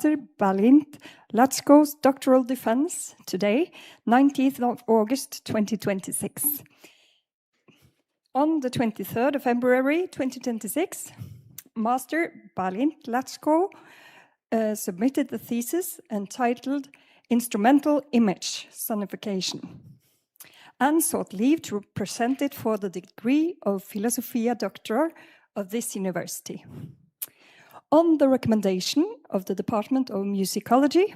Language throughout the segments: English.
Master Bálint Laczkó's doctoral defense today, 19th of August 2026. On the 23rd of February 2026, Master Bálint Laczkó submitted the thesis entitled Instrumental Image Sonification and sought leave to present it for the degree of philosophiae doctor of this university. On the recommendation of the Department of Musicology,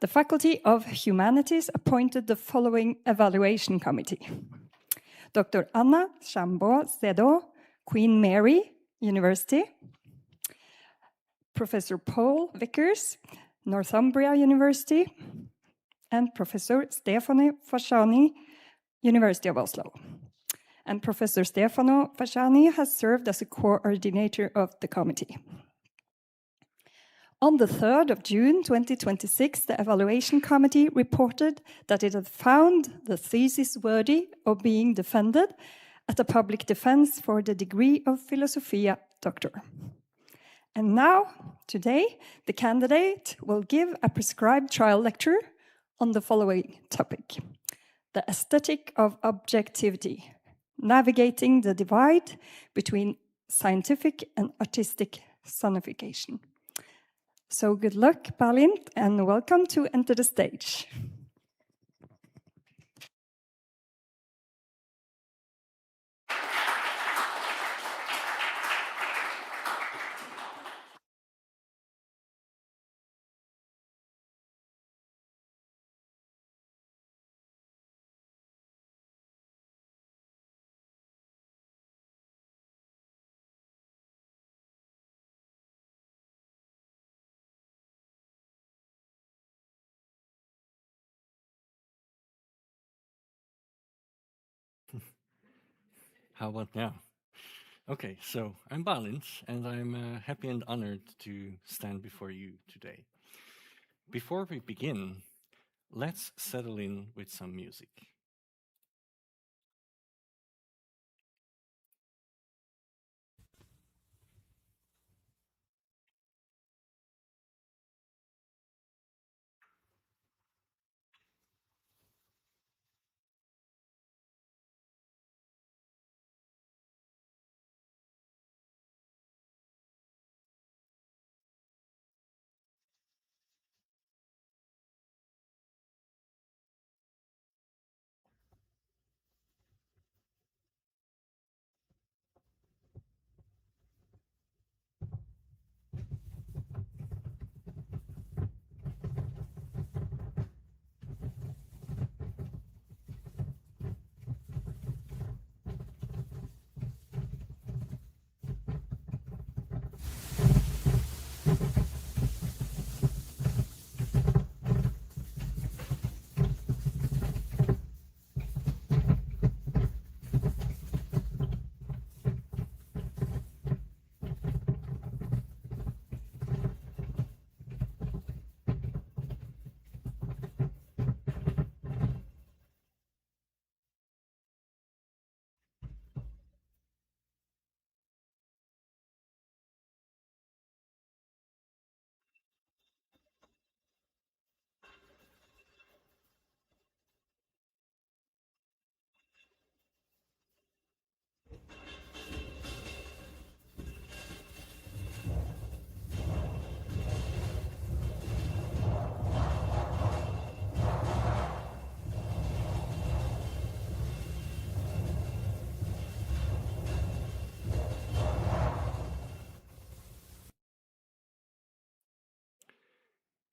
the Faculty of Humanities appointed the following evaluation committee. Dr. Anna Shambo-Zedo, Queen Mary University. Professor Paul Vickers, Northumbria University. And Professor Stefano Fasciani, University of Oslo. And Professor Stefano Fasciani has served as a coordinator of the committee. On the 3rd of June 2026, the evaluation committee reported that it had found the thesis worthy of being defended at a public defense for the degree of philosophiae doctor. And now, today, the candidate will give a prescribed trial lecture on the following topic: the aesthetic of objectivity, navigating the divide between scientific and artistic sonification. So good luck, Bálint, and welcome to enter the stage. How about now? Okay, so I'm Bálint, and I'm happy and honored to stand before you today. Before we begin, let's settle in with some music.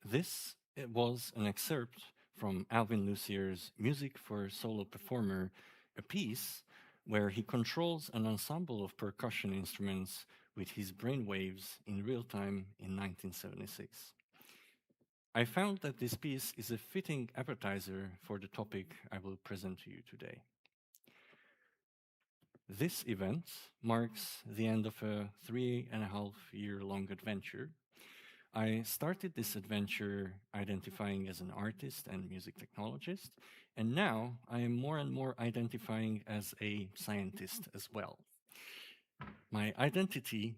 This was an excerpt from Alvin Lucier's Music for Solo Performer, a piece where he controls an ensemble of percussion instruments with his brain waves in real time in 1976. I found that this piece is a fitting appetizer for the topic I will present to you today. This event marks the end of a 3.5-year-long adventure. I started this adventure identifying as an artist and music technologist, and now I am more and more identifying as a scientist as well. My identity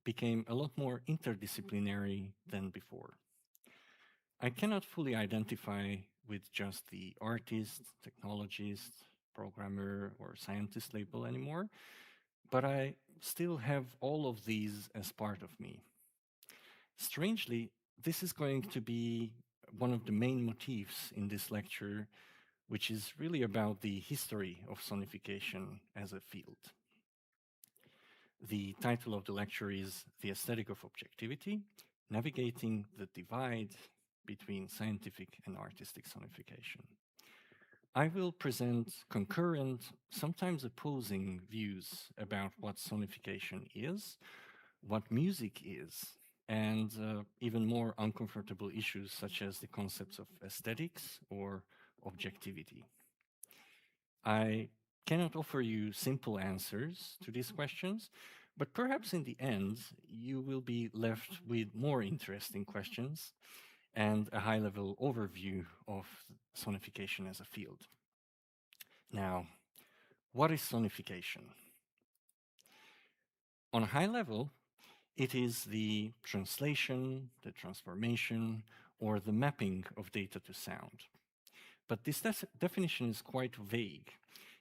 became a lot more interdisciplinary than before. I cannot fully identify with just the artist, technologist, programmer, or scientist label anymore, but I still have all of these as part of me. Strangely, this is going to be one of the main motifs in this lecture, which is really about the history of sonification as a field. The title of the lecture is The Aesthetic of Objectivity, Navigating the Divide between Scientific and Artistic Sonification. I will present concurrent, sometimes opposing views about what sonification is, what music is, and even more uncomfortable issues such as the concepts of aesthetics or objectivity. I cannot offer you simple answers to these questions, but perhaps in the end, you will be left with more interesting questions and a high-level overview of sonification as a field. Now, what is sonification? On a high level, it is the translation, the transformation, or the mapping of data to sound. But this definition is quite vague.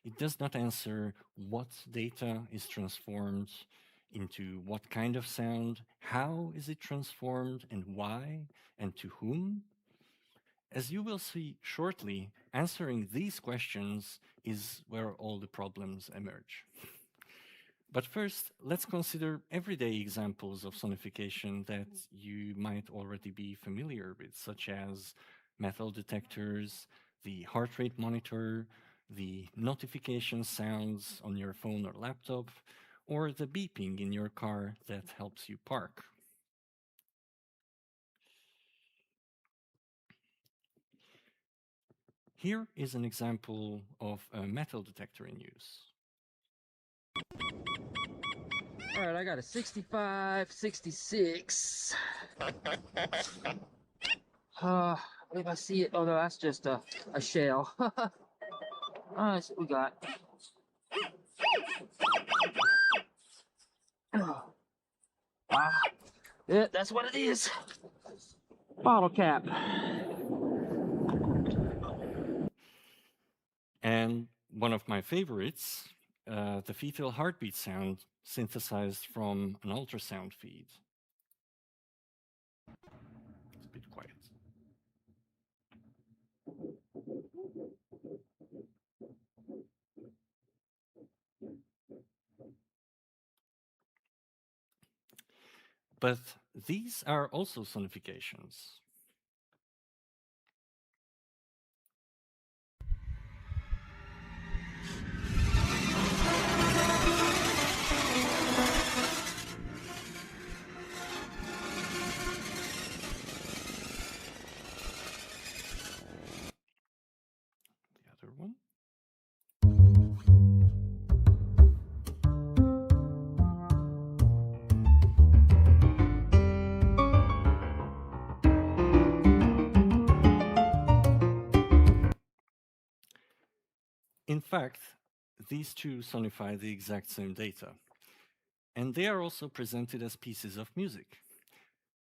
It does not answer what data is transformed into what kind of sound, how is it transformed, and why, and to whom. As you will see shortly, answering these questions is where all the problems emerge. But first, let's consider everyday examples of sonification that you might already be familiar with, such as metal detectors, the heart rate monitor, the notification sounds on your phone or laptop, or the beeping in your car that helps you park. Here is an example of a metal detector in use. All right, I got a 65, 66. If I see it, oh no, that's just a shell. All right, so we got. Yeah, that's what it is. Bottle cap. And one of my favorites, the fetal heartbeat sound synthesized from an ultrasound feed. It's a bit quiet. But these are also sonifications. The other one. In fact, these two sonify the exact same data, and they are also presented as pieces of music.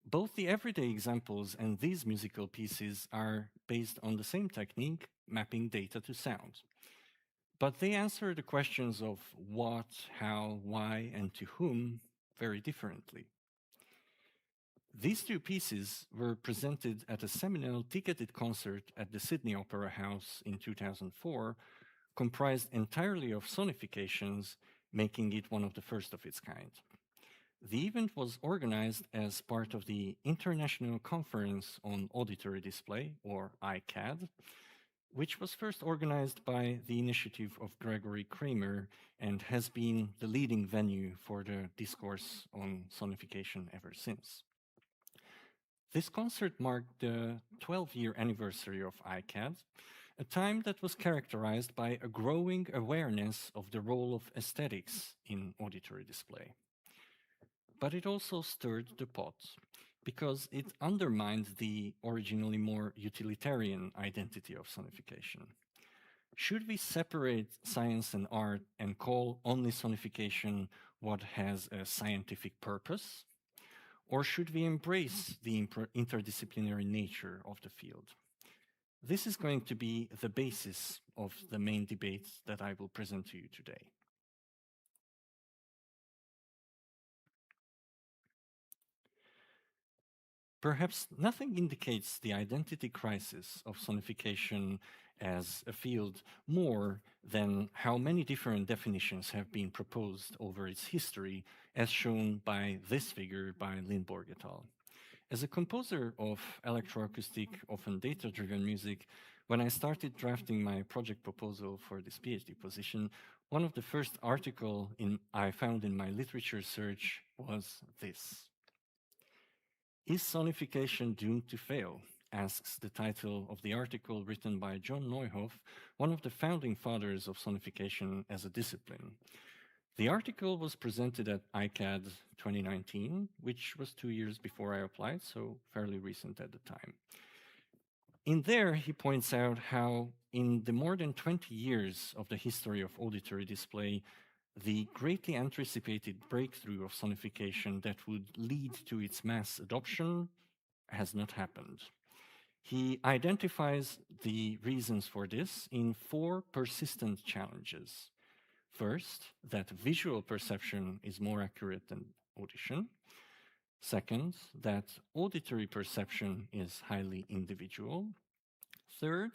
Both the everyday examples and these musical pieces are based on the same technique, mapping data to sound. But they answer the questions of what, how, why, and to whom very differently. These two pieces were presented at a seminal ticketed concert at the Sydney Opera House in 2004, comprised entirely of sonifications, making it one of the first of its kind. The event was organized as part of the International Conference on Auditory Display, or ICAD, which was first organized by the initiative of Gregory Kramer and has been the leading venue for the discourse on sonification ever since. This concert marked the 12-year anniversary of ICAD, a time that was characterized by a growing awareness of the role of aesthetics in auditory display. But it also stirred the pot, because it undermined the originally more utilitarian identity of sonification. Should we separate science and art and call only sonification what has a scientific purpose? Or should we embrace the interdisciplinary nature of the field? This is going to be the basis of the main debate that I will present to you today. Perhaps nothing indicates the identity crisis of sonification as a field more than how many different definitions have been proposed over its history, as shown by this figure by Lindborg et al. As a composer of electroacoustic, often data-driven music, when I started drafting my project proposal for this PhD position, one of the first articles I found in my literature search was this. Is sonification doomed to fail? Asks the title of the article written by John Neuhoff, one of the founding fathers of sonification as a discipline. The article was presented at ICAD 2019, which was 2 years before I applied, so fairly recent at the time. In there, he points out how in the more than 20 years of the history of auditory display, the greatly anticipated breakthrough of sonification that would lead to its mass adoption has not happened. He identifies the reasons for this in 4 persistent challenges. First, that visual perception is more accurate than audition. Second, that auditory perception is highly individual. Third,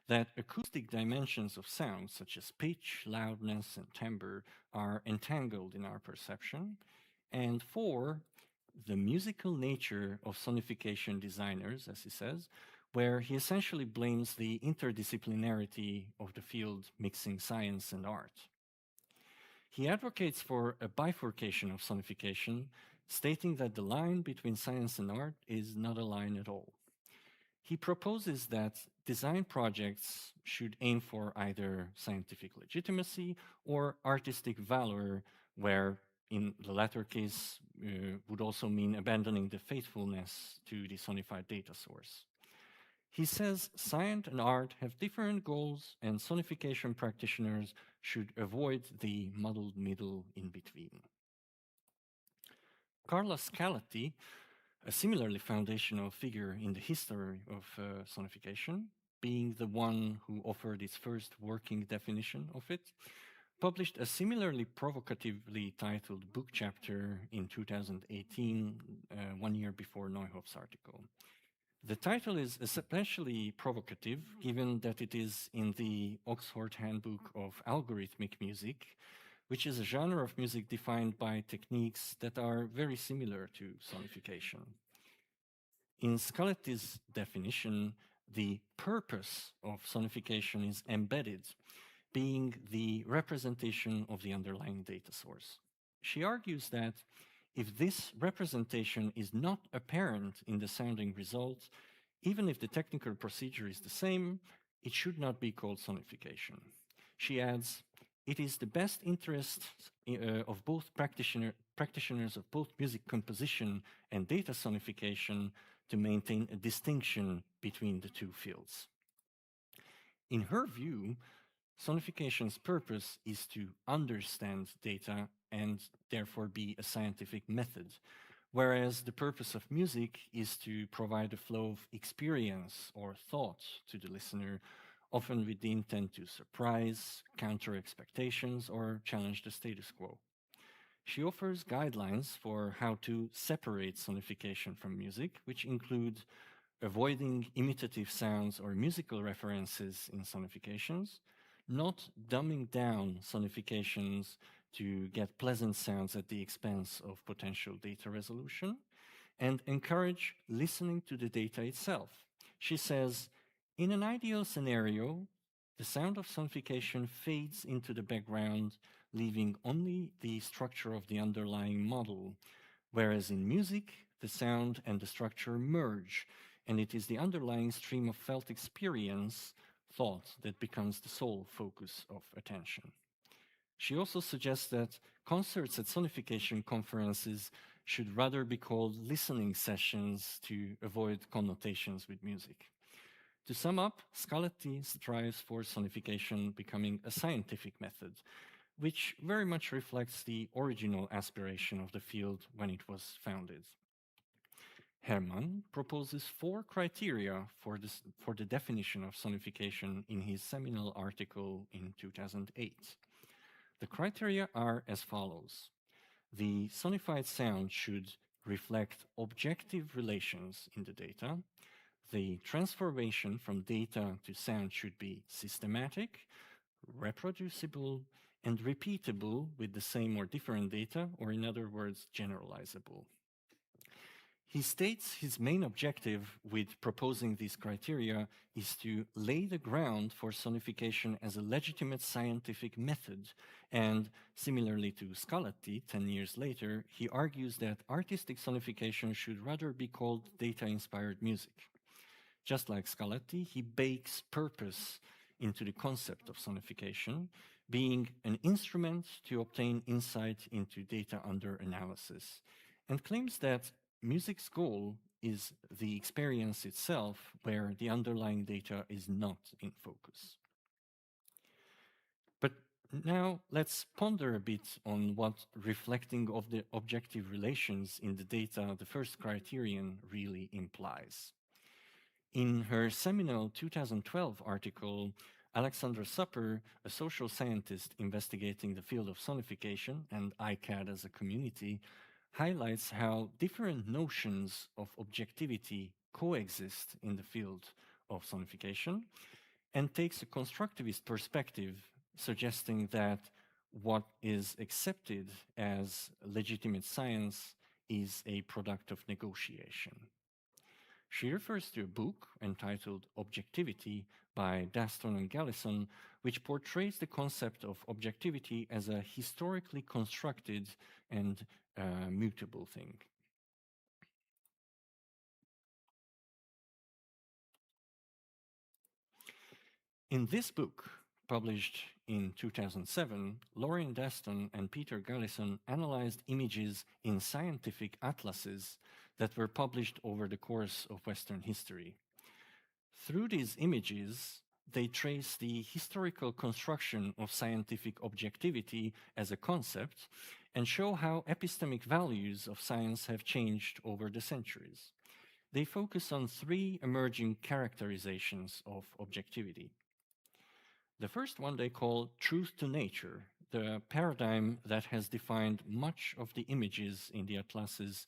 that acoustic dimensions of sound, such as pitch, loudness, and timbre, are entangled in our perception. And 4, the musical nature of sonification designers, as he says, where he essentially blames the interdisciplinarity of the field mixing science and art. He advocates for a bifurcation of sonification, stating that the line between science and art is not a line at all. He proposes that design projects should aim for either scientific legitimacy or artistic valor, where in the latter case would also mean abandoning the faithfulness to the sonified data source. He says science and art have different goals, and sonification practitioners should avoid the muddled middle in between. Carla Scalati, a similarly foundational figure in the history of sonification, being the one who offered its first working definition of it, published a similarly provocatively titled book chapter in 2018, 1 year before Neuhoff's article. The title is especially provocative, given that it is in the Oxford Handbook of Algorithmic Music, which is a genre of music defined by techniques that are very similar to sonification. In Scalati's definition, the purpose of sonification is embedded, being the representation of the underlying data source. She argues that if this representation is not apparent in the sounding results, even if the technical procedure is the same, it should not be called sonification. She adds, it is the best interest of both practitioners of both music composition and data sonification to maintain a distinction between the two fields. In her view, sonification's purpose is to understand data and therefore be a scientific method, whereas the purpose of music is to provide a flow of experience or thought to the listener, often with the intent to surprise, counter expectations, or challenge the status quo. She offers guidelines for how to separate sonification from music, which include avoiding imitative sounds or musical references in sonifications, not dumbing down sonifications to get pleasant sounds at the expense of potential data resolution, and encourage listening to the data itself. She says, in an ideal scenario, the sound of sonification fades into the background, leaving only the structure of the underlying model, whereas in music, the sound and the structure merge, and it is the underlying stream of felt experience, thought, that becomes the sole focus of attention. She also suggests that concerts at sonification conferences should rather be called listening sessions to avoid connotations with music. To sum up, Scalati strives for sonification becoming a scientific method, which very much reflects the original aspiration of the field when it was founded. Hermann proposes 4 criteria for the definition of sonification in his seminal article in 2008. The criteria are as follows. The sonified sound should reflect objective relations in the data. The transformation from data to sound should be systematic, reproducible, and repeatable with the same or different data, or in other words, generalizable. He states his main objective with proposing these criteria is to lay the ground for sonification as a legitimate scientific method, and similarly to Scarlatti 10 years later, he argues that artistic sonification should rather be called data-inspired music. Just like Scarlatti, he bakes purpose into the concept of sonification, being an instrument to obtain insight into data under analysis, and claims that music's goal is the experience itself, where the underlying data is not in focus. But now let's ponder a bit on what reflecting of the objective relations in the data, the first criterion, really implies. In her seminal 2012 article, Alexandra Supper, a social scientist investigating the field of sonification and ICAD as a community, highlights how different notions of objectivity coexist in the field of sonification and takes a constructivist perspective, suggesting that what is accepted as legitimate science is a product of negotiation. She refers to a book entitled Objectivity by Daston and Gallison, which portrays the concept of objectivity as a historically constructed and mutable thing. In this book, published in 2007, Lauren Daston and Peter Gallison analyzed images in scientific atlases that were published over the course of Western history. Through these images, they trace the historical construction of scientific objectivity as a concept and show how epistemic values of science have changed over the centuries. They focus on 3 emerging characterizations of objectivity. The first one they call truth to nature, the paradigm that has defined much of the images in the atlases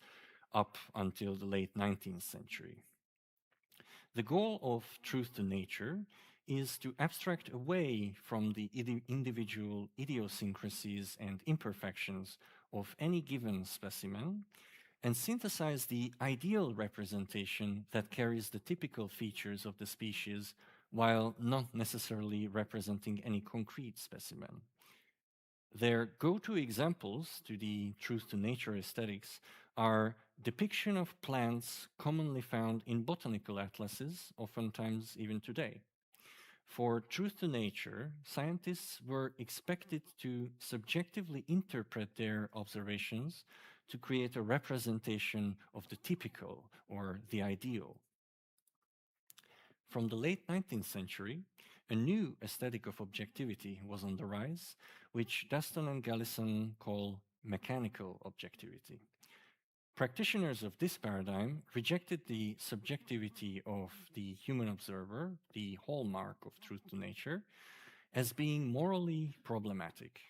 up until the late 19th century. The goal of truth to nature is to abstract away from the individual idiosyncrasies and imperfections of any given specimen and synthesize the ideal representation that carries the typical features of the species while not necessarily representing any concrete specimen. Their go-to examples to the truth to nature aesthetics are depiction of plants commonly found in botanical atlases, oftentimes even today. For truth to nature, scientists were expected to subjectively interpret their observations to create a representation of the typical or the ideal. From the late 19th century, a new aesthetic of objectivity was on the rise, which Daston and Gallison call mechanical objectivity. Practitioners of this paradigm rejected the subjectivity of the human observer, the hallmark of truth to nature, as being morally problematic.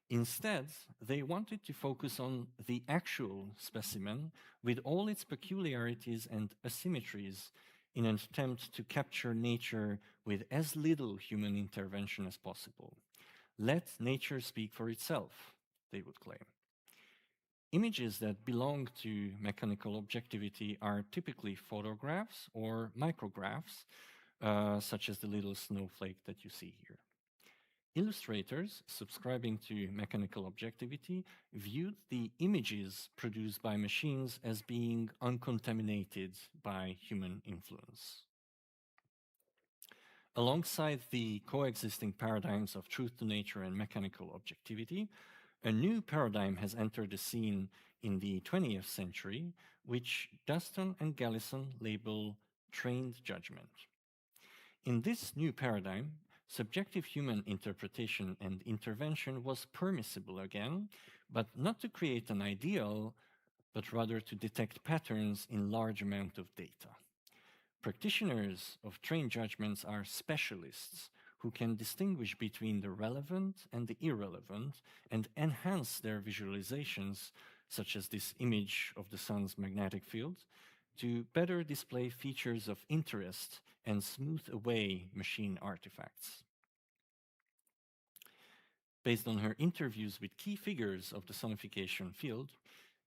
Instead, they wanted to focus on the actual specimen with all its peculiarities and asymmetries in an attempt to capture nature with as little human intervention as possible. Let nature speak for itself, they would claim. Images that belong to mechanical objectivity are typically photographs or micrographs, such as the little snowflake that you see here. Illustrators subscribing to mechanical objectivity viewed the images produced by machines as being uncontaminated by human influence. Alongside the coexisting paradigms of truth to nature and mechanical objectivity, a new paradigm has entered the scene in the 20th century, which Daston and Gallison label trained judgment. In this new paradigm, subjective human interpretation and intervention was permissible again, but not to create an ideal, but rather to detect patterns in large amount of data. Practitioners of trained judgments are specialists who can distinguish between the relevant and the irrelevant and enhance their visualizations, such as this image of the sun's magnetic field, to better display features of interest and smooth away machine artifacts. Based on her interviews with key figures of the sonification field,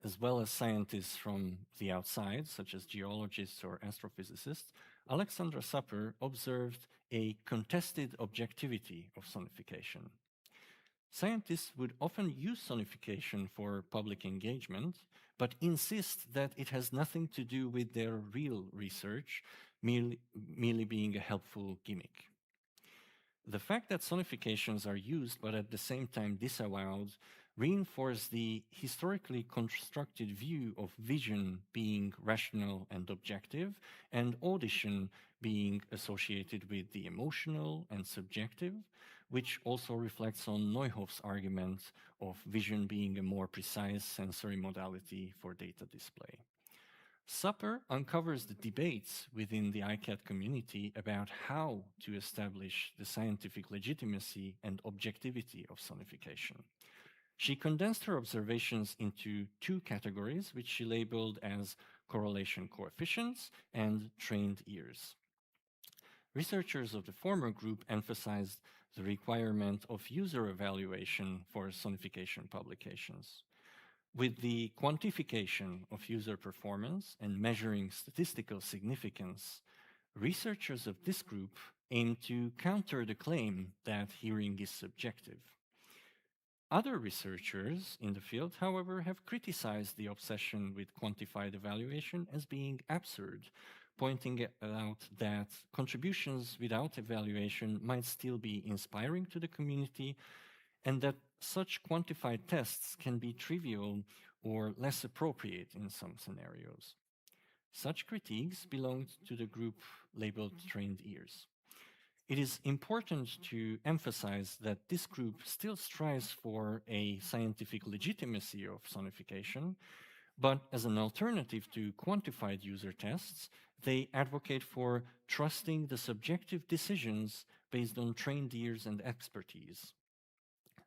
as well as scientists from the outside, such as geologists or astrophysicists, Alexandra Supper observed a contested objectivity of sonification. Scientists would often use sonification for public engagement, but insist that it has nothing to do with their real research, merely being a helpful gimmick. The fact that sonifications are used but at the same time disavowed reinforce the historically constructed view of vision being rational and objective, and audition being associated with the emotional and subjective, which also reflects on Neuhoff's argument of vision being a more precise sensory modality for data display. Supper uncovers the debates within the ICAT community about how to establish the scientific legitimacy and objectivity of sonification. She condensed her observations into two categories, which she labeled as correlation coefficients and trained ears. Researchers of the former group emphasized the requirement of user evaluation for sonification publications. With the quantification of user performance and measuring statistical significance, researchers of this group aim to counter the claim that hearing is subjective. Other researchers in the field, however, have criticized the obsession with quantified evaluation as being absurd, pointing out that contributions without evaluation might still be inspiring to the community, and that such quantified tests can be trivial or less appropriate in some scenarios. Such critiques belonged to the group labeled trained ears. It is important to emphasize that this group still strives for a scientific legitimacy of sonification, but as an alternative to quantified user tests, they advocate for trusting the subjective decisions based on trained ears and expertise.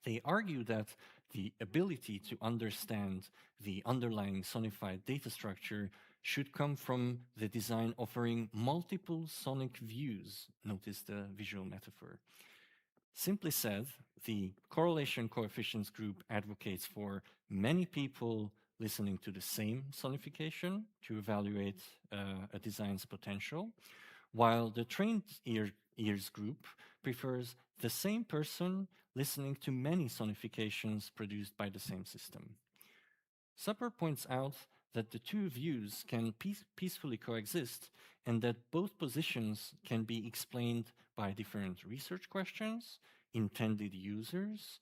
They argue that the ability to understand the underlying sonified data structure should come from the design offering multiple sonic views. Notice the visual metaphor. Simply said, the correlation coefficients group advocates for many people listening to the same sonification to evaluate a design's potential, while the trained ears group prefers the same person listening to many sonifications produced by the same system. Supper points out that the two views can peacefully coexist, and that both positions can be explained by different research questions, intended users,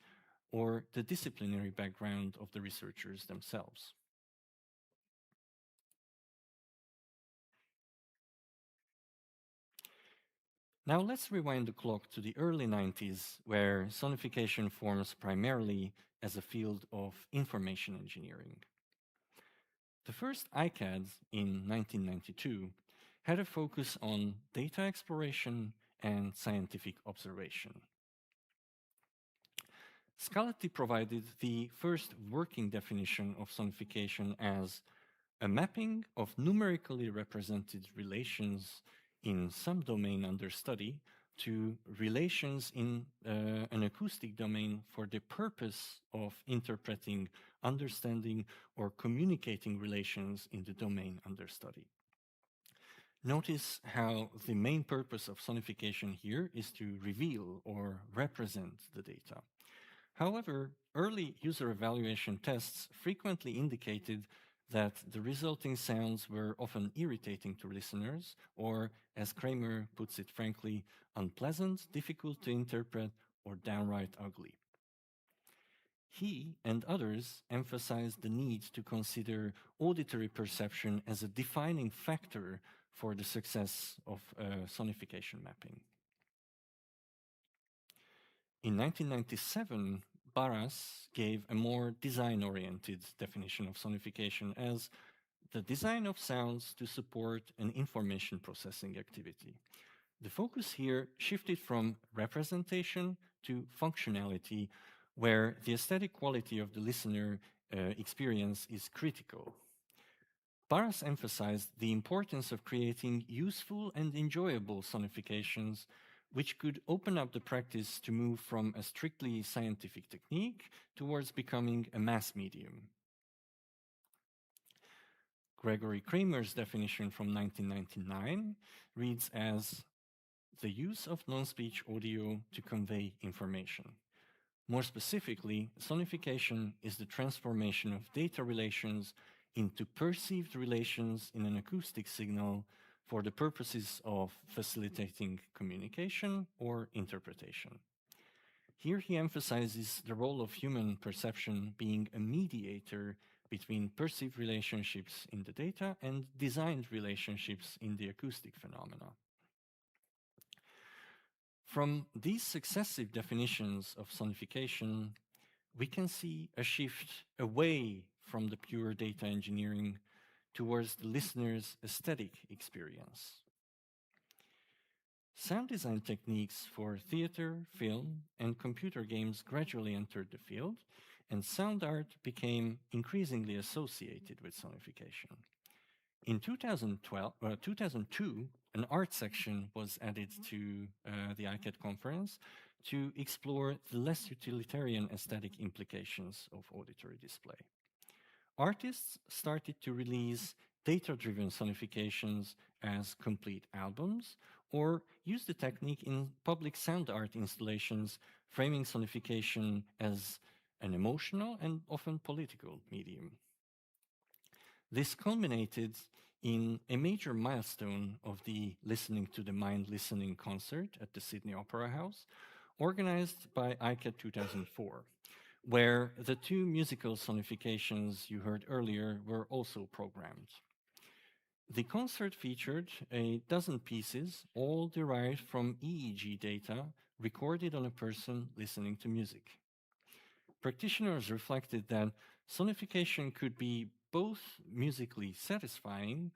or the disciplinary background of the researchers themselves. Now let's rewind the clock to the early 90s, where sonification forms primarily as a field of information engineering. The first ICAD in 1992 had a focus on data exploration and scientific observation. Scalati provided the first working definition of sonification as a mapping of numerically represented relations in some domain under study to relations in an acoustic domain for the purpose of interpreting, understanding, or communicating relations in the domain under study. Notice how the main purpose of sonification here is to reveal or represent the data. However, early user evaluation tests frequently indicated that the resulting sounds were often irritating to listeners, or, as Kramer puts it frankly, unpleasant, difficult to interpret, or downright ugly. He and others emphasized the need to consider auditory perception as a defining factor for the success of sonification mapping. In 1997, Barras gave a more design-oriented definition of sonification as the design of sounds to support an information processing activity. The focus here shifted from representation to functionality, where the aesthetic quality of the listener experience is critical. Barras emphasized the importance of creating useful and enjoyable sonifications, which could open up the practice to move from a strictly scientific technique towards becoming a mass medium. Gregory Kramer's definition from 1999 reads as the use of non-speech audio to convey information. More specifically, sonification is the transformation of data relations into perceived relations in an acoustic signal for the purposes of facilitating communication or interpretation. Here he emphasizes the role of human perception being a mediator between perceived relationships in the data and designed relationships in the acoustic phenomena. From these successive definitions of sonification, we can see a shift away from the pure data engineering towards the listener's aesthetic experience. Sound design techniques for theater, film, and computer games gradually entered the field, and sound art became increasingly associated with sonification. In 2002, an art section was added to the ICAD conference to explore the less utilitarian aesthetic implications of auditory display. Artists started to release data-driven sonifications as complete albums, or use the technique in public sound art installations, framing sonification as an emotional and often political medium. This culminated in a major milestone of the Listening to the Mind listening concert at the Sydney Opera House, organized by ICAD 2004, where the two musical sonifications you heard earlier were also programmed. The concert featured a dozen pieces, all derived from EEG data recorded on a person listening to music. Practitioners reflected that sonification could be both musically satisfying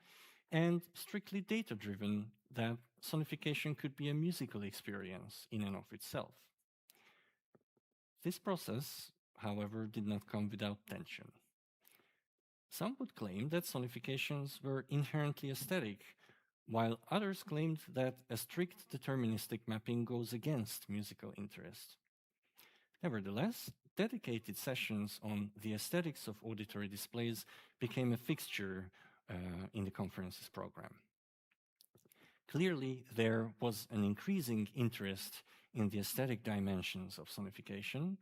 and strictly data-driven, that sonification could be a musical experience in and of itself. This process, however, did not come without tension. Some would claim that sonifications were inherently aesthetic, while others claimed that a strict deterministic mapping goes against musical interest. Nevertheless, dedicated sessions on the aesthetics of auditory displays became a fixture in the conference's program. Clearly, there was an increasing interest in the aesthetic dimensions of sonification,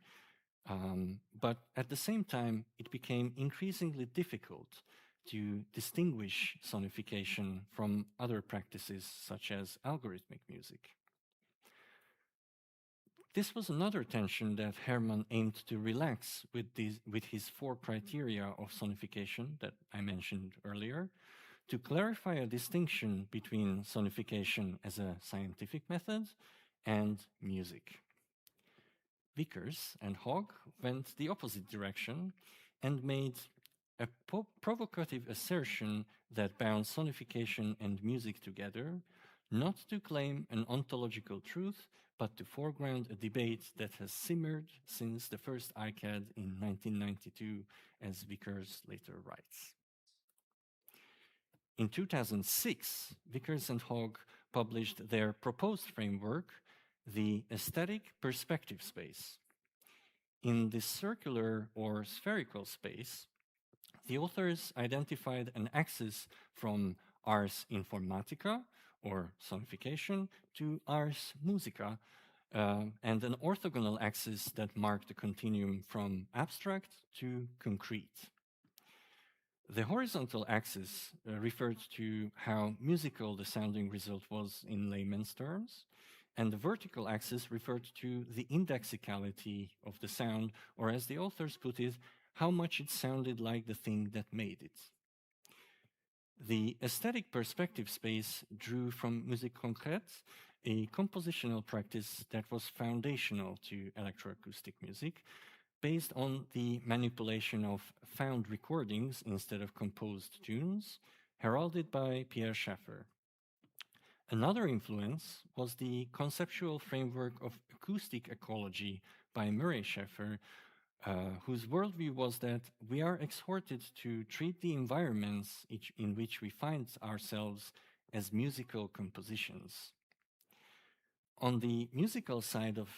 but at the same time, it became increasingly difficult to distinguish sonification from other practices such as algorithmic music. This was another tension that Hermann aimed to relax with his 4 criteria of sonification that I mentioned earlier, to clarify a distinction between sonification as a scientific method and music. Vickers and Hogg went the opposite direction and made a provocative assertion that bound sonification and music together, not to claim an ontological truth, but to foreground a debate that has simmered since the first ICAD in 1992, as Vickers later writes. In 2006, Vickers and Hogg published their proposed framework, the aesthetic perspective space. In this circular or spherical space, the authors identified an axis from ars informatica, or sonification, to ars musica, and an orthogonal axis that marked the continuum from abstract to concrete. The horizontal axis referred to how musical the sounding result was in layman's terms, and the vertical axis referred to the indexicality of the sound, or as the authors put it, how much it sounded like the thing that made it. The aesthetic perspective space drew from musique concrète, a compositional practice that was foundational to electroacoustic music, based on the manipulation of found recordings instead of composed tunes, heralded by Pierre Schaeffer. Another influence was the conceptual framework of acoustic ecology by Murray Schaeffer, whose worldview was that we are exhorted to treat the environments in which we find ourselves as musical compositions. On the musical side of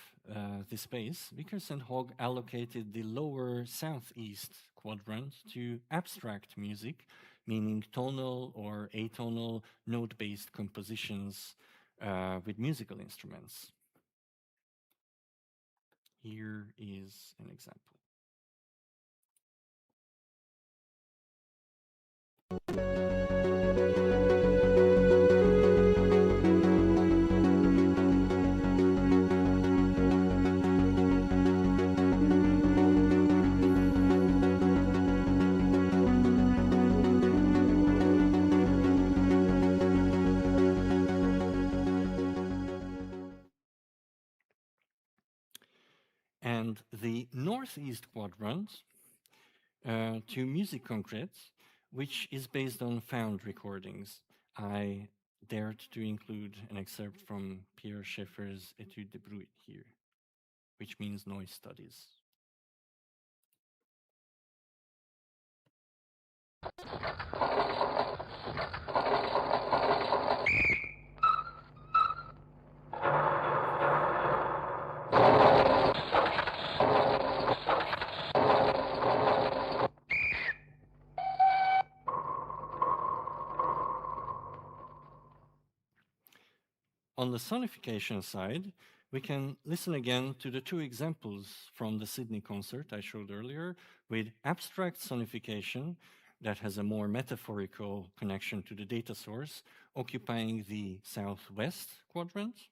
the space, Vickers and Hogg allocated the lower southeast quadrant to abstract music, meaning tonal or atonal note-based compositions with musical instruments. Here is an example. And the northeast quadrant to music concrete, which is based on found recordings. I dared to include an excerpt from Pierre Schaeffer's Étude de bruit here, which means noise studies. On the sonification side, we can listen again to the two examples from the Sydney concert I showed earlier, with abstract sonification that has a more metaphorical connection to the data source, occupying the southwest quadrant.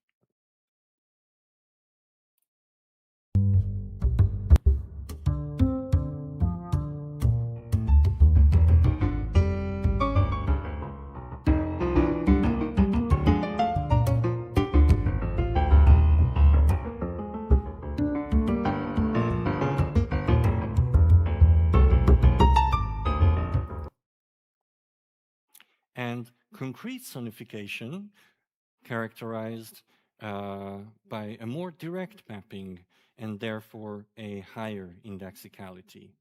And concrete sonification, characterized by a more direct mapping and therefore a higher indexicality.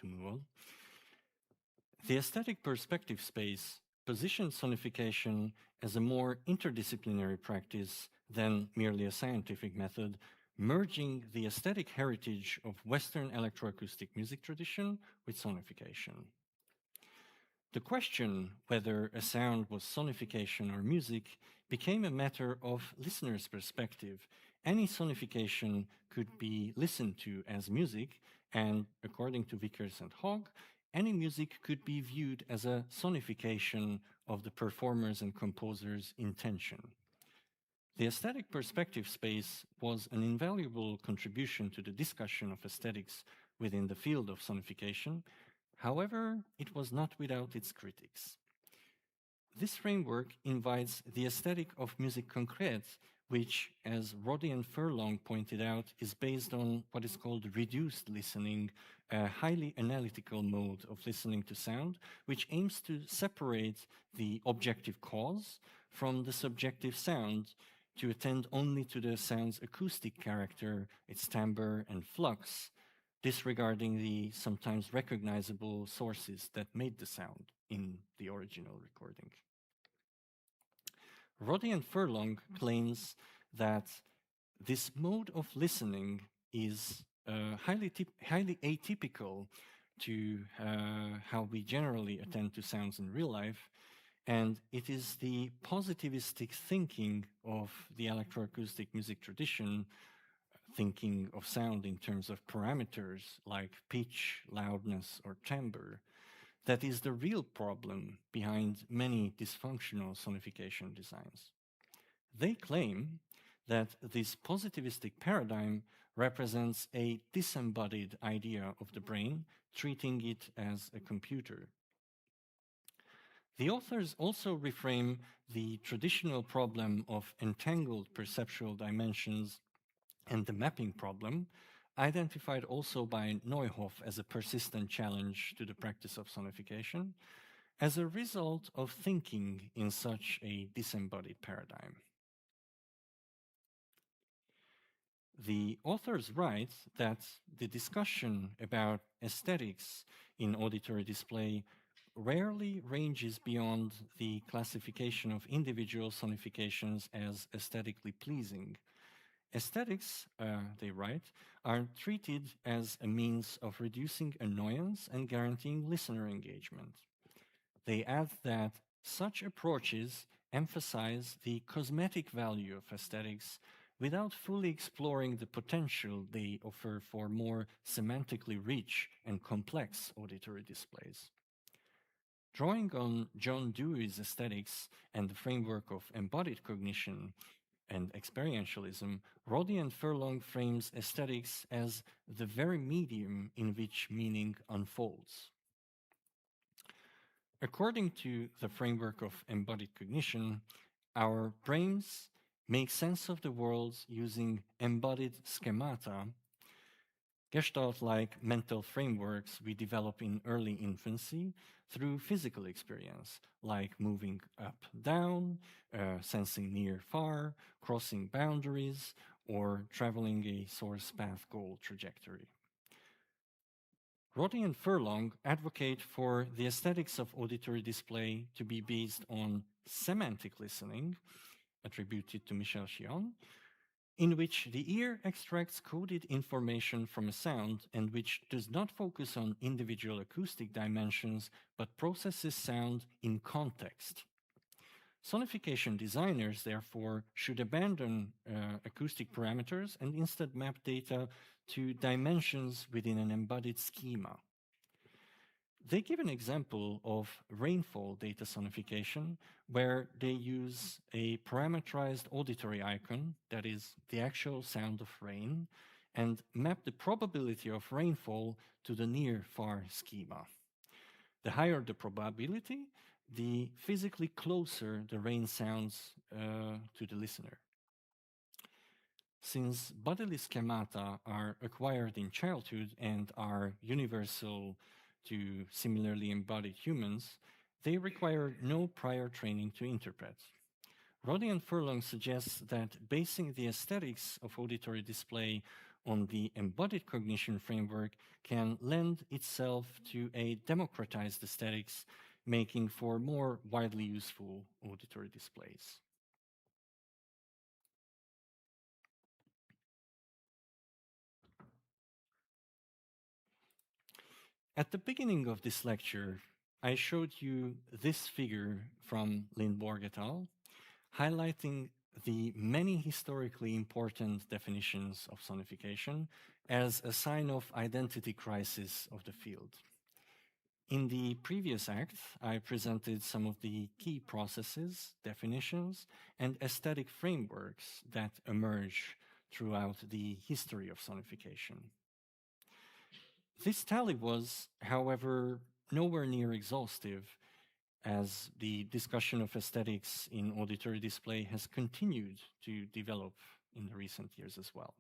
To move on. The aesthetic perspective space positions sonification as a more interdisciplinary practice than merely a scientific method, merging the aesthetic heritage of Western electroacoustic music tradition with sonification. The question whether a sound was sonification or music became a matter of listener's perspective. Any sonification could be listened to as music, and according to Vickers and Hogg, any music could be viewed as a sonification of the performer's and composer's intention. The aesthetic perspective space was an invaluable contribution to the discussion of aesthetics within the field of sonification. However, it was not without its critics. This framework invites the aesthetic of musique concrète, which, as Roddy and Furlong pointed out, is based on what is called reduced listening, a highly analytical mode of listening to sound, which aims to separate the objective cause from the subjective sound, to attend only to the sound's acoustic character, its timbre and flux, disregarding the sometimes recognizable sources that made the sound in the original recording. Roddy and Furlong claims that this mode of listening is highly atypical to how we generally attend to sounds in real life, And it is the positivistic thinking of the electroacoustic music tradition, thinking of sound in terms of parameters like pitch, loudness, or timbre, that is the real problem behind many dysfunctional sonification designs. They claim that this positivistic paradigm represents a disembodied idea of the brain, treating it as a computer. The authors also reframe the traditional problem of entangled perceptual dimensions and the mapping problem, identified also by Neuhoff as a persistent challenge to the practice of sonification, as a result of thinking in such a disembodied paradigm. The authors write that the discussion about aesthetics in auditory display rarely ranges beyond the classification of individual sonifications as aesthetically pleasing. Aesthetics, they write, are treated as a means of reducing annoyance and guaranteeing listener engagement. They add that such approaches emphasize the cosmetic value of aesthetics without fully exploring the potential they offer for more semantically rich and complex auditory displays. Drawing on John Dewey's aesthetics and the framework of embodied cognition and experientialism, Roddy and Furlong frames aesthetics as the very medium in which meaning unfolds. According to the framework of embodied cognition, our brains make sense of the world using embodied schemata, Gestalt-like mental frameworks we develop in early infancy through physical experience, like moving up, down, sensing near, far, crossing boundaries, or traveling a source path goal trajectory. Roddy and Furlong advocate for the aesthetics of auditory display to be based on semantic listening, attributed to Michel Chion, in which the ear extracts coded information from a sound and which does not focus on individual acoustic dimensions but processes sound in context. Sonification designers, therefore, should abandon acoustic parameters and instead map data to dimensions within an embodied schema. They give an example of rainfall data sonification, where they use a parameterized auditory icon, that is the actual sound of rain, and map the probability of rainfall to the near-far schema. The higher the probability, the physically closer the rain sounds to the listener. Since bodily schemata are acquired in childhood and are universal to similarly embodied humans, they require no prior training to interpret. Roddy and Furlong suggests that basing the aesthetics of auditory display on the embodied cognition framework can lend itself to a democratized aesthetics, making for more widely useful auditory displays. At the beginning of this lecture, I showed you this figure from Lindborg et al., highlighting the many historically important definitions of sonification as a sign of identity crisis of the field. In the previous act, I presented some of the key processes, definitions, and aesthetic frameworks that emerge throughout the history of sonification. This tally was, however, nowhere near exhaustive, as the discussion of aesthetics in auditory display has continued to develop in the recent years as well.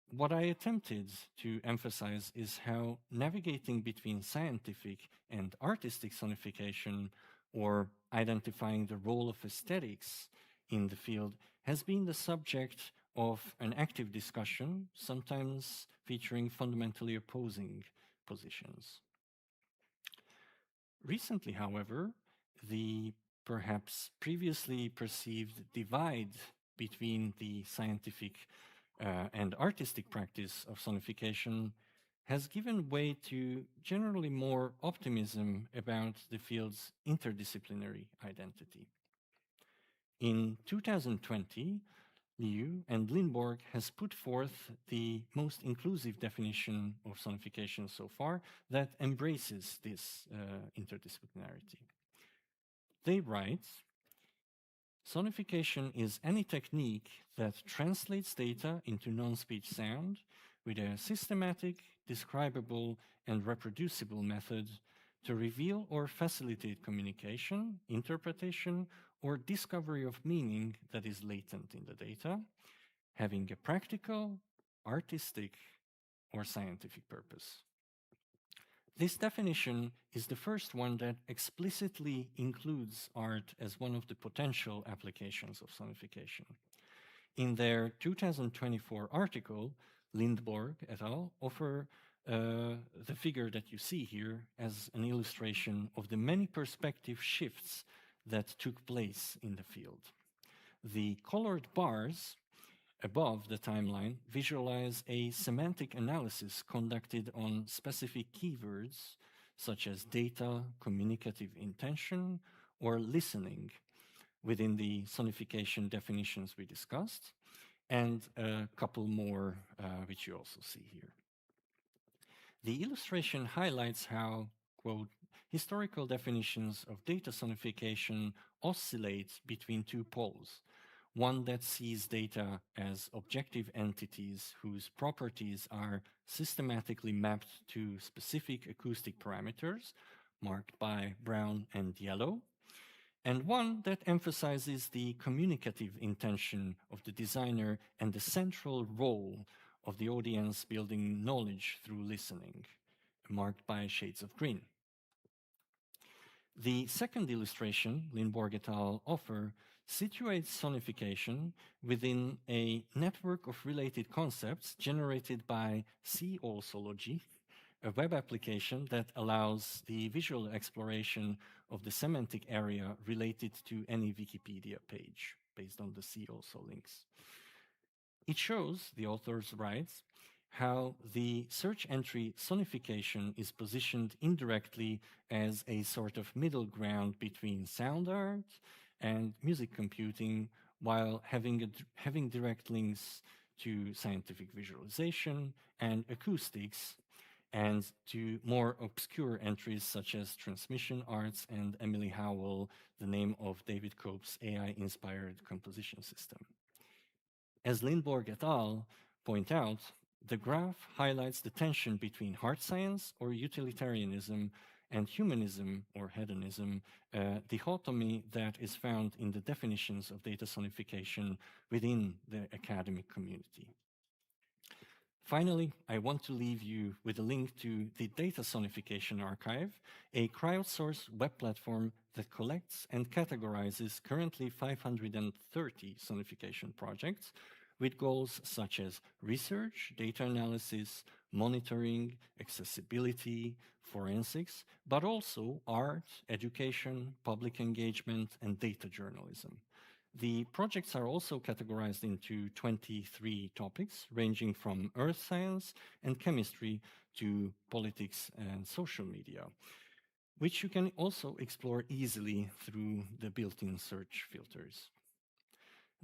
What I attempted to emphasize is how navigating between scientific and artistic sonification, or identifying the role of aesthetics in the field, has been the subject of an active discussion, sometimes featuring fundamentally opposing positions. Recently, however, the perhaps previously perceived divide between the scientific and artistic practice of sonification has given way to generally more optimism about the field's interdisciplinary identity. In 2020, Liu and Lindborg has put forth the most inclusive definition of sonification so far that embraces this interdisciplinarity. They write, sonification is any technique that translates data into non-speech sound with a systematic, describable, and reproducible method to reveal or facilitate communication, interpretation, or discovery of meaning that is latent in the data, having a practical, artistic, or scientific purpose. This definition is the first one that explicitly includes art as one of the potential applications of sonification. In their 2024 article, Lindborg et al. Offer the figure that you see here as an illustration of the many perspective shifts that took place in the field. The colored bars above the timeline visualize a semantic analysis conducted on specific keywords such as data, communicative intention, or listening within the sonification definitions we discussed, and a couple more which you also see here. The illustration highlights how, quote, historical definitions of data sonification oscillate between two poles. One that sees data as objective entities whose properties are systematically mapped to specific acoustic parameters, marked by brown and yellow, and one that emphasizes the communicative intention of the designer and the central role of the audience building knowledge through listening, marked by shades of green. The second illustration Lindborg et al. Offer situates sonification within a network of related concepts generated by C-Alsology, a web application that allows the visual exploration of the semantic area related to any Wikipedia page based on the C-Also links. It shows, the authors write, how the search entry sonification is positioned indirectly as a sort of middle ground between sound art and music computing, while having direct links to scientific visualization and acoustics, and to more obscure entries such as transmission arts and Emily Howell, the name of David Cope's AI-inspired composition system. As Lindborg et al. Point out, the graph highlights the tension between hard science or utilitarianism and humanism or hedonism, a dichotomy that is found in the definitions of data sonification within the academic community. Finally, I want to leave you with a link to the Data Sonification Archive, a crowdsourced web platform that collects and categorizes currently 530 sonification projects with goals such as research, data analysis, monitoring, accessibility, forensics, but also art, education, public engagement, and data journalism. The projects are also categorized into 23 topics, ranging from earth science and chemistry to politics and social media, which you can also explore easily through the built-in search filters.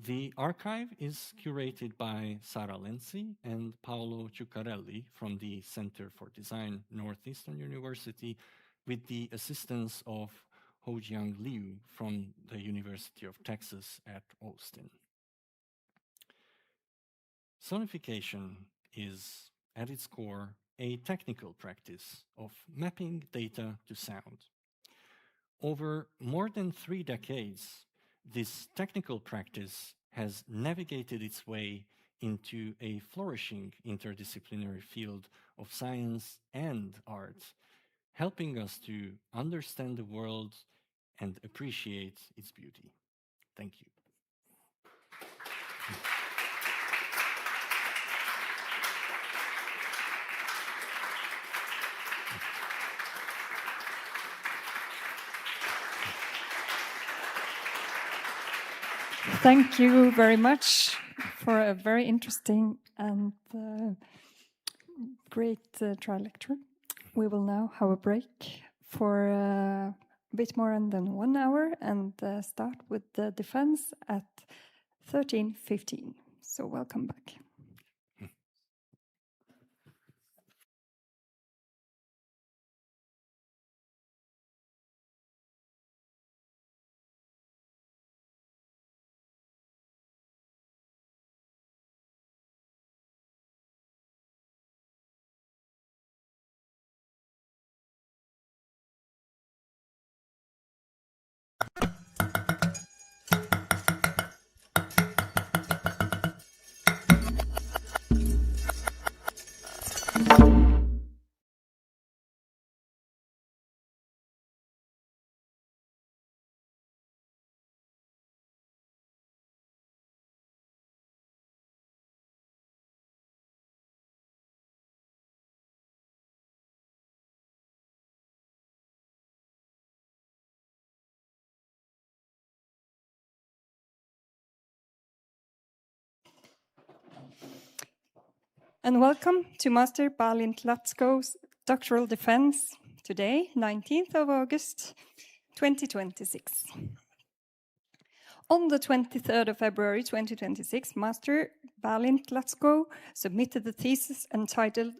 The archive is curated by Sara Lenzi and Paolo Ciuccarelli from the Center for Design, Northeastern University, with the assistance of Hojiang Liu from the University of Texas at Austin. Sonification is, at its core, a technical practice of mapping data to sound. Over more than 3 decades, this technical practice has navigated its way into a flourishing interdisciplinary field of science and art, helping us to understand the world and appreciate its beauty. Thank you. Thank you very much for a very interesting and Great trial lecture. We will now have a break for a bit more than 1 hour and start with the defense at 13:15. So welcome back. And welcome to Master Bálint Laczkó's doctoral defense today, 19th of August, 2026. On the 23rd of February 2026, Master Bálint Laczkó submitted the thesis entitled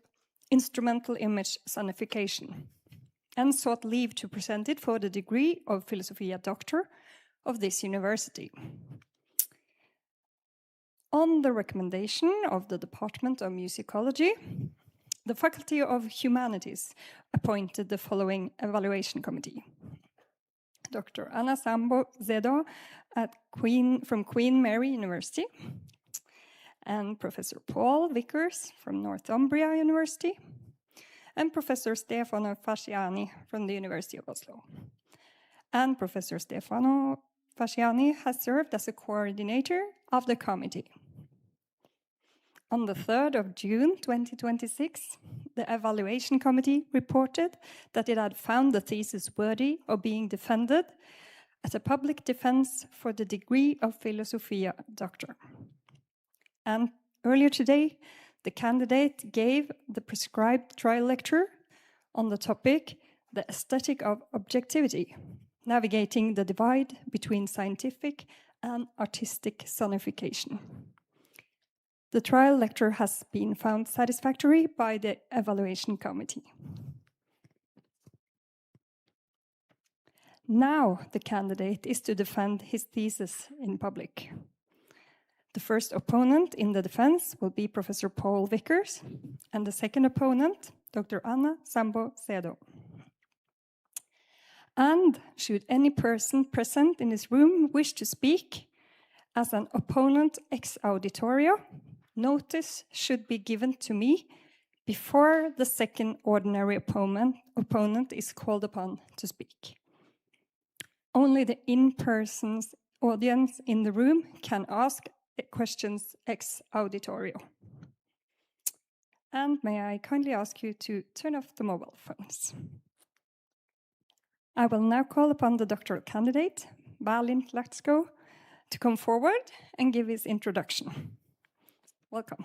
Instrumental Image Sonification and sought leave to present it for the degree of Philosophiae Doctor of this university. On the recommendation of the Department of Musicology, the Faculty of Humanities appointed the following evaluation committee. Dr. Anna Sambo-Zedo from Queen Mary University, and Professor Paul Vickers from Northumbria University, and Professor Stefano Fasciani from the University of Oslo. And Professor Stefano Fasciani has served as a coordinator of the committee. On the 3rd of June 2026, the evaluation committee reported that it had found the thesis worthy of being defended as a public defense for the degree of Philosophiae Doctor. And earlier today, the candidate gave the prescribed trial lecture on the topic, The Aesthetic of Objectivity, Navigating the Divide Between Scientific and Artistic Sonification. The trial lecture has been found satisfactory by the evaluation committee. Now the candidate is to defend his thesis in public. The first opponent in the defense will be Professor Paul Vickers, and the second opponent, Dr. Anna Sambo-Zedo. And should any person present in this room wish to speak as an opponent ex auditorio, notice should be given to me before the second ordinary opponent is called upon to speak. Only the in-person audience in the room can ask questions ex auditorio. And may I kindly ask you to turn off the mobile phones. I will now call upon the doctoral candidate, Bálint Laczkó, to come forward and give his introduction. Welcome.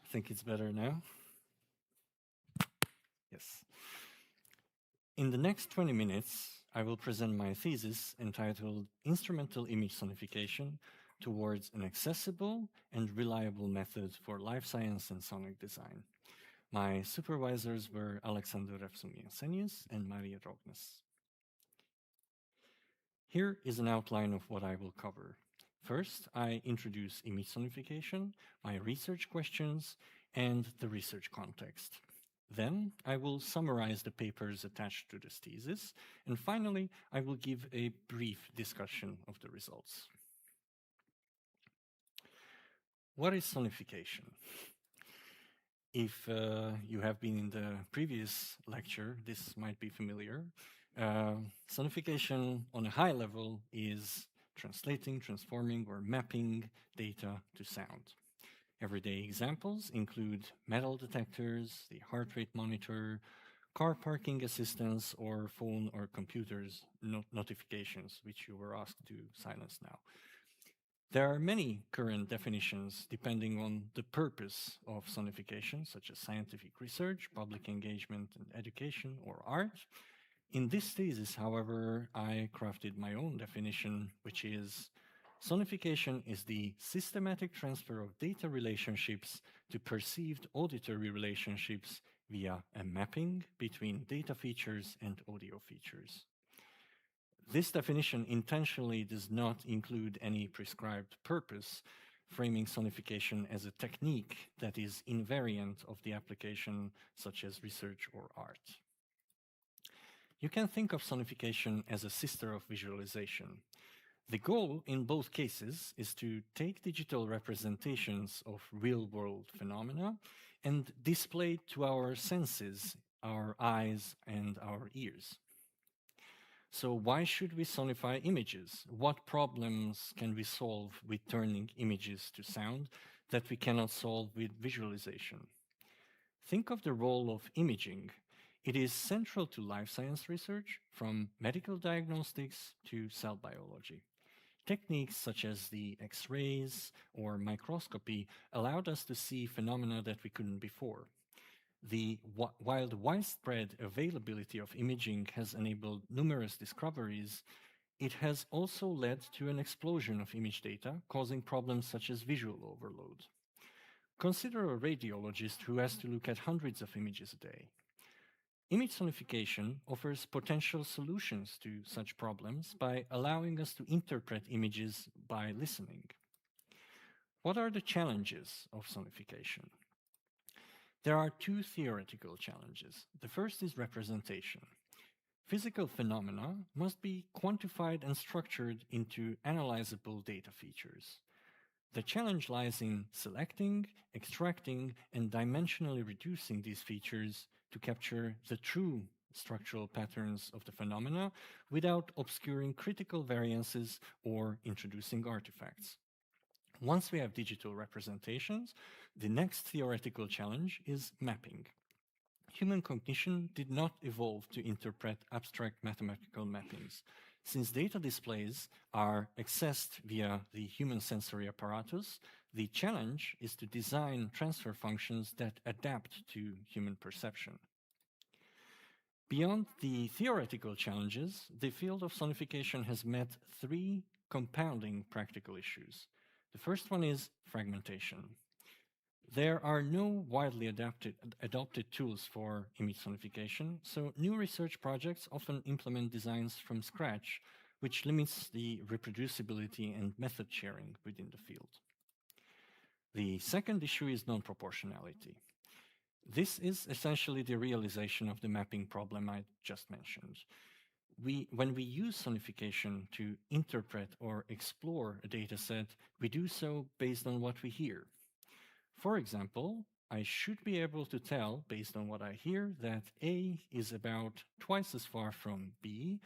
I think it's better now. Yes. In the next 20 minutes, I will present my thesis entitled Instrumental Image Sonification Towards an Accessible and Reliable Method for Life Science and Sonic Design. My supervisors were Alexander Revsumi-Jensenius and Maria Rognes. Here is an outline of what I will cover. First, I introduce image sonification, my research questions, and the research context. Then I will summarize the papers attached to this thesis, and finally I will give a brief discussion of the results. What is sonification? If you have been in the previous lecture, this might be familiar. Sonification on a high level is translating, transforming, or mapping data to sound. Everyday examples include metal detectors, the heart rate monitor, car parking assistance, or phone or computers notifications, which you were asked to silence now. There are many current definitions depending on the purpose of sonification, such as scientific research, public engagement and education, or art. In this thesis, however, I crafted my own definition, which is sonification is the systematic transfer of data relationships to perceived auditory relationships via a mapping between data features and audio features. This definition intentionally does not include any prescribed purpose, framing sonification as a technique that is invariant of the application, such as research or art. You can think of sonification as a sister of visualization. The goal in both cases is to take digital representations of real-world phenomena and display to our senses, our eyes and our ears. So why should we sonify images? What problems can we solve with turning images to sound that we cannot solve with visualization? Think of the role of imaging. It is central to life science research, from medical diagnostics to cell biology. Techniques such as the X-rays or microscopy allowed us to see phenomena that we couldn't before. While the widespread availability of imaging has enabled numerous discoveries, it has also led to an explosion of image data, causing problems such as visual overload. Consider a radiologist who has to look at hundreds of images a day. Image sonification offers potential solutions to such problems by allowing us to interpret images by listening. What are the challenges of sonification? There are two theoretical challenges. The first is representation. Physical phenomena must be quantified and structured into analyzable data features. The challenge lies in selecting, extracting, and dimensionally reducing these features to capture the true structural patterns of the phenomena without obscuring critical variances or introducing artifacts. Once we have digital representations, the next theoretical challenge is mapping. Human cognition did not evolve to interpret abstract mathematical mappings. Since data displays are accessed via the human sensory apparatus, the challenge is to design transfer functions that adapt to human perception. Beyond the theoretical challenges, the field of sonification has met three compounding practical issues. The first one is fragmentation. There are no widely adopted tools for image sonification, so new research projects often implement designs from scratch, which limits the reproducibility and method sharing within the field. The second issue is non-proportionality. This is essentially the realization of the mapping problem I just mentioned. When we use sonification to interpret or explore a dataset, we do so based on what we hear. For example, I should be able to tell, based on what I hear, that A is about twice as far from B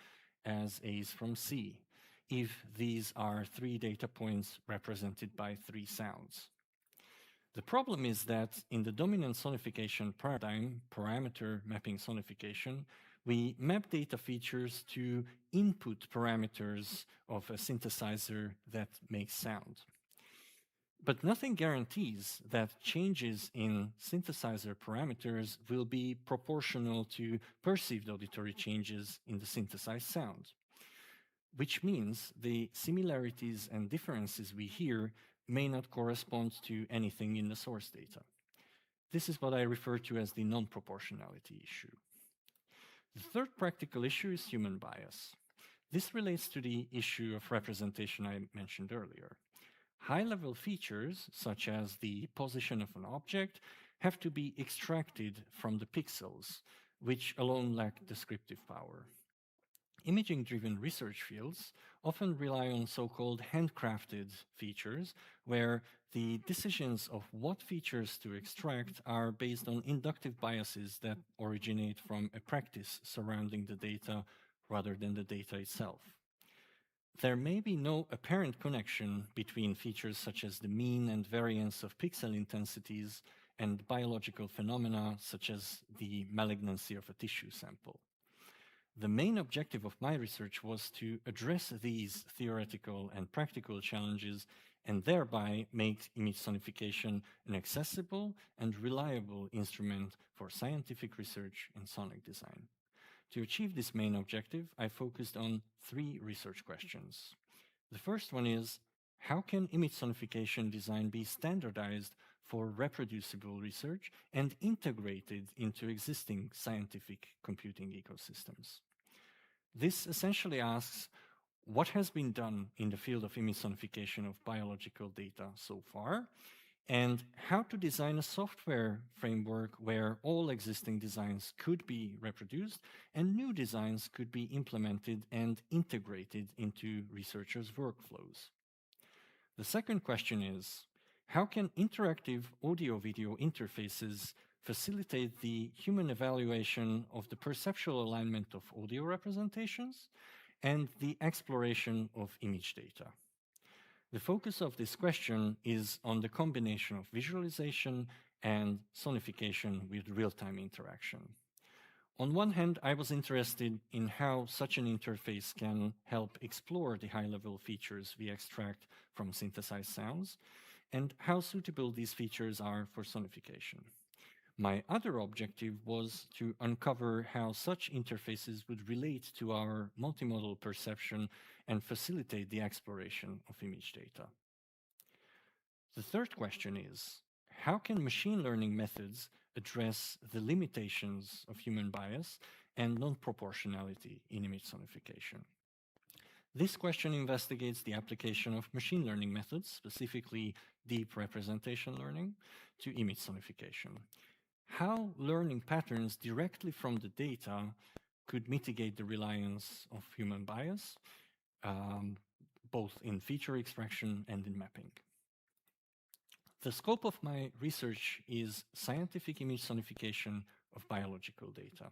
as A is from C, if these are three data points represented by three sounds. The problem is that in the dominant sonification paradigm, parameter mapping sonification, we map data features to input parameters of a synthesizer that makes sound. But nothing guarantees that changes in synthesizer parameters will be proportional to perceived auditory changes in the synthesized sound, which means the similarities and differences we hear may not correspond to anything in the source data. This is what I refer to as the non-proportionality issue. The third practical issue is human bias. This relates to the issue of representation I mentioned earlier. High-level features, such as the position of an object, have to be extracted from the pixels, which alone lack descriptive power. Imaging-driven research fields often rely on so-called handcrafted features, where the decisions of what features to extract are based on inductive biases that originate from a practice surrounding the data rather than the data itself. There may be no apparent connection between features such as the mean and variance of pixel intensities and biological phenomena such as the malignancy of a tissue sample. The main objective of my research was to address these theoretical and practical challenges and thereby make image sonification an accessible and reliable instrument for scientific research in sonic design. To achieve this main objective, I focused on 3 research questions. The first one is, how can image sonification design be standardized for reproducible research and integrated into existing scientific computing ecosystems? This essentially asks, what has been done in the field of image sonification of biological data so far, and how to design a software framework where all existing designs could be reproduced and new designs could be implemented and integrated into researchers' workflows. The second question is, how can interactive audio-video interfaces facilitate the human evaluation of the perceptual alignment of audio representations and the exploration of image data? The focus of this question is on the combination of visualization and sonification with real-time interaction. On one hand, I was interested in how such an interface can help explore the high-level features we extract from synthesized sounds and how suitable these features are for sonification. My other objective was to uncover how such interfaces would relate to our multimodal perception and facilitate the exploration of image data. The third question is, how can machine learning methods address the limitations of human bias and non-proportionality in image sonification? This question investigates the application of machine learning methods, specifically deep representation learning, to image sonification. How learning patterns directly from the data could mitigate the reliance of human bias, both in feature extraction and in mapping. The scope of my research is scientific image sonification of biological data.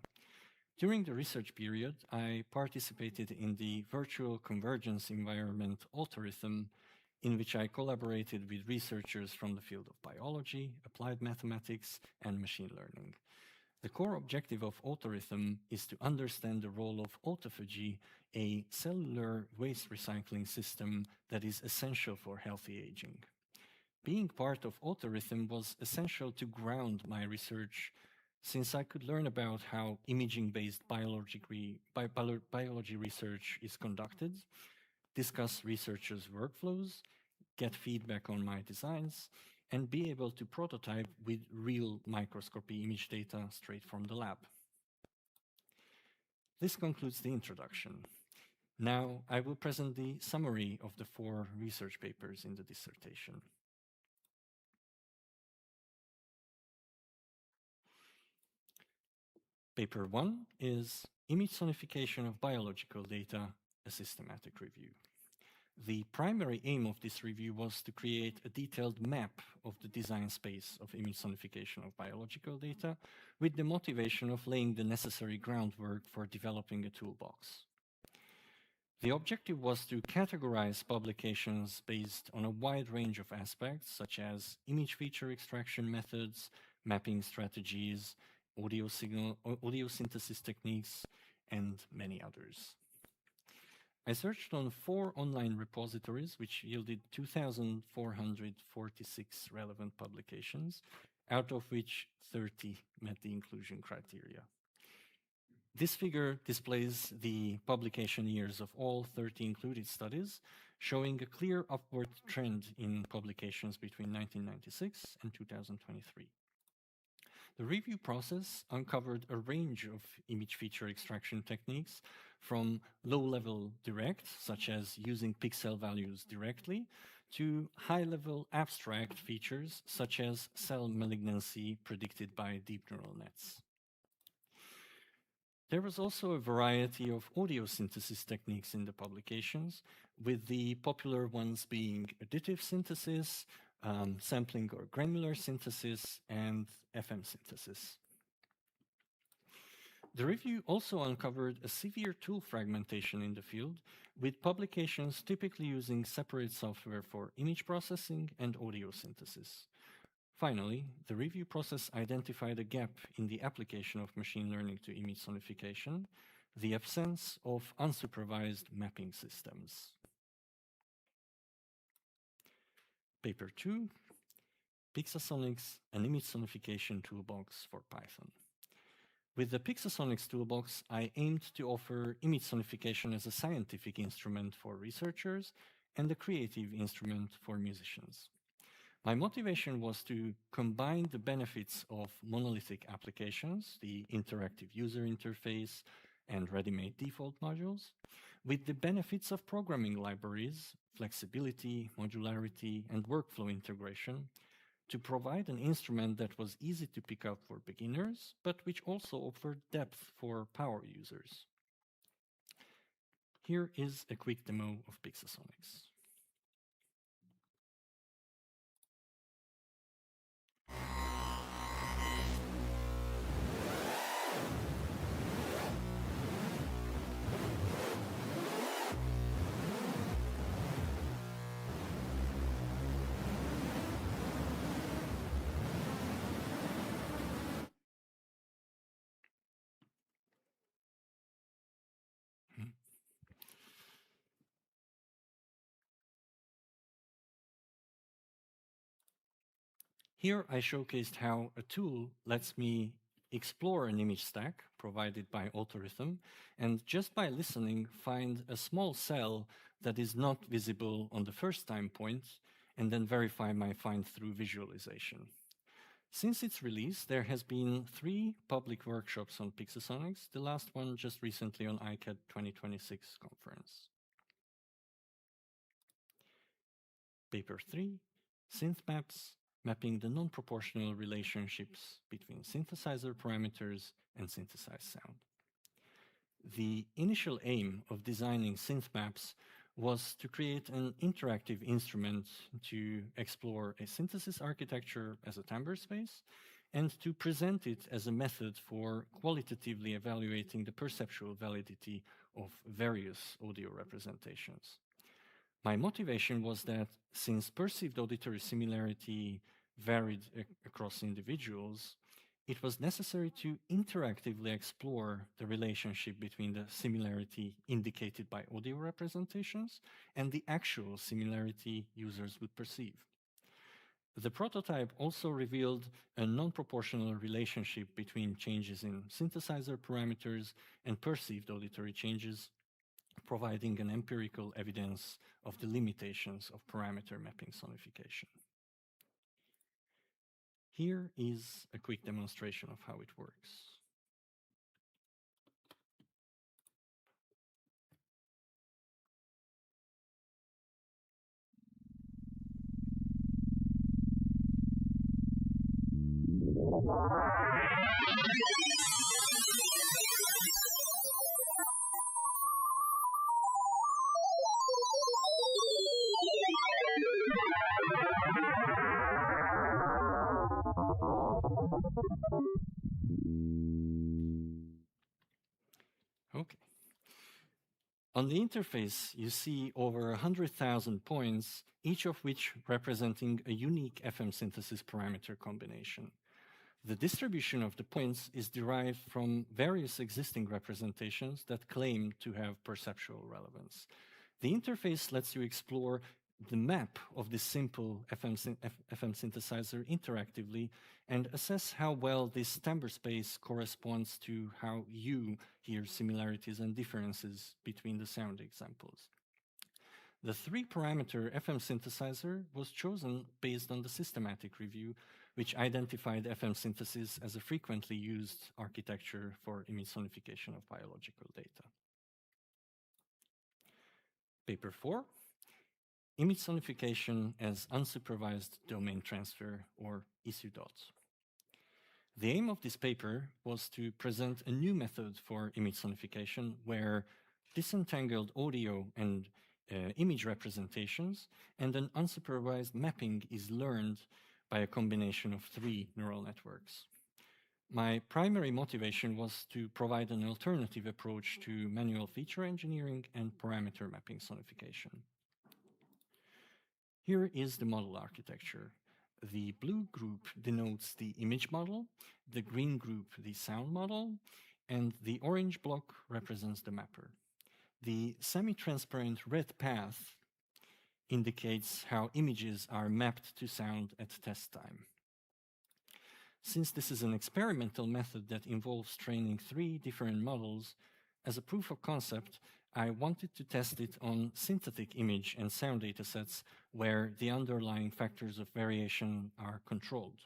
During the research period, I participated in the virtual convergence environment Algorithm, in which I collaborated with researchers from the field of biology, applied mathematics, and machine learning. The core objective of Algorithm is to understand the role of autophagy, a cellular waste recycling system that is essential for healthy aging. Being part of Algorithm was essential to ground my research, since I could learn about how imaging-based biology research is conducted, discuss researchers' workflows, get feedback on my designs, and be able to prototype with real microscopy image data straight from the lab. This concludes the introduction. Now I will present the summary of the 4 research papers in the dissertation. Paper 1 is Image Sonification of Biological Data, a Systematic Review. The primary aim of this review was to create a detailed map of the design space of image sonification of biological data, with the motivation of laying the necessary groundwork for developing a toolbox. The objective was to categorize publications based on a wide range of aspects, such as image feature extraction methods, mapping strategies, audio synthesis techniques, and many others. I searched on 4 online repositories, which yielded 2,446 relevant publications, out of which 30 met the inclusion criteria. This figure displays the publication years of all 30 included studies, showing a clear upward trend in publications between 1996 and 2023. The review process uncovered a range of image feature extraction techniques, from low-level direct, such as using pixel values directly, to high-level abstract features, such as cell malignancy predicted by deep neural nets. There was also a variety of audio synthesis techniques in the publications, with the popular ones being additive synthesis, sampling or granular synthesis, and FM synthesis. The review also uncovered a severe tool fragmentation in the field, with publications typically using separate software for image processing and audio synthesis. Finally, the review process identified a gap in the application of machine learning to image sonification, the absence of unsupervised mapping systems. Paper 2, Pixasonics, an image sonification toolbox for Python. With the Pixasonics toolbox, I aimed to offer image sonification as a scientific instrument for researchers and a creative instrument for musicians. My motivation was to combine the benefits of monolithic applications, the interactive user interface and ready-made default modules, with the benefits of programming libraries, flexibility, modularity, and workflow integration, to provide an instrument that was easy to pick up for beginners, but which also offered depth for power users. Here is a quick demo of Pixasonics. Here I showcased how a tool lets me explore an image stack provided by Autorhythm, and just by listening find a small cell that is not visible on the first time point, and then verify my find through visualization. Since its release, there has been 3 public workshops on Pixasonics, the last one just recently on ICAD 2026 conference. Paper 3, Synth Maps, mapping the non-proportional relationships between synthesizer parameters and synthesized sound. The initial aim of designing synth maps was to create an interactive instrument to explore a synthesis architecture as a timbre space and to present it as a method for qualitatively evaluating the perceptual validity of various audio representations. My motivation was that since perceived auditory similarity varied across individuals, it was necessary to interactively explore the relationship between the similarity indicated by audio representations and the actual similarity users would perceive. The prototype also revealed a non-proportional relationship between changes in synthesizer parameters and perceived auditory changes, providing an empirical evidence of the limitations of parameter mapping sonification. Here is a quick demonstration of how it works. Okay. On the interface, you see over 100,000 points, each of which representing a unique FM synthesis parameter combination. The distribution of the points is derived from various existing representations that claim to have perceptual relevance. The interface lets you explore the map of this simple FM synthesizer interactively and assess how well this timbre space corresponds to how you hear similarities and differences between the sound examples. The 3-parameter FM synthesizer was chosen based on the systematic review, which identified FM synthesis as a frequently used architecture for image sonification of biological data. Paper 4. Image sonification as unsupervised domain transfer, or ISU-DOT. The aim of this paper was to present a new method for image sonification where disentangled audio and image representations and an unsupervised mapping is learned by a combination of 3 neural networks. My primary motivation was to provide an alternative approach to manual feature engineering and parameter mapping sonification. Here is the model architecture. The blue group denotes the image model, the green group the sound model, and the orange block represents the mapper. The semi-transparent red path indicates how images are mapped to sound at test time. Since this is an experimental method that involves training 3 different models, as a proof of concept, I wanted to test it on synthetic image and sound datasets where the underlying factors of variation are controlled.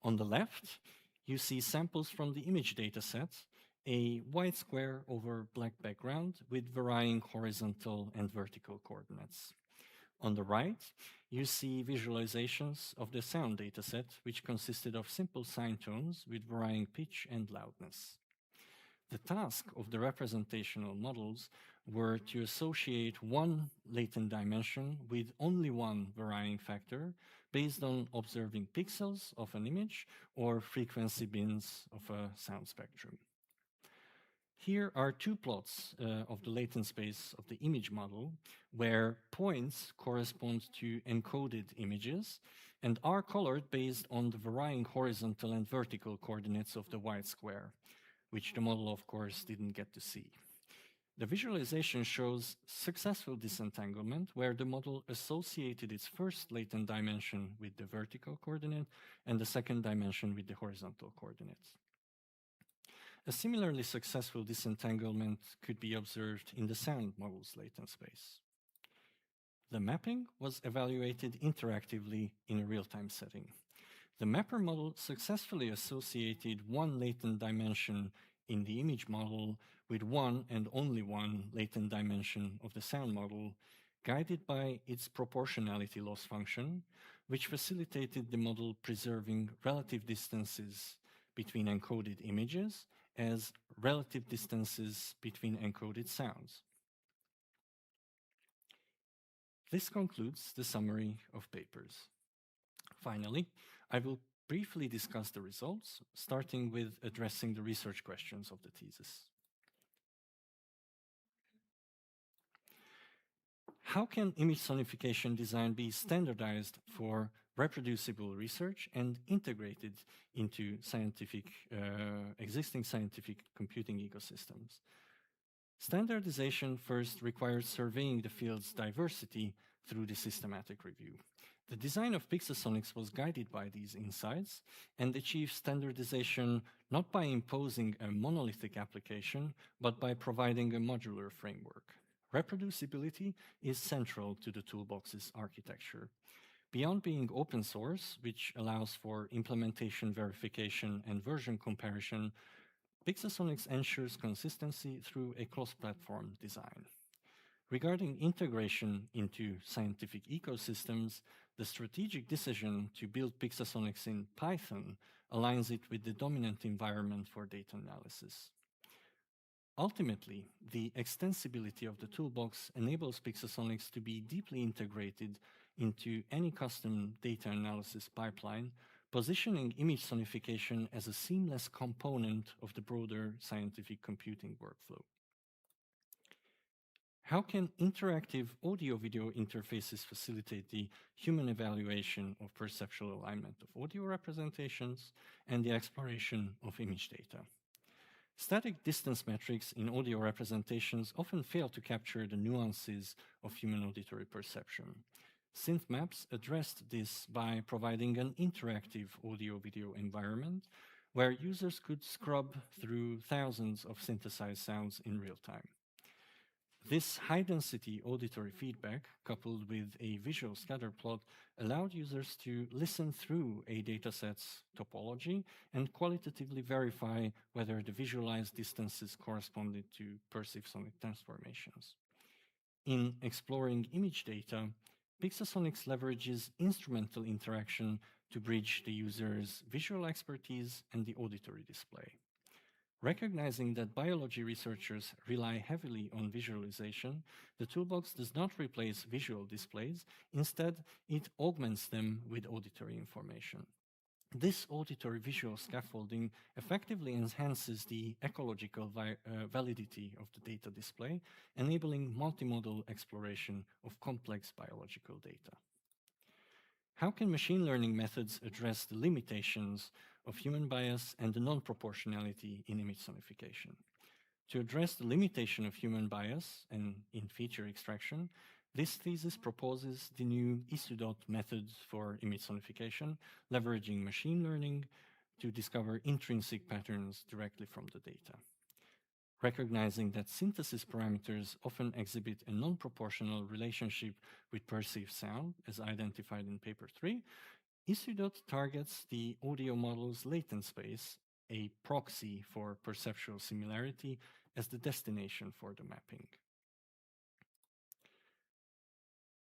On the left, you see samples from the image dataset, a white square over black background with varying horizontal and vertical coordinates. On the right, you see visualizations of the sound dataset, which consisted of simple sine tones with varying pitch and loudness. The task of the representational models were to associate one latent dimension with only one varying factor based on observing pixels of an image or frequency bins of a sound spectrum. Here are 2 plots of the latent space of the image model, where points correspond to encoded images and are colored based on the varying horizontal and vertical coordinates of the white square, which the model, of course, didn't get to see. The visualization shows successful disentanglement, where the model associated its first latent dimension with the vertical coordinate and the second dimension with the horizontal coordinates. A similarly successful disentanglement could be observed in the sound model's latent space. The mapping was evaluated interactively in a real-time setting. The mapper model successfully associated one latent dimension in the image model with one and only one latent dimension of the sound model, guided by its proportionality loss function, which facilitated the model preserving relative distances between encoded images as relative distances between encoded sounds. This concludes the summary of papers. Finally, I will briefly discuss the results, starting with addressing the research questions of the thesis. How can image sonification design be standardized for reproducible research and integrated into existing scientific computing ecosystems? Standardization first requires surveying the field's diversity through the systematic review. The design of Pixasonics was guided by these insights and achieved standardization not by imposing a monolithic application, but by providing a modular framework. Reproducibility is central to the toolbox's architecture. Beyond being open source, which allows for implementation verification and version comparison, Pixasonics ensures consistency through a cross-platform design. Regarding integration into scientific ecosystems, the strategic decision to build Pixasonics in Python aligns it with the dominant environment for data analysis. Ultimately, the extensibility of the toolbox enables Pixasonics to be deeply integrated into any custom data analysis pipeline, positioning image sonification as a seamless component of the broader scientific computing workflow. How can interactive audio-video interfaces facilitate the human evaluation of perceptual alignment of audio representations and the exploration of image data? Static distance metrics in audio representations often fail to capture the nuances of human auditory perception. Synth maps addressed this by providing an interactive audio-video environment where users could scrub through thousands of synthesized sounds in real time. This high-density auditory feedback, coupled with a visual scatter plot, allowed users to listen through a dataset's topology and qualitatively verify whether the visualized distances corresponded to perceived sonic transformations. In exploring image data, Pixasonics leverages instrumental interaction to bridge the user's visual expertise and the auditory display. Recognizing that biology researchers rely heavily on visualization, the toolbox does not replace visual displays. Instead, it augments them with auditory information. This auditory visual scaffolding effectively enhances the ecological validity of the data display, enabling multimodal exploration of complex biological data. How can machine learning methods address the limitations of human bias and the non-proportionality in image sonification? To address the limitation of human bias and in feature extraction, this thesis proposes the new ISUDOT method for image sonification, leveraging machine learning to discover intrinsic patterns directly from the data. Recognizing that synthesis parameters often exhibit a non-proportional relationship with perceived sound, as identified in paper 3, ISUDOT targets the audio model's latent space, a proxy for perceptual similarity, as the destination for the mapping.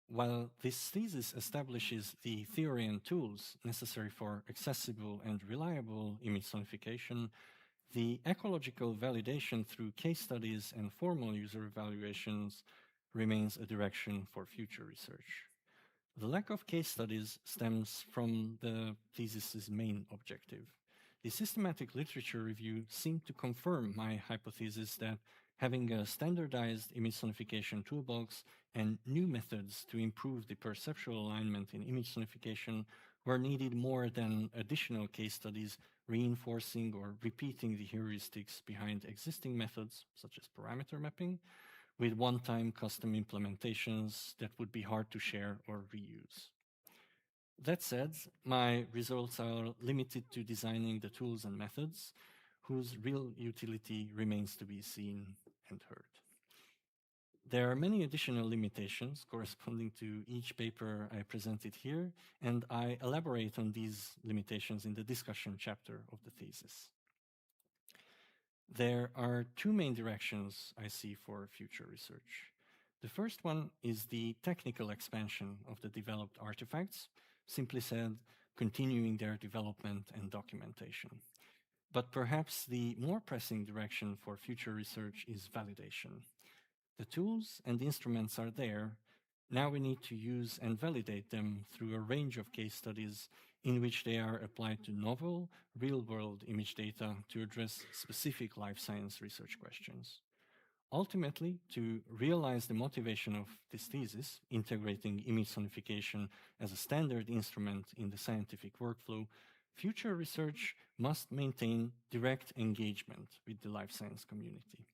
While this thesis establishes the theory and tools necessary for accessible and reliable image sonification, the ecological validation through case studies and formal user evaluations remains a direction for future research. The lack of case studies stems from the thesis's main objective. The systematic literature review seemed to confirm my hypothesis that having a standardized image sonification toolbox and new methods to improve the perceptual alignment in image sonification were needed more than additional case studies reinforcing or repeating the heuristics behind existing methods, such as parameter mapping, with one-time custom implementations that would be hard to share or reuse. That said, my results are limited to designing the tools and methods whose real utility remains to be seen and heard. There are many additional limitations corresponding to each paper I presented here, and I elaborate on these limitations in the discussion chapter of the thesis. There are two main directions I see for future research. The first one is the technical expansion of the developed artifacts, simply said, continuing their development and documentation. But perhaps the more pressing direction for future research is validation. The tools and instruments are there. Now we need to use and validate them through a range of case studies in which they are applied to novel, real-world image data to address specific life science research questions. Ultimately, to realize the motivation of this thesis, integrating image sonification as a standard instrument in the scientific workflow, future research must maintain direct engagement with the life science community.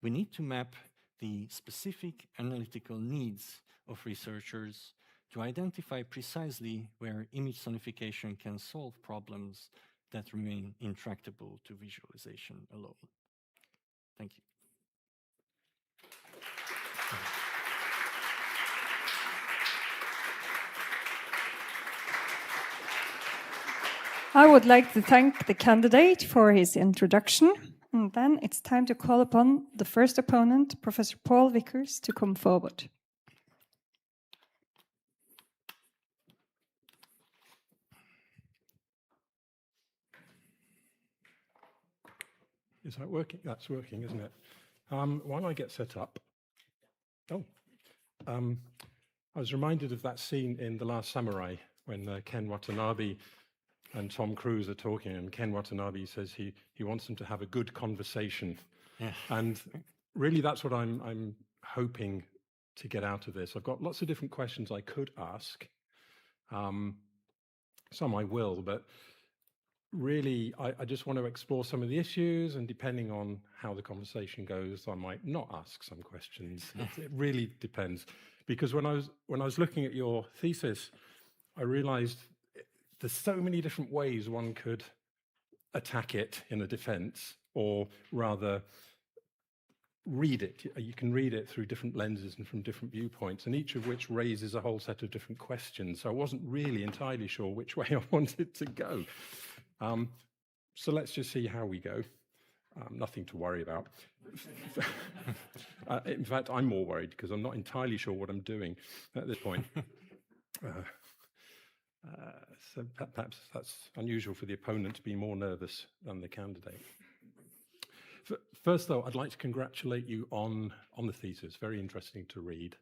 We need to map the specific analytical needs of researchers to identify precisely where image sonification can solve problems that remain intractable to visualization alone. Thank you. I would like to thank the candidate for his introduction. And then it's time to call upon the first opponent, Professor Paul Vickers, to come forward. Is that working? That's working, isn't it? While I get set up, I was reminded of that scene in The Last Samurai when Ken Watanabe and Tom Cruise are talking, and Ken Watanabe says he wants them to have a good conversation. Yeah. And really that's what I'm hoping to get out of this. I've got lots of different questions I could ask. Some I will, but really I just want to explore some of the issues, and depending on how the conversation goes, I might not ask some questions. It really depends. Because when I was looking at your thesis, I realized there's so many different ways one could attack it in a defense, or rather read it. You can read it through different lenses and from different viewpoints, and each of which raises a whole set of different questions. So I wasn't really entirely sure which way I wanted to go. So let's just see how we go. Nothing to worry about. In fact, I'm more worried because I'm not entirely sure what I'm doing at this point. So perhaps that's unusual for the opponent to be more nervous than the candidate. First, though, I'd like to congratulate you on the thesis. Very interesting to read.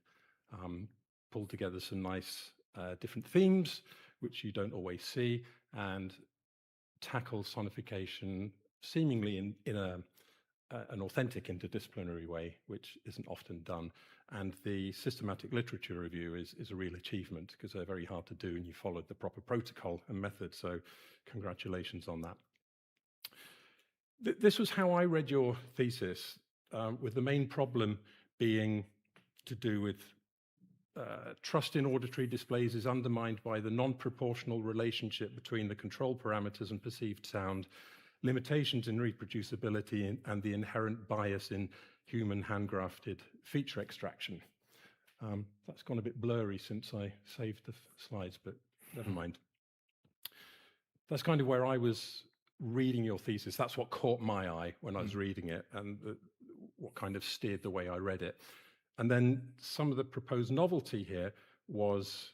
Pulled together some nice different themes, which you don't always see. and tackle sonification seemingly in an authentic interdisciplinary way, which isn't often done. And the systematic literature review is a real achievement because they're very hard to do and you followed the proper protocol and method. So congratulations on that. This was how I read your thesis, with the main problem being to do with trust in auditory displays is undermined by the non-proportional relationship between the control parameters and perceived sound, limitations in reproducibility, and the inherent bias in human hand-grafted feature extraction. That's gone a bit blurry since I saved the slides, but never mind. That's kind of where I was reading your thesis. That's what caught my eye when I was reading it, and what kind of steered the way I read it. And then some of the proposed novelty here was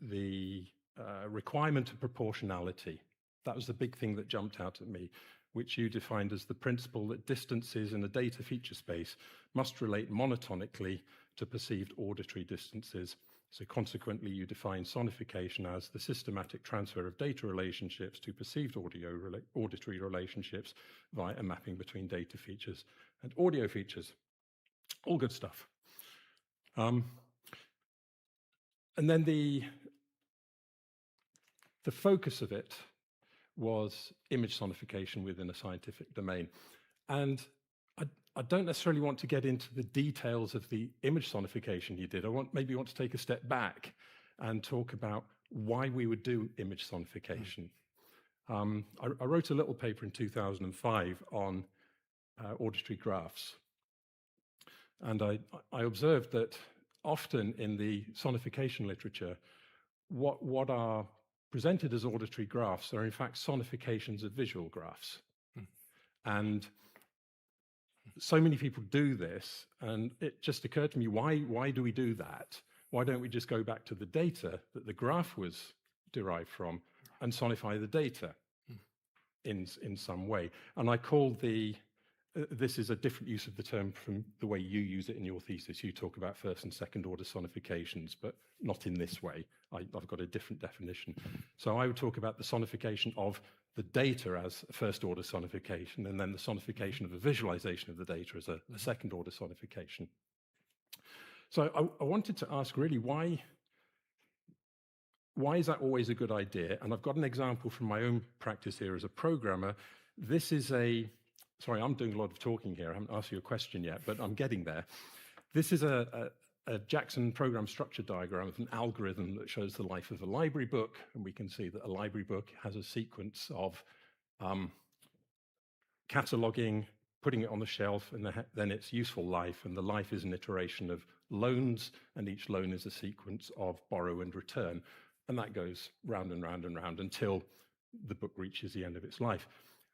the requirement of proportionality. That was the big thing that jumped out at me, which you defined as the principle that distances in a data feature space must relate monotonically to perceived auditory distances. So consequently, you define sonification as the systematic transfer of data relationships to perceived auditory relationships via a mapping between data features and audio features. All good stuff. And then the focus of it was image sonification within a scientific domain. And I don't necessarily want to get into the details of the image sonification you did. Maybe want to take a step back and talk about why we would do image sonification. I wrote a little paper in 2005 on auditory graphs. And I observed that often in the sonification literature, what are presented as auditory graphs are in fact sonifications of visual graphs. And so many people do this, and it just occurred to me, why do we do that? Why don't we just go back to the data that the graph was derived from and sonify the data in some way? And I called this is a different use of the term from the way you use it in your thesis. You talk about first and second order sonifications, but not in this way. I've got a different definition. So I would talk about the sonification of the data as a first order sonification, and then the sonification of the visualization of the data as a second order sonification. So I wanted to ask really why is that always a good idea? And I've got an example from my own practice here as a programmer. This is sorry, I'm doing a lot of talking here. I haven't asked you a question yet, but I'm getting there. This is a Jackson program structure diagram of an algorithm that shows the life of a library book. And we can see that a library book has a sequence of cataloging, putting it on the shelf, and then its useful life. And the life is an iteration of loans, and each loan is a sequence of borrow and return. And that goes round and round and round until the book reaches the end of its life.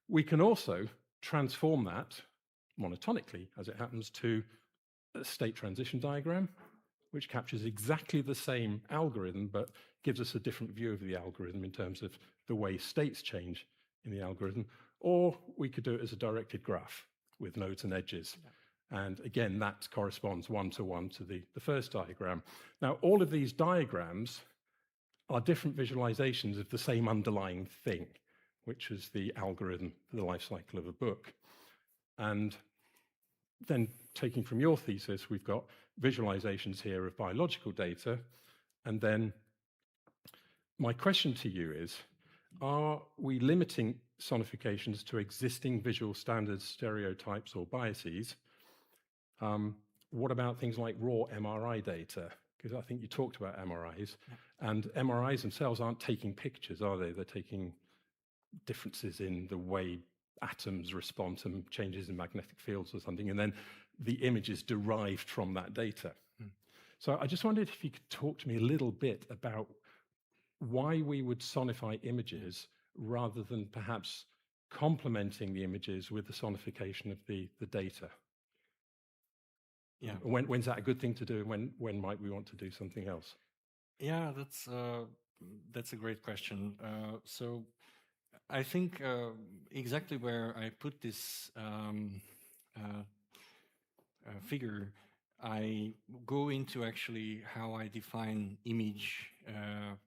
We can also transform that monotonically, as it happens, to a state transition diagram, which captures exactly the same algorithm, but gives us a different view of the algorithm in terms of the way states change in the algorithm. Or we could do it as a directed graph with nodes and edges. And again, that corresponds one-to-one to the first diagram. Now, all of these diagrams are different visualizations of the same underlying thing, which is the algorithm for the life cycle of a book. And then taking from your thesis, we've got visualizations here of biological data. And then my question to you is, are we limiting sonifications to existing visual standards, stereotypes, or biases? What about things like raw MRI data? Because I think you talked about MRIs, and MRIs themselves aren't taking pictures, are they? They're taking differences in the way atoms respond to changes in magnetic fields or something, and then the image is derived from that data. So I just wondered if you could talk to me a little bit about why we would sonify images rather than perhaps complementing the images with the sonification of the data. Yeah. When's that a good thing to do, and when might we want to do something else? Yeah, that's a great question. So I think exactly where I put this figure, I go into actually how I define image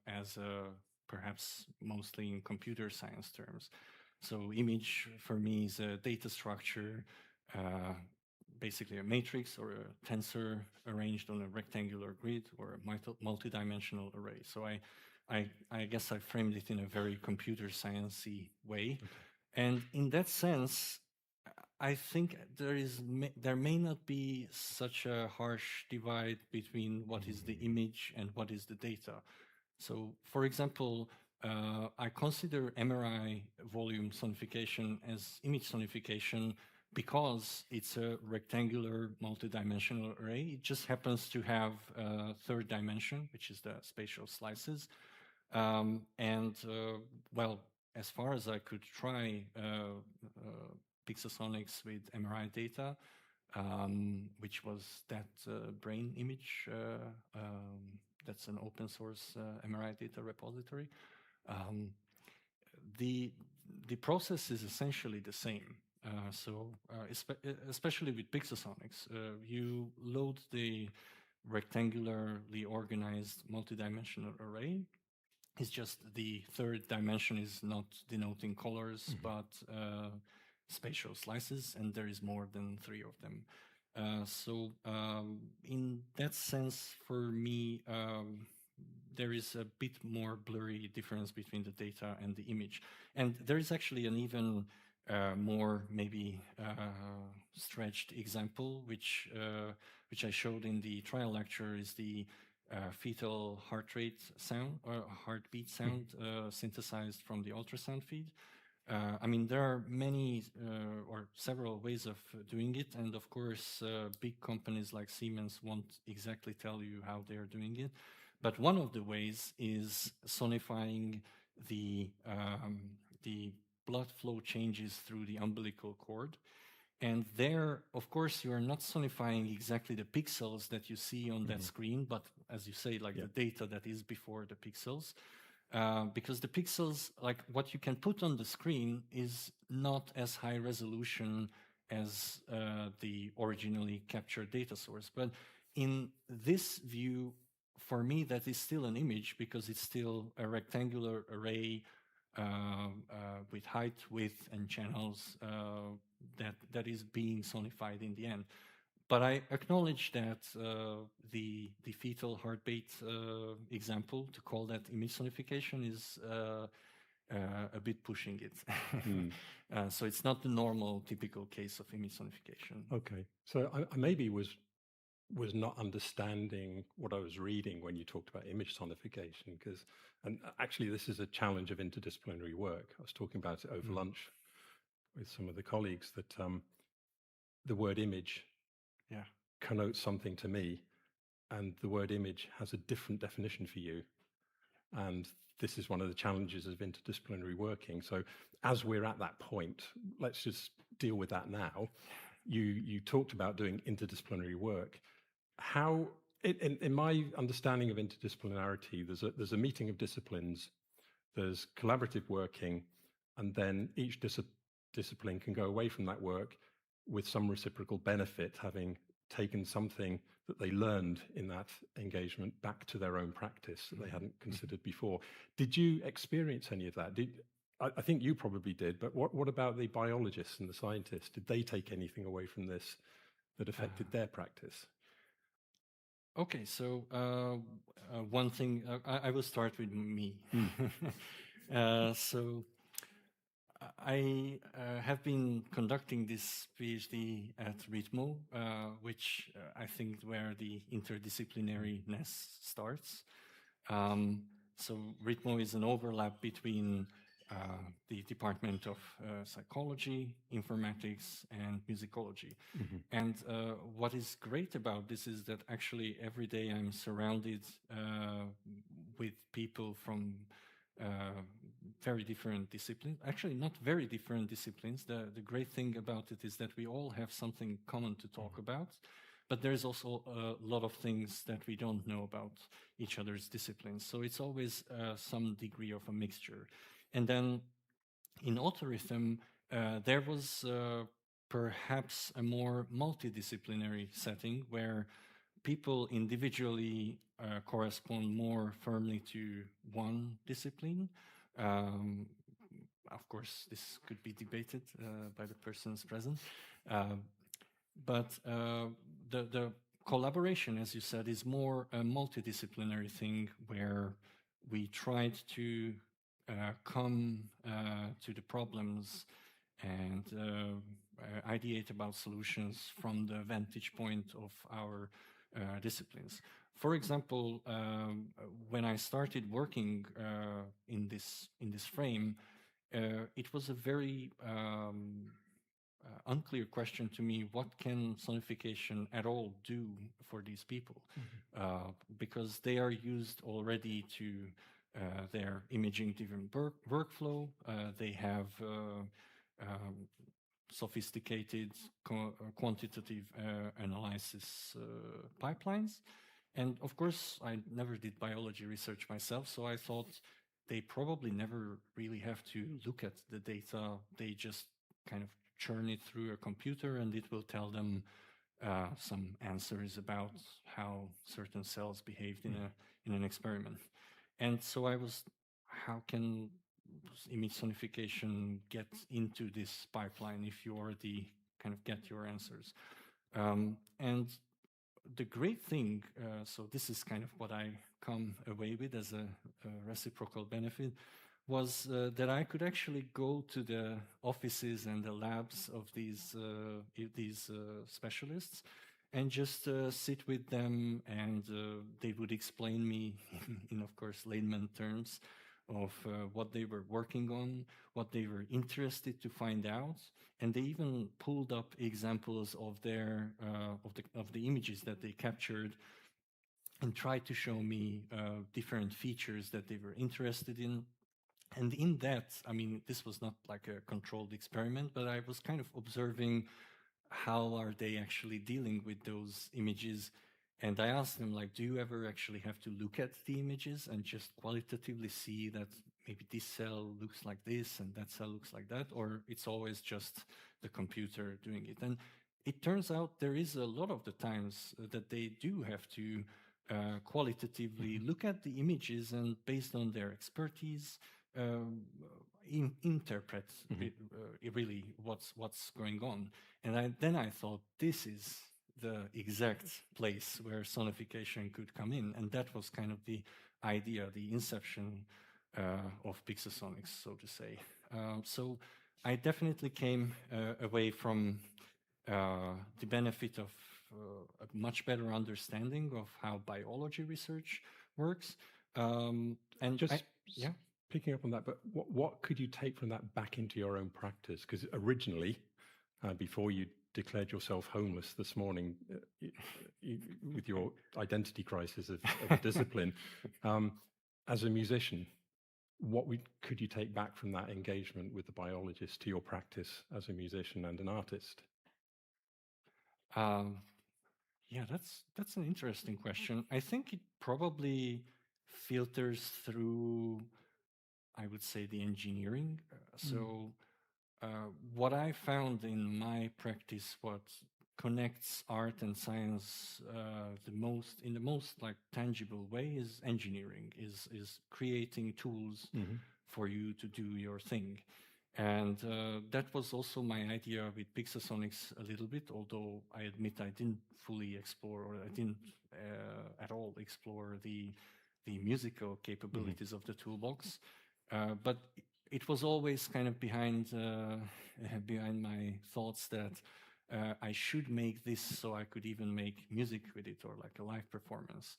as a perhaps mostly in computer science terms. So image for me is a data structure, basically a matrix or a tensor arranged on a rectangular grid or a multidimensional array. So I guess I framed it in a very computer sciencey way. And in that sense, I think there may not be such a harsh divide between what is the image and what is the data. So, for example, I consider MRI volume sonification as image sonification because it's a rectangular multidimensional array. It just happens to have a third dimension, which is the spatial slices. Well, as far as I could try Pixelsonics with MRI data, which was that brain image. That's an open source MRI data repository. The process is essentially the same. Especially with Pixelsonics, you load the rectangularly organized multidimensional array. It's just the third dimension is not denoting colors, but spatial slices, and there is more than 3 of them. In that sense, for me, there is a bit more blurry difference between the data and the image. And there is actually an even more maybe stretched example, which I showed in the trial lecture, is the fetal heart rate sound or heartbeat sound synthesized from the ultrasound feed. I mean, there are many or several ways of doing it, and of course, big companies like Siemens won't exactly tell you how they are doing it. But one of the ways is sonifying the blood flow changes through the umbilical cord. And there, of course, you are not sonifying exactly the pixels that you see on that screen, but as you say, like the data that is before the pixels. Because the pixels, like what you can put on the screen, is not as high resolution as the originally captured data source. But in this view, for me, that is still an image because it's still a rectangular array with height, width, and channels that is being sonified in the end. But I acknowledge that the fetal heartbeat example, to call that image sonification, is a bit pushing it. So it's not the normal, typical case of image sonification. Okay, so I maybe was not understanding what I was reading when you talked about image sonification, because, and actually this is a challenge of interdisciplinary work. I was talking about it over lunch with some of the colleagues, that the word image connotes something to me, and the word image has a different definition for you. And this is one of the challenges of interdisciplinary working. So as we're at that point, let's just deal with that now. You talked about doing interdisciplinary work. How, in my understanding of interdisciplinarity, there's a meeting of disciplines, there's collaborative working, and then each discipline can go away from that work with some reciprocal benefit, having taken something that they learned in that engagement back to their own practice that they hadn't considered before. Did you experience any of that? I think you probably did, but what about the biologists and the scientists? Did they take anything away from this that affected their practice? Okay, so one thing, I will start with me. So I have been conducting this PhD at RITMO, which I think where the interdisciplinariness starts. So RITMO is an overlap between the Department of Psychology, Informatics, and Musicology. And what is great about this is that actually every day I'm surrounded with people from very different disciplines. Actually, not very different disciplines. The great thing about it is that we all have something common to talk about, but there's also a lot of things that we don't know about each other's disciplines. So it's always some degree of a mixture. And then in autorhythm, there was perhaps a more multidisciplinary setting where people individually correspond more firmly to one discipline. Of course, this could be debated by the persons present. But the collaboration, as you said, is more a multidisciplinary thing where we tried to come to the problems and ideate about solutions from the vantage point of our disciplines. For example, when I started working in this frame, it was a very unclear question to me: what can sonification at all do for these people? Because they are used already to their imaging-driven workflow. They have sophisticated quantitative analysis pipelines. And of course, I never did biology research myself, so I thought they probably never really have to look at the data. They just kind of churn it through a computer and it will tell them some answers about how certain cells behaved in an experiment. And so I was, how can image sonification get into this pipeline if you already kind of get your answers? And the great thing, so this is kind of what I come away with as a reciprocal benefit, was that I could actually go to the offices and the labs of these specialists and just sit with them, and they would explain me in of course, layman terms of what they were working on, what they were interested to find out, and they even pulled up examples of their of the images that they captured and tried to show me different features that they were interested in. And in that, I mean, this was not like a controlled experiment, but I was kind of observing how are they actually dealing with those images. And I asked them, like, do you ever actually have to look at the images and just qualitatively see that maybe this cell looks like this and that cell looks like that, or it's always just the computer doing it? And it turns out there is a lot of the times that they do have to qualitatively look at the images and based on their expertise, interpret really what's going on. And then I thought, this is the exact place where sonification could come in, and that was kind of the idea, the inception of Pixosonics, so to say. So I definitely came away from the benefit of a much better understanding of how biology research works. And just picking up on that, but what could you take from that back into your own practice? Because originally, before you declared yourself homeless this morning with your identity crisis of discipline, as a musician, what could you take back from that engagement with the biologist to your practice as a musician and an artist? Yeah, that's an interesting question. I think it probably filters through, I would say, the engineering. So what I found in my practice, what connects art and science in the most like tangible way is engineering, is creating tools for you to do your thing. And that was also my idea with Pixosonics a little bit, although I admit I didn't fully explore, or I didn't at all explore the musical capabilities of the toolbox. But it was always kind of behind my thoughts that I should make this so I could even make music with it, or like a live performance.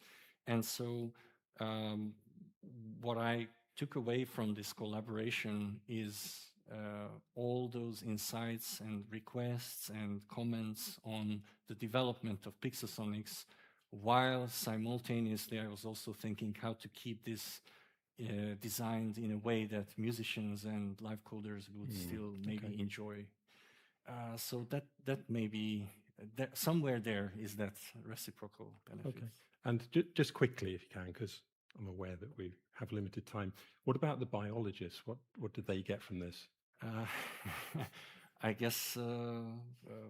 And so what I took away from this collaboration is all those insights and requests and comments on the development of Pixosonics, while simultaneously I was also thinking how to keep this designed in a way that musicians and live coders would still maybe enjoy. So that maybe somewhere there is that reciprocal benefit. Okay. And just quickly, if you can, because I'm aware that we have limited time. What about the biologists? What did they get from this? I guess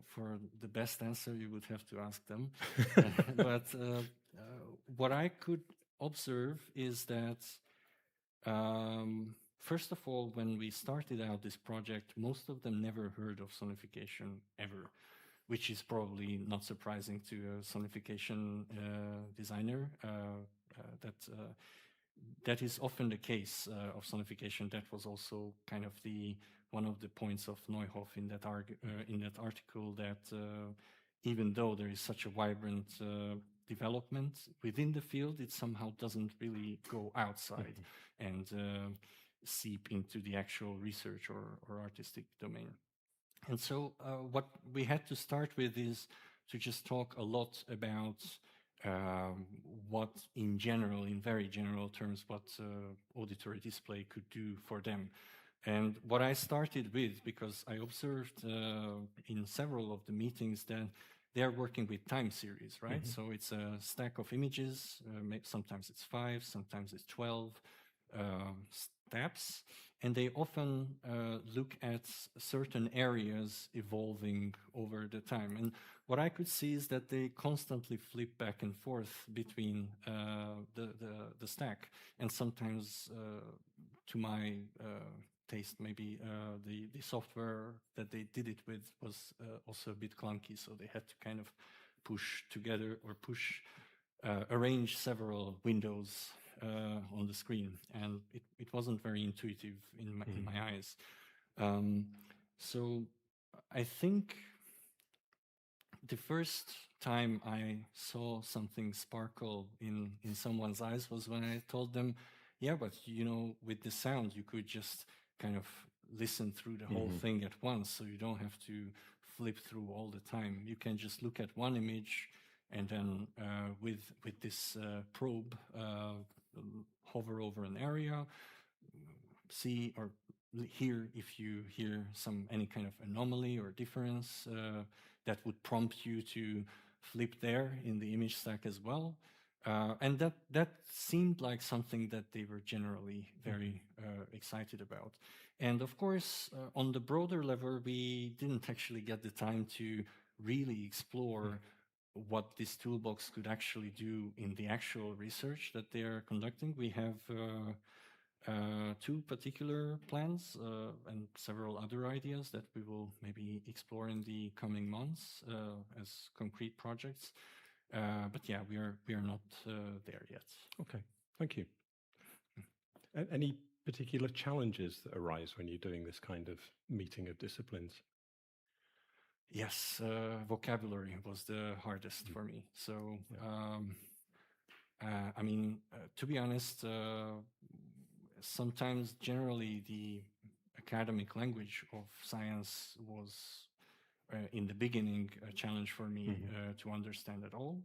for the best answer, you would have to ask them. But what I could observe is that, first of all, when we started out this project, most of them never heard of sonification ever, which is probably not surprising to a sonification designer. That is often the case of sonification. That was also kind of one of the points of Neuhoff in that article, that even though there is such a vibrant development within the field, it somehow doesn't really go outside and seep into the actual research or artistic domain. And so what we had to start with is to just talk a lot about what in general, in very general terms, what auditory display could do for them. And what I started with, because I observed in several of the meetings that they are working with time series, right? So it's a stack of images, sometimes it's 5, sometimes it's 12 steps, and they often look at certain areas evolving over the time. And what I could see is that they constantly flip back and forth between the stack, and sometimes to my taste, maybe the software that they did it with was also a bit clunky, so they had to kind of push together or arrange several windows on the screen, and it wasn't very intuitive in my eyes. So I think the first time I saw something sparkle in someone's eyes was when I told them, yeah, but with the sound, you could just kind of listen through the whole thing at once, so you don't have to flip through all the time. You can just look at one image, and then with this probe, hover over an area, see or hear if you hear any kind of anomaly or difference that would prompt you to flip there in the image stack as well. And that seemed like something that they were generally very excited about. And of course, on the broader level, we didn't actually get the time to really explore what this toolbox could actually do in the actual research that they are conducting. We have 2 particular plans and several other ideas that we will maybe explore in the coming months as concrete projects. But yeah, we are not there yet. Okay, thank you. Any particular challenges that arise when you're doing this kind of meeting of disciplines? Yes, vocabulary was the hardest for me. So, I mean, to be honest, sometimes generally the academic language of science was in the beginning a challenge for me to understand at all,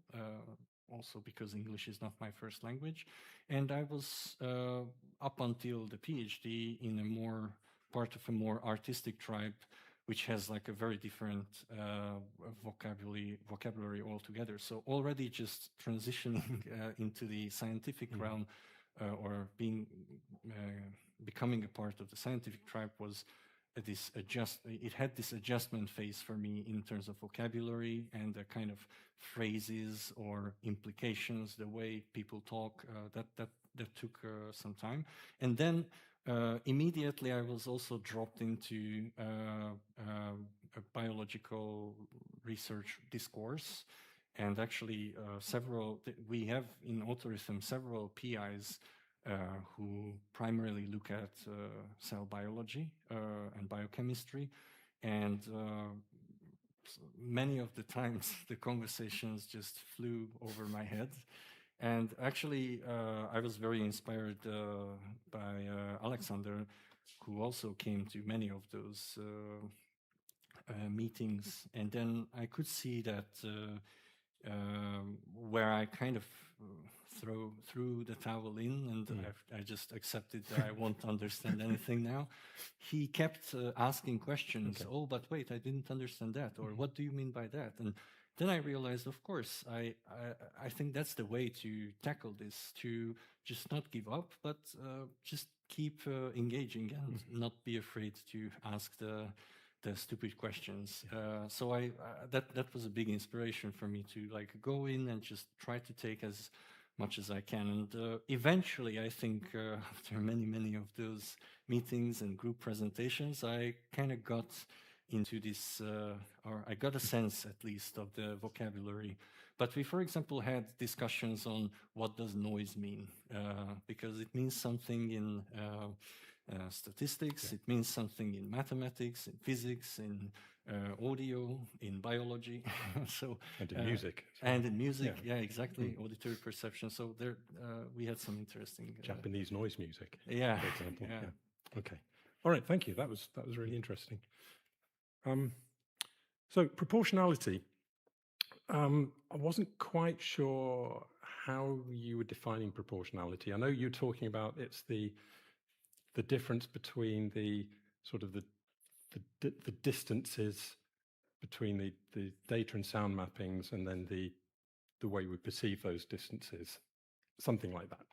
also because English is not my first language. And I was, up until the PhD, in part of a more artistic tribe, which has like a very different vocabulary altogether. So already just transitioning into the scientific realm or becoming a part of the scientific tribe was it had this adjustment phase for me in terms of vocabulary and the kind of phrases or implications, the way people talk, that took some time. And then immediately I was also dropped into a biological research discourse. And actually we have in Autorhythm several PIs who primarily look at cell biology and biochemistry. And many of the times the conversations just flew over my head. And actually, I was very inspired by Alexander, who also came to many of those meetings. And then I could see that where I kind of threw the towel in, and I just accepted that I won't understand anything now. He kept asking questions. Okay. Oh, but wait, I didn't understand that. Or what do you mean by that? And then I realized, of course, I think that's the way to tackle this, to just not give up, but just keep engaging and not be afraid to ask the the stupid questions. So that was a big inspiration for me to like go in and just try to take as much as I can. And eventually, I think after many of those meetings and group presentations, I kind of got into this, or I got a sense at least of the vocabulary. But we, for example, had discussions on what does noise mean, because it means something in statistics, it means something in mathematics, in physics, in audio, in biology. So and in music. And in music, yeah, exactly, auditory perception. So there, we had some interesting Japanese noise music, yeah, for example. yeah. Okay. All right. Thank you. That was really interesting. So proportionality. I wasn't quite sure how you were defining proportionality. I know you're talking about it's the difference between the sort of the distances between the data and sound mappings, and then the way we perceive those distances, something like that.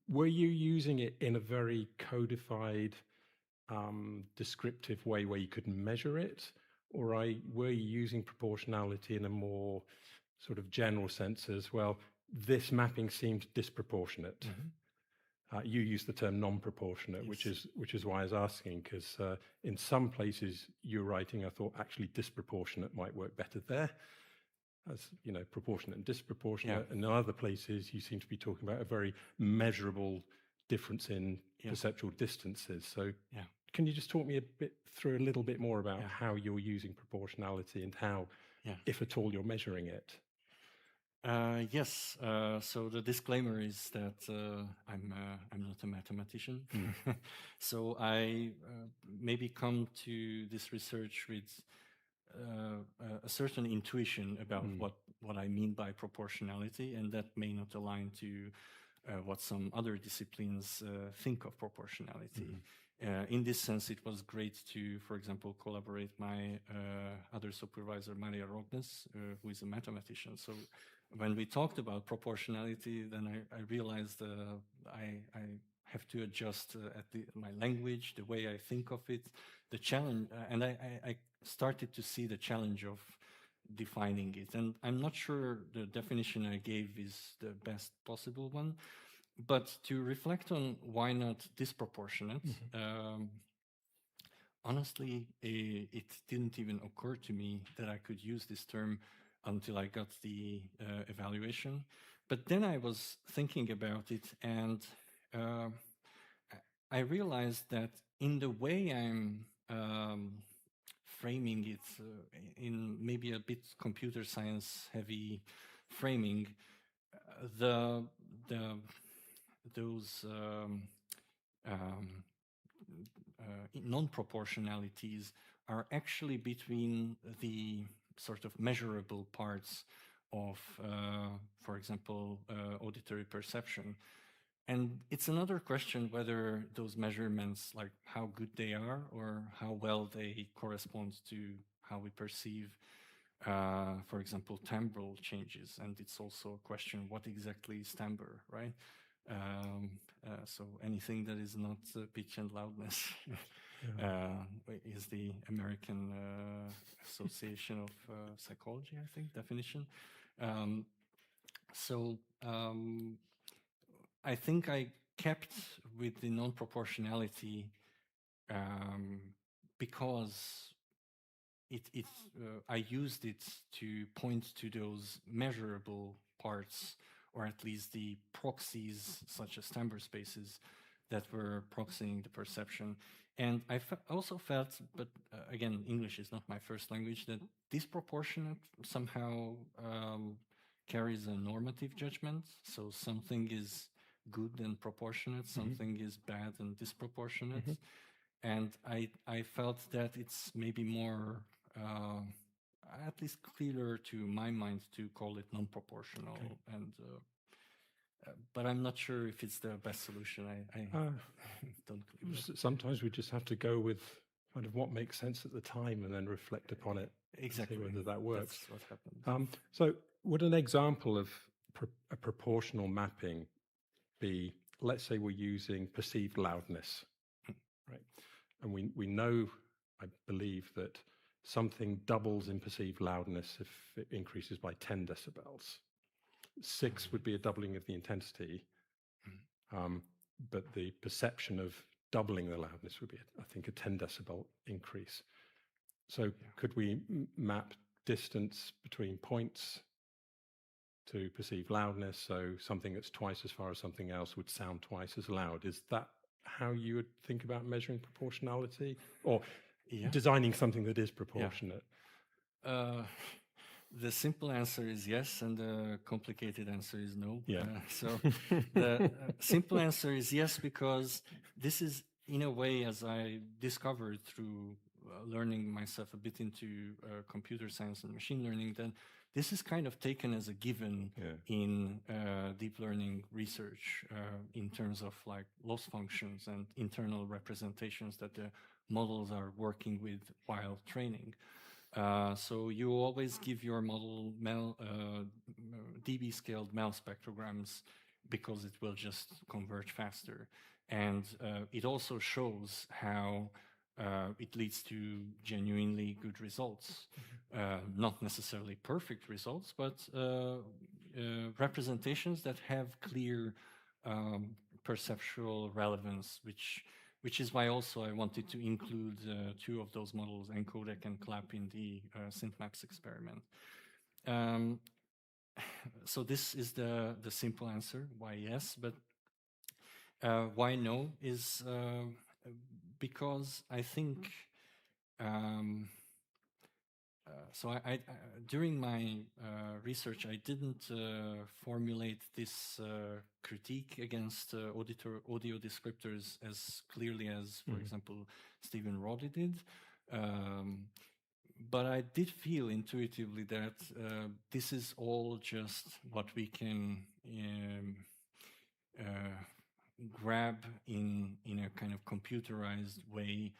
Were you using it in a very codified, descriptive way where you could measure it, or were you using proportionality in a more sort of general sense as well? This mapping seems disproportionate. You use the term non-proportionate, Yes. which is why I was asking, because in some places you're writing, I thought actually disproportionate might work better there, as you know, proportionate and disproportionate. And in other places you seem to be talking about a very measurable difference in perceptual distances. So can you just talk me through a little bit more about how you're using proportionality and how, if at all, you're measuring it? Yes. So the disclaimer is that I'm not a mathematician. So I maybe come to this research with a certain intuition about what I mean by proportionality, and that may not align to what some other disciplines think of proportionality. In this sense, it was great to, for example, collaborate my other supervisor, Maria Rognes, who is a mathematician. So when we talked about proportionality, then I realized I have to adjust my language, the way I think of it, the challenge, and I started to see the challenge of defining it. And I'm not sure the definition I gave is the best possible one, but to reflect on why not disproportionate, honestly, it didn't even occur to me that I could use this term until I got the evaluation. But then I was thinking about it, and I realized that in the way I'm framing it in maybe a bit computer science heavy framing, those non-proportionalities are actually between the sort of measurable parts of, for example, auditory perception. And it's another question whether those measurements, like how good they are or how well they correspond to how we perceive, for example, timbral changes. And it's also a question, what exactly is timbre, right? So anything that is not pitch and loudness is the American Association of Psychology, I think, definition. I think I kept with the non-proportionality because I used it to point to those measurable parts, or at least the proxies, such as timbre spaces, that were proxying the perception. And I also felt, but again, English is not my first language, that disproportionate somehow carries a normative judgment. So something is good and proportionate, something is bad and disproportionate. And I felt that it's maybe more, at least clearer to my mind, to call it non-proportional. And but I'm not sure if it's the best solution. I don't. Sometimes we just have to go with kind of what makes sense at the time and then reflect upon it. Exactly. See whether that works. That's what happened. So would an example of a proportional mapping be, let's say we're using perceived loudness, right? And we know, I believe, that something doubles in perceived loudness if it increases by 10 decibels. 6 would be a doubling of the intensity, but the perception of doubling the loudness would be, I think, a 10 decibel increase. So could we map distance between points to perceive loudness? So something that's twice as far as something else would sound twice as loud. Is that how you would think about measuring proportionality, or designing something that is proportionate? The simple answer is yes, and the complicated answer is no. Yeah. So the simple answer is yes, because this is, in a way, as I discovered through learning myself a bit into computer science and machine learning, then this is kind of taken as a given in deep learning research in terms of like loss functions and internal representations that the models are working with while training. So you always give your model dB scaled MEL spectrograms because it will just converge faster. And it also shows how it leads to genuinely good results. Not necessarily perfect results, but representations that have clear perceptual relevance, which is why also I wanted to include 2 of those models, encodec and clap, in the SynthMaps experiment. So this is the simple answer, why yes, but why no is because I think, so I during my research, I didn't formulate this critique against audio descriptors as clearly as, for example, Stephen Roddy did. But I did feel intuitively that this is all just what we can grab in a kind of computerized way.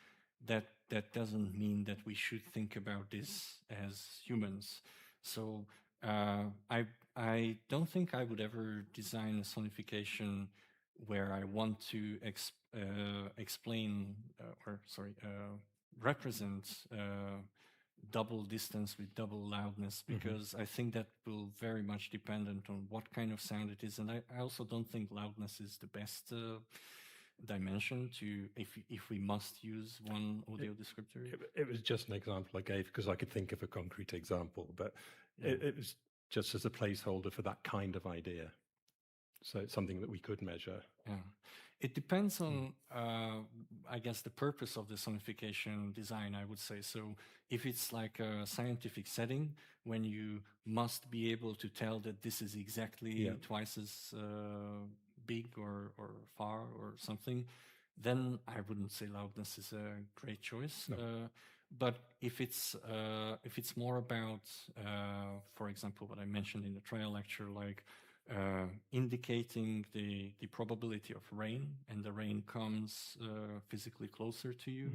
That doesn't mean that we should think about this as humans. So I don't think I would ever design a sonification where I want to represent double distance with double loudness, because I think that will very much dependent on what kind of sound it is. And I also don't think loudness is the best dimension to, if we must use one audio descriptor. It was just an example I gave because I could think of a concrete example, but it was just as a placeholder for that kind of idea. So it's something that we could measure. Yeah. It depends on, I guess, the purpose of the sonification design, I would say. So if it's like a scientific setting, when you must be able to tell that this is exactly twice as big or far or something, then I wouldn't say loudness is a great choice. No. But if it's more about, for example, what I mentioned in the trial lecture, like indicating the probability of rain, and the rain comes physically closer to you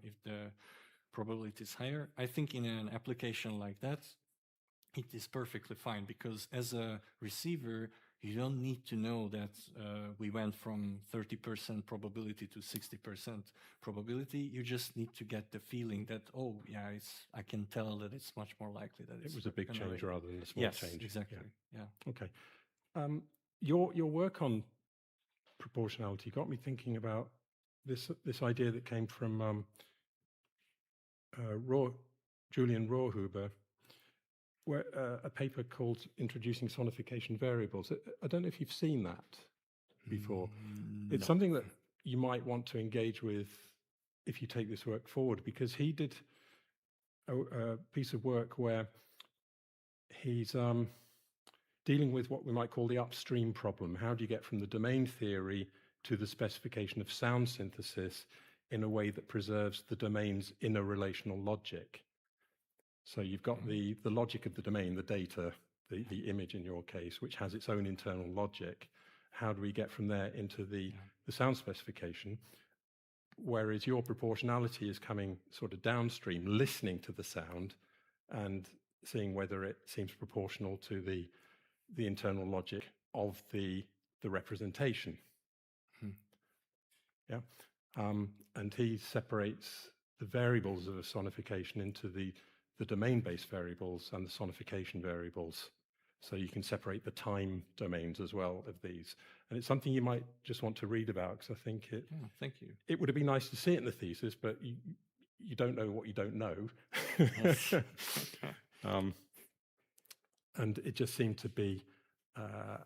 if the probability is higher, I think in an application like that, it is perfectly fine, because as a receiver, you don't need to know that we went from 30% probability to 60% probability. You just need to get the feeling that, oh, yeah, I can tell that it's much more likely that it was a big change rather than a small change. Yes, exactly. Yeah. Okay. Your work on proportionality got me thinking about this idea that came from Julian Rohrhuber, where a paper called Introducing Sonification Variables. I don't know if you've seen that before. It's something that you might want to engage with if you take this work forward, because he did a piece of work where he's dealing with what we might call the upstream problem. How do you get from the domain theory to the specification of sound synthesis in a way that preserves the domain's inner relational logic? So you've got the logic of the domain, the data, the image in your case, which has its own internal logic. How do we get from there into the sound specification? Whereas your proportionality is coming sort of downstream, listening to the sound and seeing whether it seems proportional to the internal logic of the representation. Yeah. And he separates the variables of a sonification into the domain-based variables and the sonification variables. So you can separate the time domains as well of these. And it's something you might just want to read about, because I think Thank you. it would have been nice to see it in the thesis, but you don't know what you don't know. Yes. And it just seemed to be a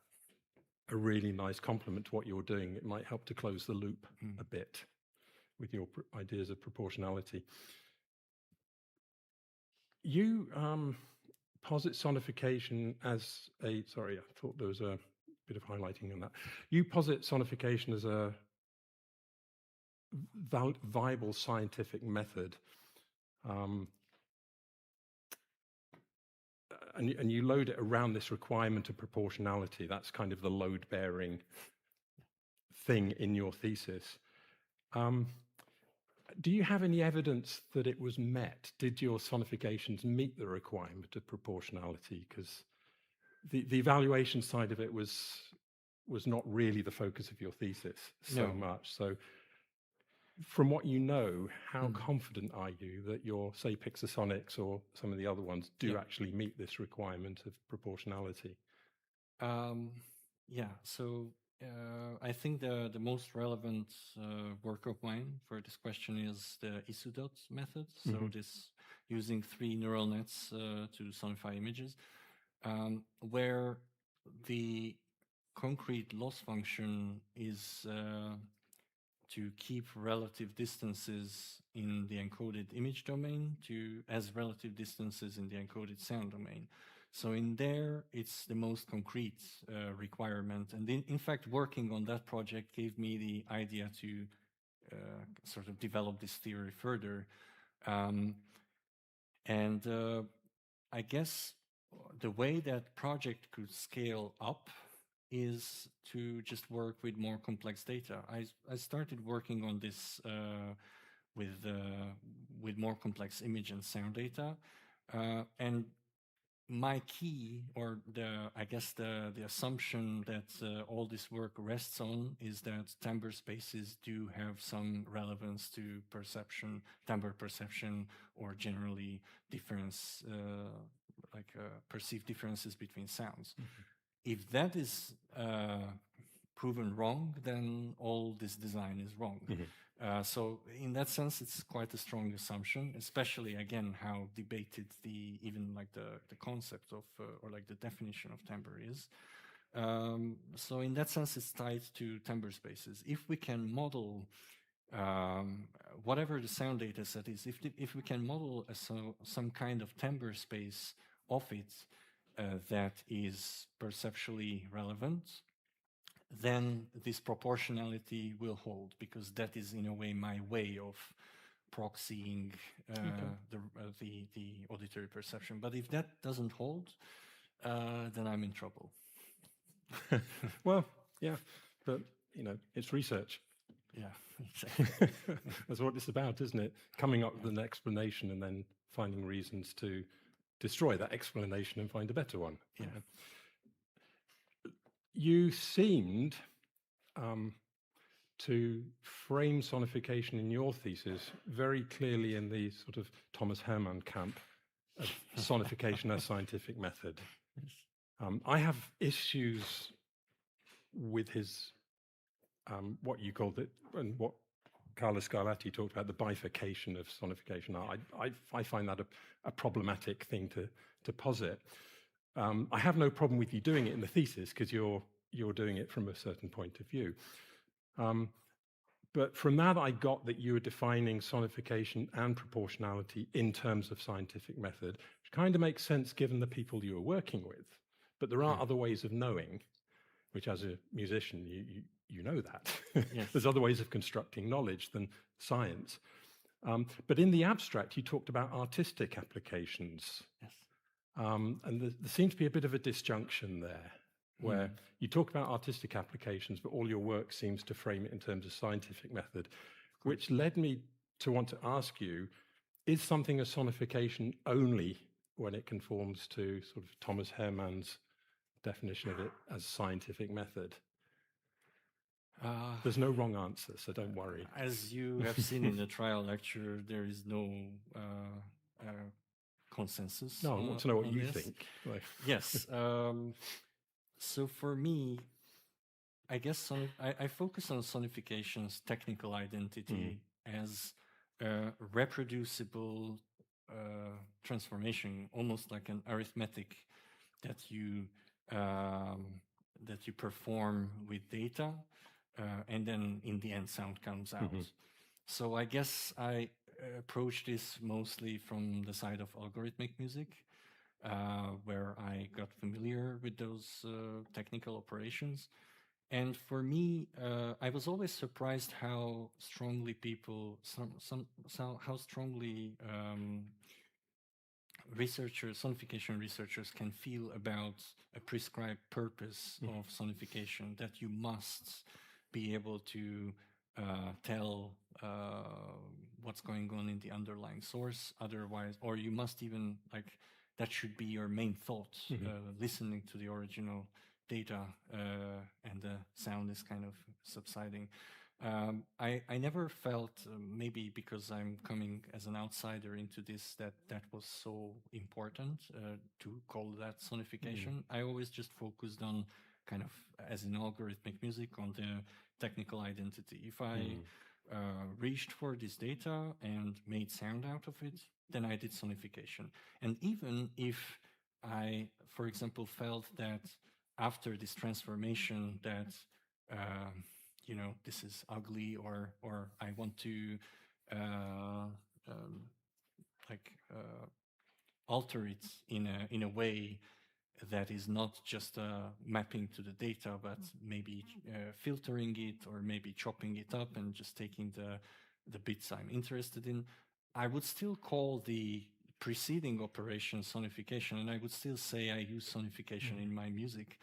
really nice complement to what you're doing. It might help to close the loop a bit with your ideas of proportionality. You posit sonification as a, sorry, I thought there was a bit of highlighting on that. You posit sonification as a viable scientific method. And you load it around this requirement of proportionality. That's kind of the load-bearing thing in your thesis. Do you have any evidence that it was met? Did your sonifications meet the requirement of proportionality? Because the evaluation side of it was not really the focus of your thesis so much. So from what you know, how confident are you that your, say, Pixasonics or some of the other ones do actually meet this requirement of proportionality? So I think the most relevant work of mine for this question is the Isudot method. So this using 3 neural nets to sonify images, where the concrete loss function is to keep relative distances in the encoded image domain as relative distances in the encoded sound domain. So in there, it's the most concrete requirement. And in fact, working on that project gave me the idea to sort of develop this theory further. I guess the way that project could scale up is to just work with more complex data. I started working on this with more complex image and sound data, and my key, or the assumption that all this work rests on, is that timbre spaces do have some relevance to timbre perception, or generally difference, perceived differences between sounds. If that is proven wrong, then all this design is wrong. So in that sense, it's quite a strong assumption, especially, again, how debated the concept of, or like the definition of timbre is. So in that sense, it's tied to timbre spaces. If we can model whatever the sound data set is, if we can model some kind of timbre space of it, that is perceptually relevant, then this proportionality will hold, because that is in a way my way of proxying the auditory perception. But if that doesn't hold, then I'm in trouble. Well, yeah, but it's research. Yeah, exactly. That's what it's about, isn't it? Coming up with an explanation and then finding reasons to destroy that explanation and find a better one. Yeah. You seemed to frame sonification in your thesis very clearly in the sort of Thomas Hermann camp of sonification as scientific method. I have issues with his, what you called it, and what Carlo Scarlatti talked about, the bifurcation of sonification. I find that a problematic thing to posit. I have no problem with you doing it in the thesis, because you're doing it from a certain point of view. But from that, I got that you were defining sonification and proportionality in terms of scientific method, which kind of makes sense given the people you were working with. But there are other ways of knowing, which as a musician, you know that. Yes. There's other ways of constructing knowledge than science. But in the abstract, you talked about artistic applications. Yes. And there seems to be a bit of a disjunction there, where you talk about artistic applications, but all your work seems to frame it in terms of scientific method, which led me to want to ask you, is something a sonification only when it conforms to sort of Thomas Hermann's definition of it as scientific method? There's no wrong answer, so don't worry. As you have seen in the trial lecture, there is no consensus. No, I want to know what on you this. think. Like, Yes. So for me, I guess I focus on sonification's technical identity as a reproducible transformation, almost like an arithmetic that you perform with data, and then in the end, sound comes out. So I guess I approach this mostly from the side of algorithmic music, where I got familiar with those technical operations. And for me, I was always surprised how strongly people, how strongly sonification researchers can feel about a prescribed purpose of sonification, that you must be able to tell what's going on in the underlying source, otherwise, or you must even, like, that should be your main thought, listening to the original data, and the sound is kind of subsiding. I never felt, maybe because I'm coming as an outsider into this, that was so important to call that sonification. I always just focused on kind of, as in algorithmic music, on the technical identity. If I reached for this data and made sound out of it, then I did sonification. And even if I, for example, felt that after this transformation that this is ugly, or I want to alter it in a way that is not just mapping to the data, but maybe filtering it, or maybe chopping it up and just taking the bits I'm interested in, I would still call the preceding operation sonification, and I would still say I use sonification in my music,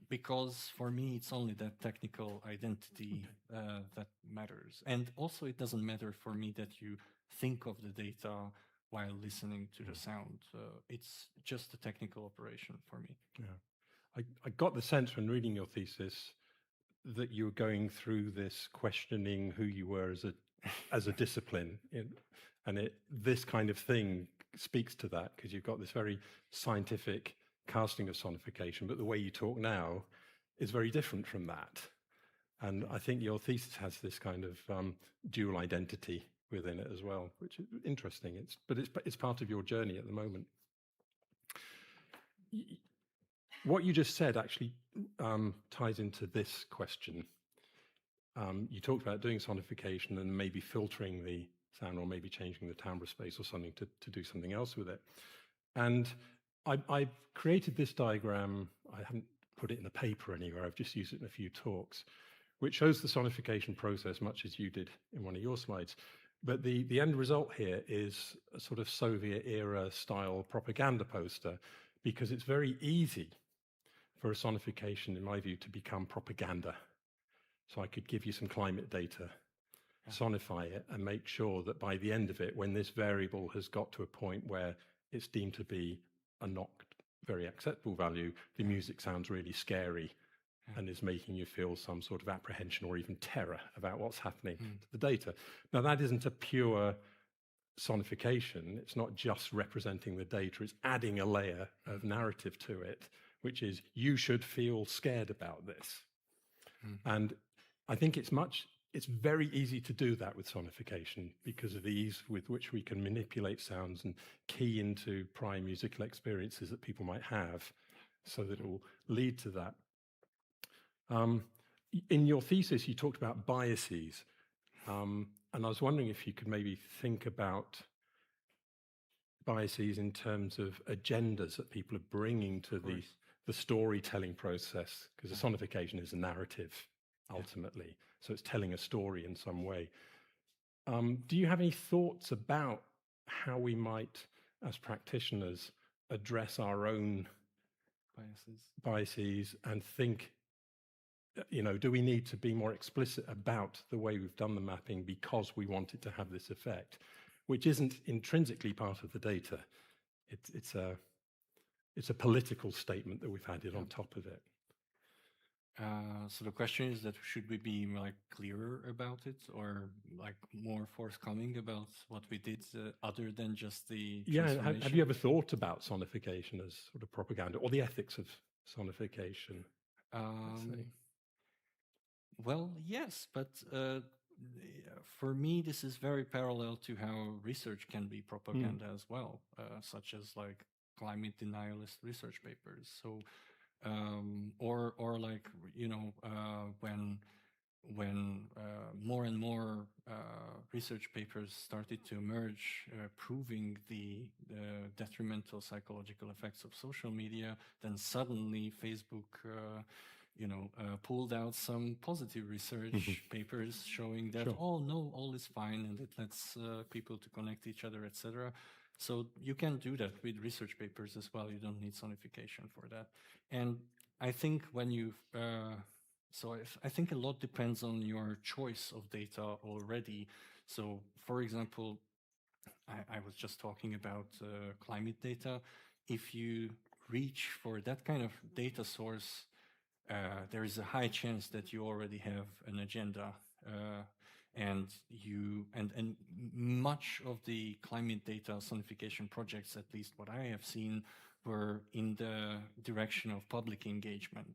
because for me it's only that technical identity that matters. And also it doesn't matter for me that you think of the data while listening to the sound. It's just a technical operation for me. Yeah, I got the sense when reading your thesis that you were going through this questioning who you were as a discipline, and this kind of thing speaks to that, because you've got this very scientific casting of sonification, but the way you talk now is very different from that. And I think your thesis has this kind of dual identity within it as well, which is interesting. It's part of your journey at the moment. What you just said actually ties into this question. You talked about doing sonification and maybe filtering the sound, or maybe changing the timbre space or something to do something else with it. And I've created this diagram. I haven't put it in a paper anywhere. I've just used it in a few talks, which shows the sonification process, much as you did in one of your slides. But the end result here is a sort of Soviet-era style propaganda poster, because it's very easy for a sonification, in my view, to become propaganda. So I could give you some climate data, sonify it, and make sure that by the end of it, when this variable has got to a point where it's deemed to be a not very acceptable value, the music sounds really scary and is making you feel some sort of apprehension or even terror about what's happening to the data. Now, that isn't a pure sonification. It's not just representing the data. It's adding a layer of narrative to it, which is, you should feel scared about this. And I think it's very easy to do that with sonification, because of the ease with which we can manipulate sounds and key into prior musical experiences that people might have, so that it will lead to that. In your thesis, you talked about biases, and I was wondering if you could maybe think about biases in terms of agendas that people are bringing to the storytelling process, because the sonification is a narrative ultimately, so it's telling a story in some way. Do you have any thoughts about how we might, as practitioners, address our own biases and think, do we need to be more explicit about the way we've done the mapping because we want it to have this effect, which isn't intrinsically part of the data? It's a political statement that we've added on top of it. So the question is that should we be like clearer about it, or like more forthcoming about what we did, other than just the Yeah, transformation? have you ever thought about sonification as sort of propaganda, or the ethics of sonification? let's say? Well, yes, but for me, this is very parallel to how research can be propaganda as well, such as like climate denialist research papers. So, or like when more and more research papers started to emerge, proving the detrimental psychological effects of social media, then suddenly Facebook pulled out some positive research papers showing that, Sure. oh no, all is fine, and it lets people to connect each other, etc. So you can do that with research papers as well. You don't need sonification for that. And I think when you I think a lot depends on your choice of data already. So, for example, I was just talking about climate data. If you reach for that kind of data source, there is a high chance that you already have an agenda, and much of the climate data sonification projects, at least what I have seen, were in the direction of public engagement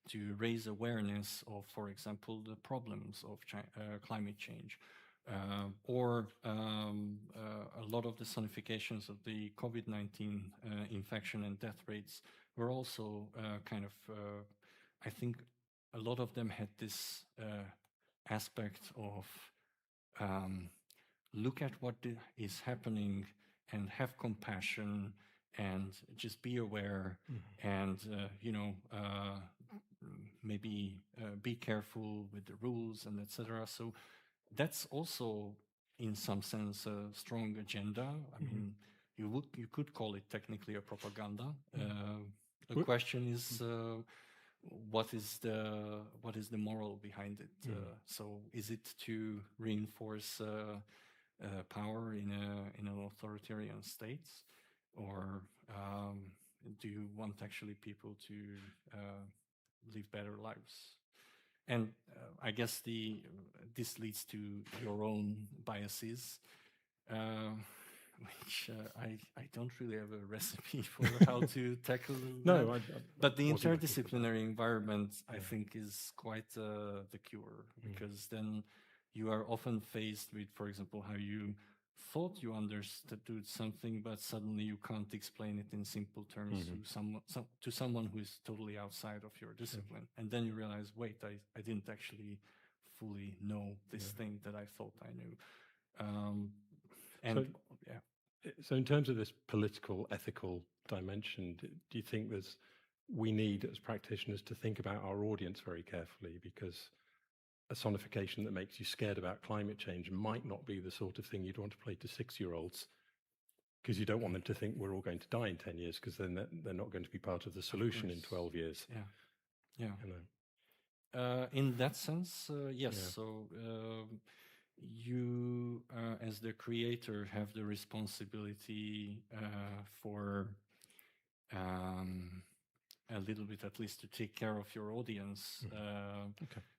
to raise awareness of, for example, the problems of climate change. Or a lot of the sonifications of the COVID-19 infection and death rates were also I think a lot of them had this aspect of look at what is happening and have compassion and just be aware and maybe be careful with the rules and etc. So that's also in some sense a strong agenda. I mean, you could call it technically a propaganda. The question is what is the moral behind it? So is it to reinforce power in an authoritarian state, or do you want actually people to live better lives? And I guess this leads to your own biases, which I don't really have a recipe for how to tackle. No, but the wasn't looking for interdisciplinary environment, I think, is quite the cure, because then you are often faced with, for example, how you thought you understood something, but suddenly you can't explain it in simple terms to someone who is totally outside of your discipline. And then you realize, wait, I didn't actually fully know this thing that I thought I knew. So in terms of this political, ethical dimension, do you think we need as practitioners to think about our audience very carefully, because a sonification that makes you scared about climate change might not be the sort of thing you'd want to play to 6-year-olds, because you don't want them to think we're all going to die in 10 years, because then they're not going to be part of the solution in 12 years. Yeah. In that sense, yes. Yeah. So you, as the creator, have the responsibility for a little bit, at least, to take care of your audience.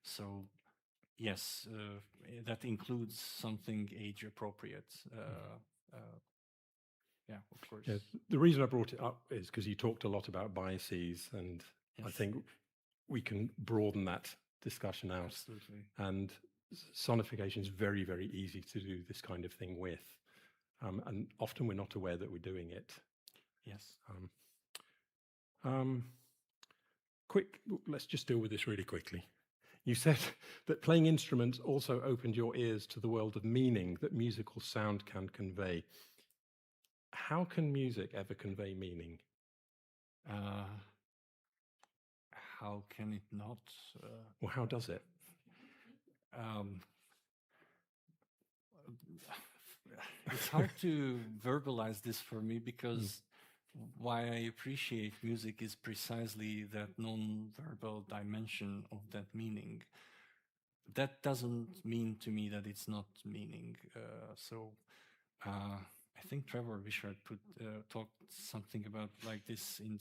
So yes, that includes something age appropriate. Yeah, of course. Yeah, the reason I brought it up is because you talked a lot about biases, and I think we can broaden that discussion out. Absolutely. And sonification is very, very easy to do this kind of thing with. And often we're not aware that we're doing it. Yes. Let's just deal with this really quickly. You said that playing instruments also opened your ears to the world of meaning that musical sound can convey. How can music ever convey meaning? How can it not? Well, how does it? It's hard to verbalize this for me, because why I appreciate music is precisely that non-verbal dimension of that meaning. That doesn't mean to me that it's not meaning. I think Trevor Wishart talked something about like this in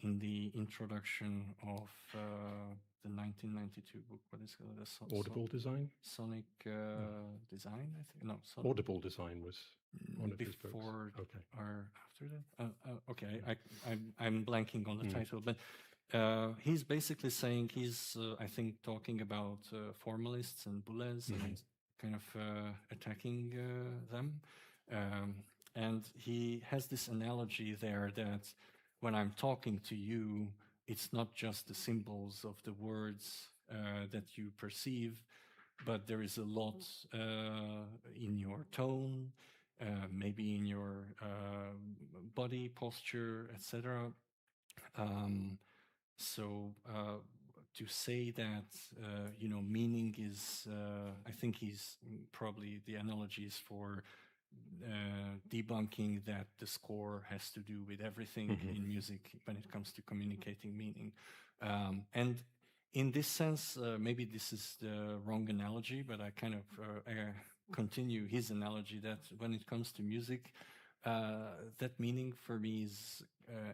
in the introduction of the 1992 book. What is it? Audible design? Sonic Design, I think. No, Audible design was one of his books. Before Okay. or after that? Okay, I'm blanking on the title, but he's basically saying he's, I think, talking about formalists and bullets and kind of attacking them. And he has this analogy there that when I'm talking to you, it's not just the symbols of the words that you perceive, but there is a lot in your tone, maybe in your body posture, etc. So to say that meaning is, I think he's probably the analogy is for debunking that the score has to do with everything in music when it comes to communicating meaning. And in this sense, maybe this is the wrong analogy, but I kind of continue his analogy that when it comes to music, that meaning for me is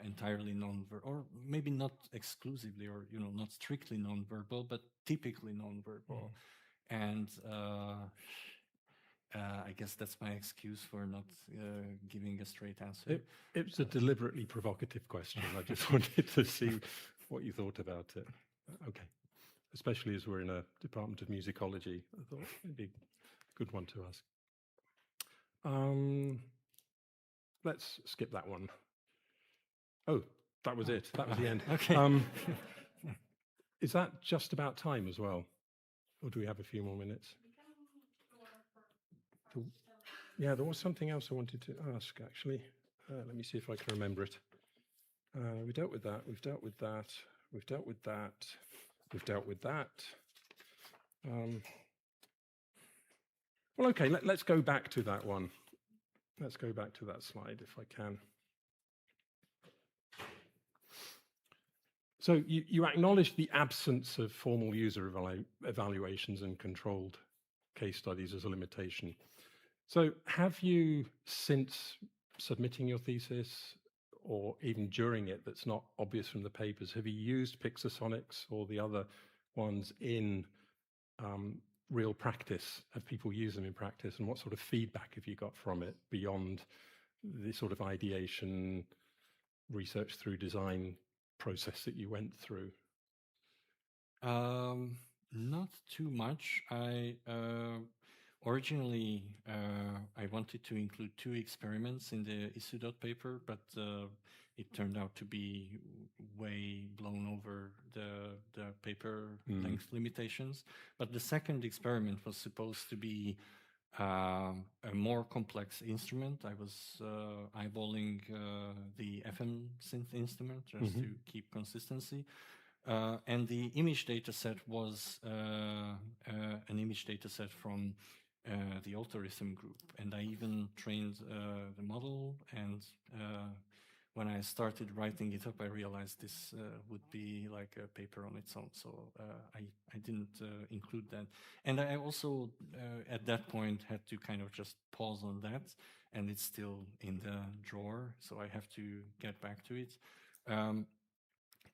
entirely non-verbal, or maybe not exclusively, or not strictly non-verbal, but typically non-verbal. And I guess that's my excuse for not giving a straight answer. It's a deliberately provocative question. I just wanted to see what you thought about it. Okay. Especially as we're in a Department of Musicology, I thought it'd be a good one to ask. Let's skip that one. Oh, that was it. That was the end. Okay. Is that just about time as well? Or do we have a few more minutes? Yeah, there was something else I wanted to ask, actually. Let me see if I can remember it. We dealt with that. We've dealt with that. We've dealt with that. We've dealt with that. Well, okay, let's go back to that one. Let's go back to that slide, if I can. So you acknowledge the absence of formal user evaluations and controlled case studies as a limitation. So have you, since submitting your thesis, or even during it that's not obvious from the papers, have you used Pixasonics or the other ones in real practice? Have people used them in practice? And what sort of feedback have you got from it beyond the sort of ideation, research through design process that you went through? Not too much. Originally, I wanted to include 2 experiments in the Isudot paper, but it turned out to be way blown over the paper length limitations. But the second experiment was supposed to be a more complex instrument. I was eyeballing the FM synth instrument just to keep consistency. And the image data set was an image data set from the algorithm group. And I even trained the model. And when I started writing it up, I realized this would be like a paper on its own. So I didn't include that. And I also, at that point, had to kind of just pause on that. And it's still in the drawer. So I have to get back to it.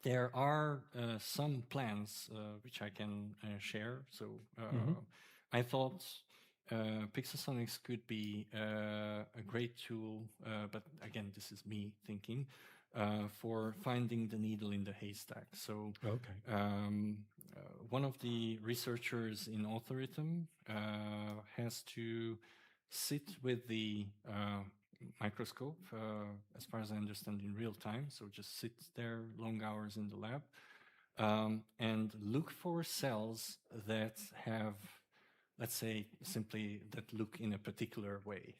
There are some plans which I can share. So I thought Pixasonics could be a great tool, but again, this is me thinking, for finding the needle in the haystack. So one of the researchers in Authorhythm has to sit with the microscope, as far as I understand, in real time. So just sit there long hours in the lab and look for cells that have, let's say, simply that look in a particular way,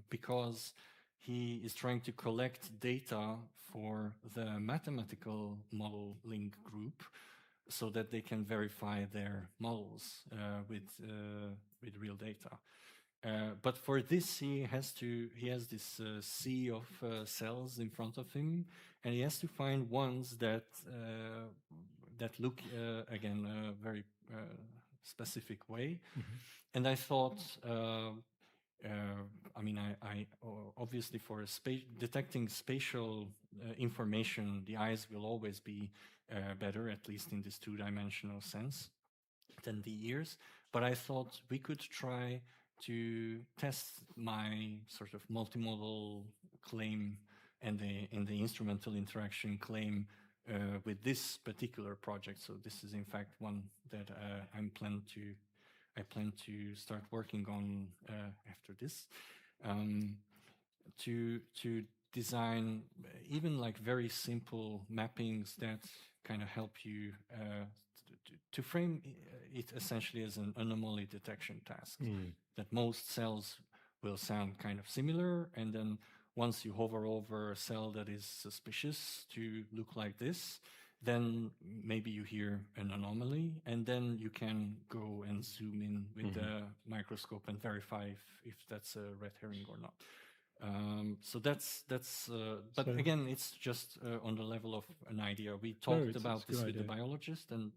because he is trying to collect data for the mathematical modeling group so that they can verify their models with real data. But for this, he has this sea of cells in front of him, and he has to find ones that look again a very specific way. And I thought, I mean, I obviously for detecting spatial information, the eyes will always be better, at least in this two-dimensional sense, than the ears. But I thought we could try to test my sort of multimodal claim and the instrumental interaction claim with this particular project. So this is in fact one that I plan to start working on after this, to design even like very simple mappings that kind of help you to frame it essentially as an anomaly detection task. That most cells will sound kind of similar, and then once you hover over a cell that is suspicious to look like this, then maybe you hear an anomaly, and then you can go and zoom in with the microscope and verify if that's a red herring or not. So that's but again, it's just on the level of an idea. We talked about this with the biologist, and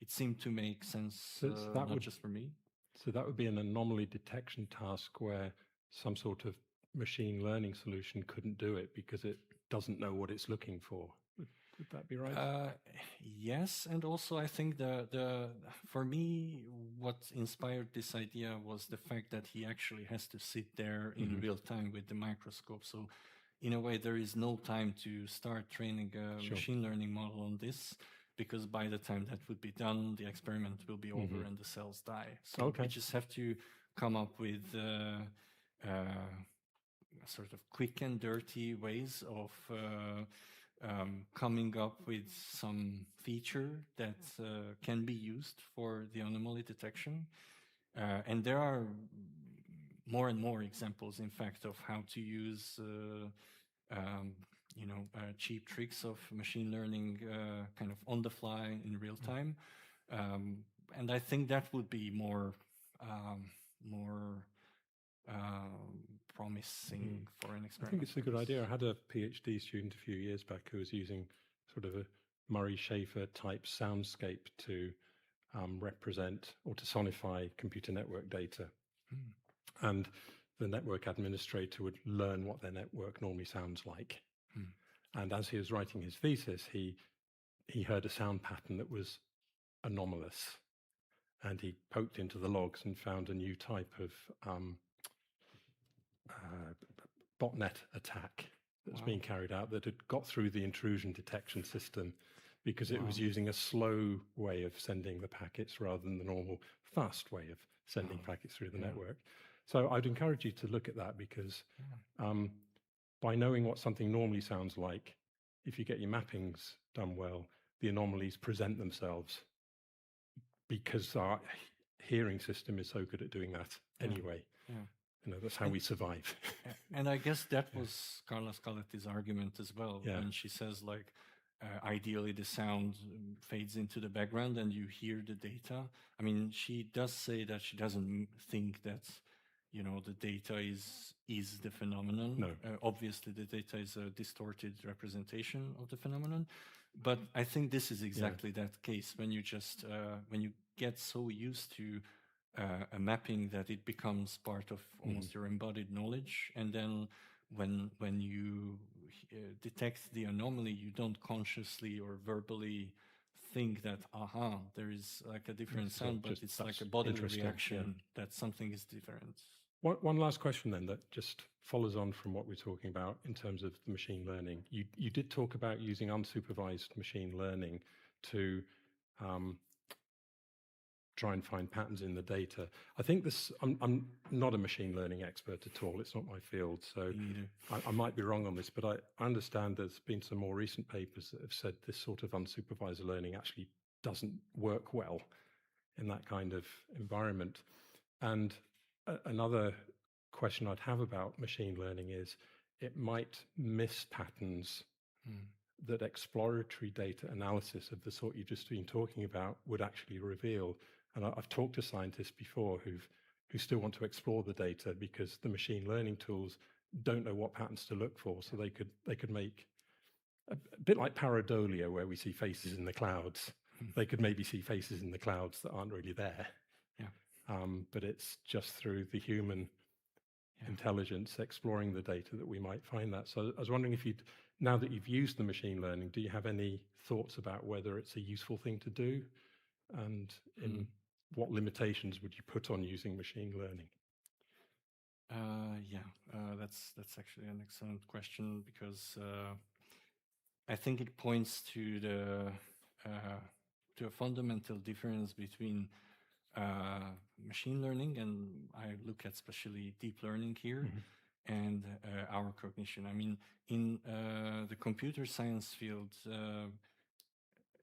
it seemed to make sense, not just for me. So that would be an anomaly detection task where some sort of machine learning solution couldn't do it because it doesn't know what it's looking for. Would that be right? Yes, and also I think for me, what inspired this idea was the fact that he actually has to sit there in real time with the microscope. So in a way, there is no time to start training a machine learning model on this, because by the time that would be done, the experiment will be over and the cells die. So we just have to come up with sort of quick and dirty ways of coming up with some feature that can be used for the anomaly detection. And there are more and more examples, in fact, of how to use cheap tricks of machine learning kind of on the fly in real time. And I think that would be more promising for an experiment. I think it's a good idea. I had a PhD student a few years back who was using sort of a Murray-Schafer type soundscape to represent or to sonify computer network data. And the network administrator would learn what their network normally sounds like. And as he was writing his thesis, he heard a sound pattern that was anomalous. And he poked into the logs and found a new type of botnet attack that was being carried out that had got through the intrusion detection system because it was using a slow way of sending the packets rather than the normal fast way of sending packets through the network. So I'd encourage you to look at that, because by knowing what something normally sounds like, if you get your mappings done well, the anomalies present themselves, because our hearing system is so good at doing that anyway. That's how we survive. And I guess that was Carla Scaletti's argument as well. When she says, like, ideally the sound fades into the background and you hear the data. I mean, she does say that she doesn't think that, the data is the phenomenon. No. Obviously, the data is a distorted representation of the phenomenon. But I think this is exactly that case, when you just, when you get so used to a mapping that it becomes part of almost your embodied knowledge. And then when you detect the anomaly, you don't consciously or verbally think that, there is like a different sound, but it's like a bodily reaction that something is different. One last question then that just follows on from what we're talking about in terms of the machine learning. You did talk about using unsupervised machine learning to try and find patterns in the data. I think I'm not a machine learning expert at all. It's not my field. So I might be wrong on this, but I understand there's been some more recent papers that have said this sort of unsupervised learning actually doesn't work well in that kind of environment. And another question I'd have about machine learning is it might miss patterns that exploratory data analysis of the sort you've just been talking about would actually reveal. And I've talked to scientists before who still want to explore the data because the machine learning tools don't know what patterns to look for. So they could make a bit like pareidolia, where we see faces in the clouds. They could maybe see faces in the clouds that aren't really there. But it's just through the human intelligence, exploring the data that we might find that. So I was wondering if you'd, now that you've used the machine learning, do you have any thoughts about whether it's a useful thing to do? And in what limitations would you put on using machine learning? That's actually an excellent question, because I think it points to a fundamental difference between machine learning, and I look at especially deep learning here, and our cognition. I mean, in the computer science field,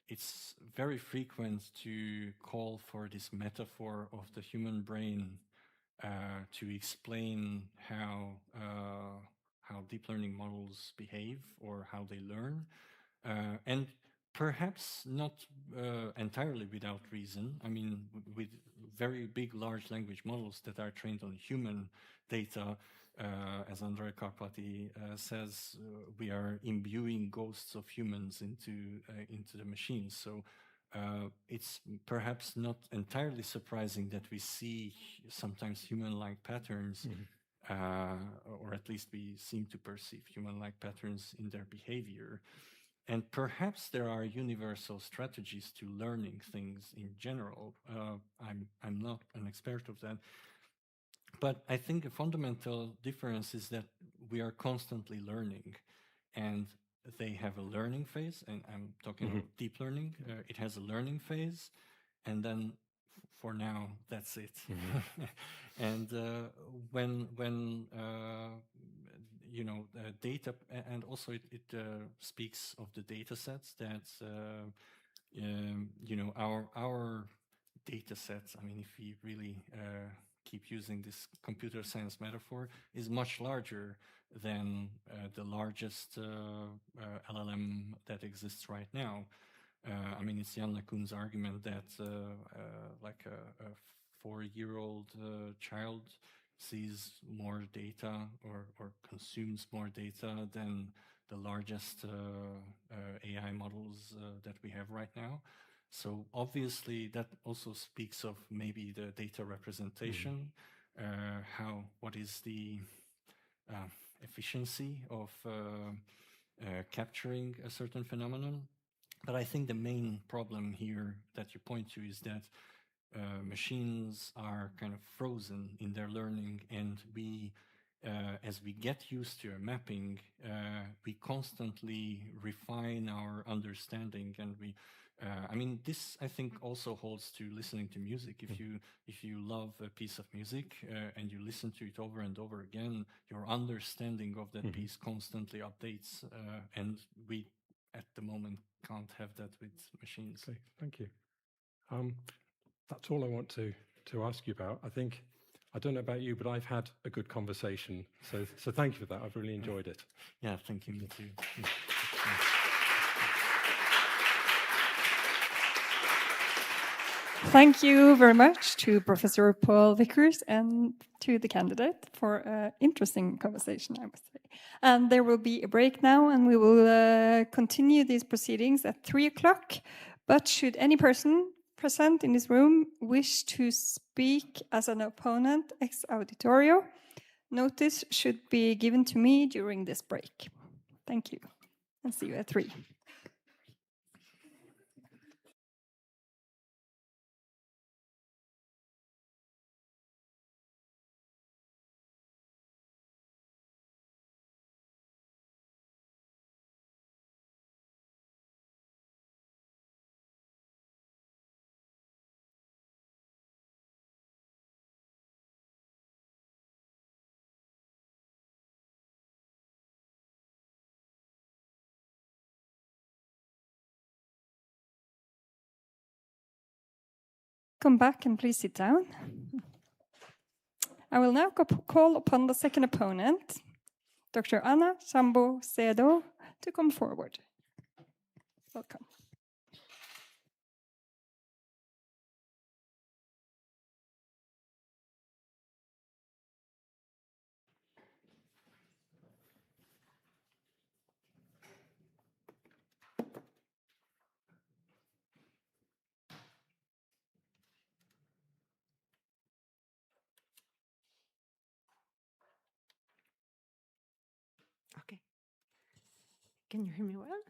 it's very frequent to call for this metaphor of the human brain to explain how deep learning models behave or how they learn, and perhaps not entirely without reason. I mean, with very big, large language models that are trained on human data, as Andrea Carpati says, we are imbuing ghosts of humans into the machines. So it's perhaps not entirely surprising that we see sometimes human-like patterns, or at least we seem to perceive human-like patterns in their behavior. And perhaps there are universal strategies to learning things in general. I'm not an expert of that. But I think a fundamental difference is that we are constantly learning, and they have a learning phase, and I'm talking about deep learning. It has a learning phase, and then for now, that's it. And when you know, data, and also it speaks of the data sets that you know, our data sets. I mean, if we really keep using this computer science metaphor, is much larger than the largest LLM that exists right now. I mean, it's Jan LeCun's argument that like a 4-year-old child sees more data or consumes more data than the largest AI models that we have right now. So obviously that also speaks of maybe the data representation, what is the efficiency of capturing a certain phenomenon. But I think the main problem here that you point to is that machines are kind of frozen in their learning, and we, as we get used to a mapping, we constantly refine our understanding, and we, I mean, this I think also holds to listening to music. If you love a piece of music and you listen to it over and over again, your understanding of that piece constantly updates, and we at the moment can't have that with machines. Okay, thank you. That's all I want to ask you about. I think, I don't know about you, but I've had a good conversation. So thank you for that. I've really enjoyed it. Yeah, thank you. Me too. Thank you very much to Professor Paul Vickers and to the candidate for an interesting conversation, I must say. And there will be a break now, and we will continue these proceedings at 3 o'clock. But should any person present in this room wish to speak as an opponent ex auditorio, notice should be given to me during this break. Thank you, and see you at 3. Come back and please sit down. I will now call upon the second opponent, Dr. Anna Sambo-Sedo, to come forward. Welcome. Can you hear me well?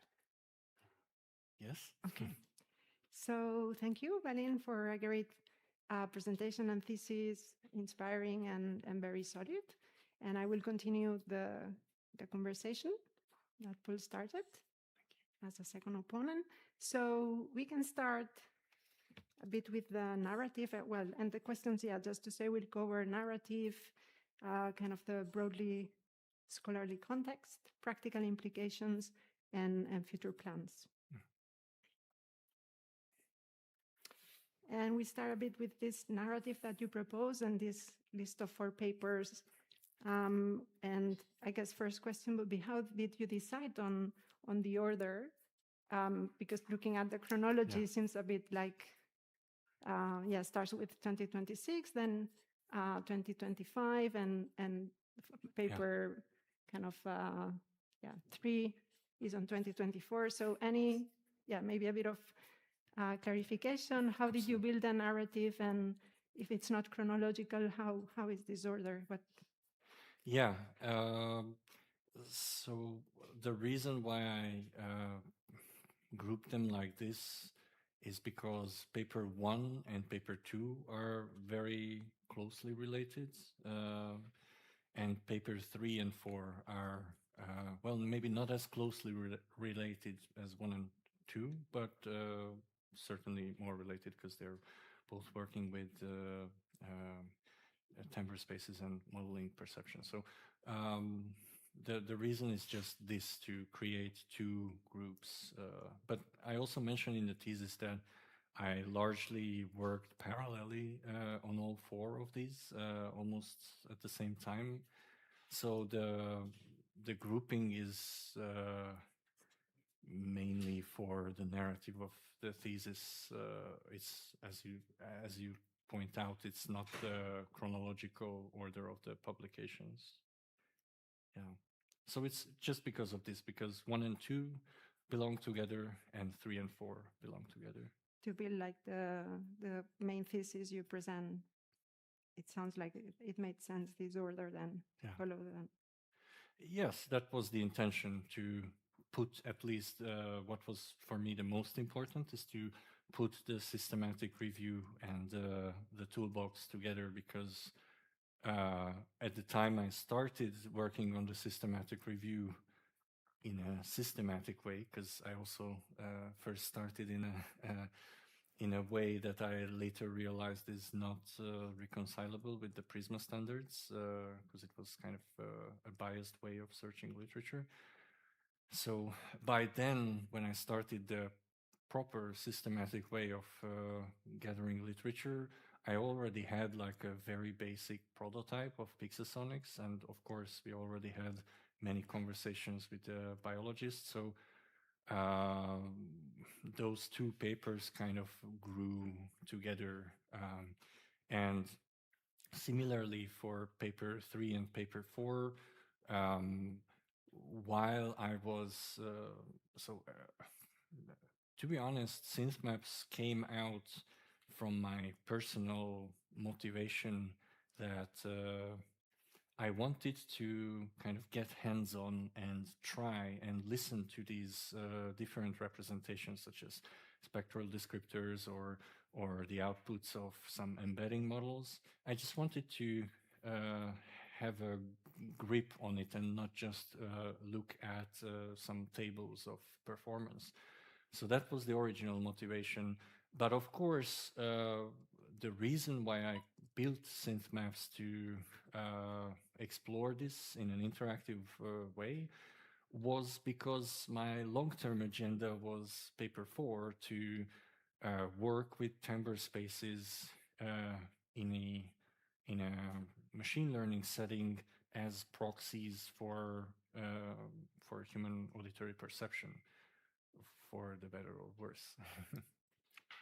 Yes. Okay. So thank you, Bálint, for a great presentation and thesis, inspiring and very solid. And I will continue the conversation that Paul started as a second opponent. So we can start a bit with the narrative. Well, and the questions, yeah, just to say, we'll cover narrative, kind of the broadly scholarly context, practical implications, and future plans. And we start a bit with this narrative that you propose and this list of 4 papers. And I guess first question would be, how did you decide on the order? Because looking at the chronology seems a bit like, starts with 2026, then 2025, and paper kind of, 3 is on 2024. So maybe a bit of clarification. How did you build a narrative? And if it's not chronological, how is this order? Yeah. So the reason why I grouped them like this is because paper 1 and paper 2 are very closely related. And papers 3 and 4 are, well, maybe not as closely related as 1 and 2, but certainly more related because they're both working with timbre spaces and modeling perception. So the reason is just this, to create 2 groups. But I also mentioned in the thesis that I largely worked parallelly on all 4 of these, almost at the same time. So the grouping is mainly for the narrative of the thesis. It's as you point out, it's not the chronological order of the publications. Yeah. So it's just because of this, because 1 and 2 belong together and 3 and 4 belong together. To build like the main thesis you present, it sounds like it made sense, this order, then follow them. Yes, that was the intention, to put at least what was for me the most important, is to put the systematic review and the toolbox together, because at the time I started working on the systematic review in a systematic way, because I also first started in a way that I later realized is not reconcilable with the Prisma standards, because it was kind of a biased way of searching literature. So by then, when I started the proper systematic way of gathering literature, I already had like a very basic prototype of Pixelsonics, and of course we already had many conversations with the biologists. So those 2 papers kind of grew together. And similarly for paper 3 and paper 4, while I was, to be honest, synth maps came out from my personal motivation that I wanted to kind of get hands-on and try and listen to these different representations, such as spectral descriptors or the outputs of some embedding models. I just wanted to have a grip on it and not just look at some tables of performance. So that was the original motivation. But of course, the reason why I built synth maps to explore this in an interactive way was because my long-term agenda was paper 4 to work with timbre spaces in a machine learning setting as proxies for human auditory perception, for the better or worse.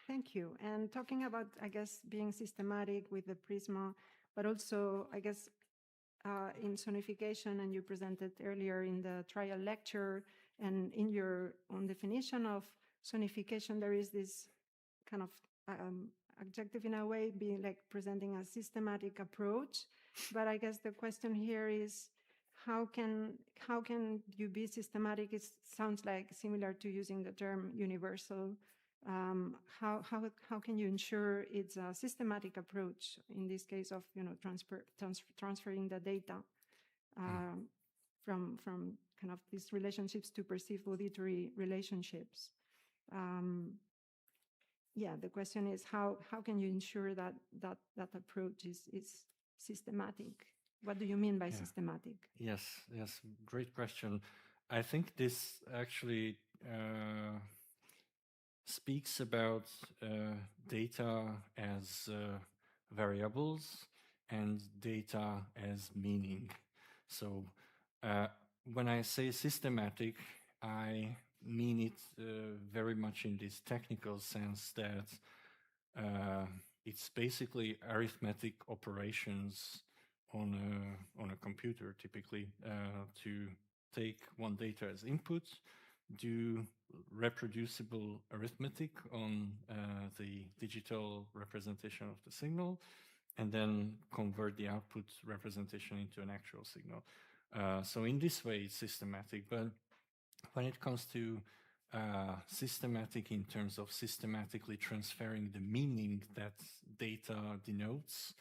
Thank you. And talking about, I guess, being systematic with the Prisma, but also, I guess, in sonification, and you presented earlier in the trial lecture, and in your own definition of sonification, there is this kind of adjective in a way, being like presenting a systematic approach. But I guess the question here is, how can you be systematic? It sounds like similar to using the term universal. How can you ensure it's a systematic approach in this case of transferring the data from kind of these relationships to perceived auditory relationships? Yeah, the question is how can you ensure that approach is systematic? What do you mean by systematic? Yes, great question. I think this actually speaks about data as variables and data as meaning. So when I say systematic, I mean it very much in this technical sense that it's basically arithmetic operations on a computer, typically, to take one data as input, do reproducible arithmetic on the digital representation of the signal, and then convert the output representation into an actual signal. So in this way, it's systematic. But when it comes to systematic in terms of systematically transferring the meaning that data denotes,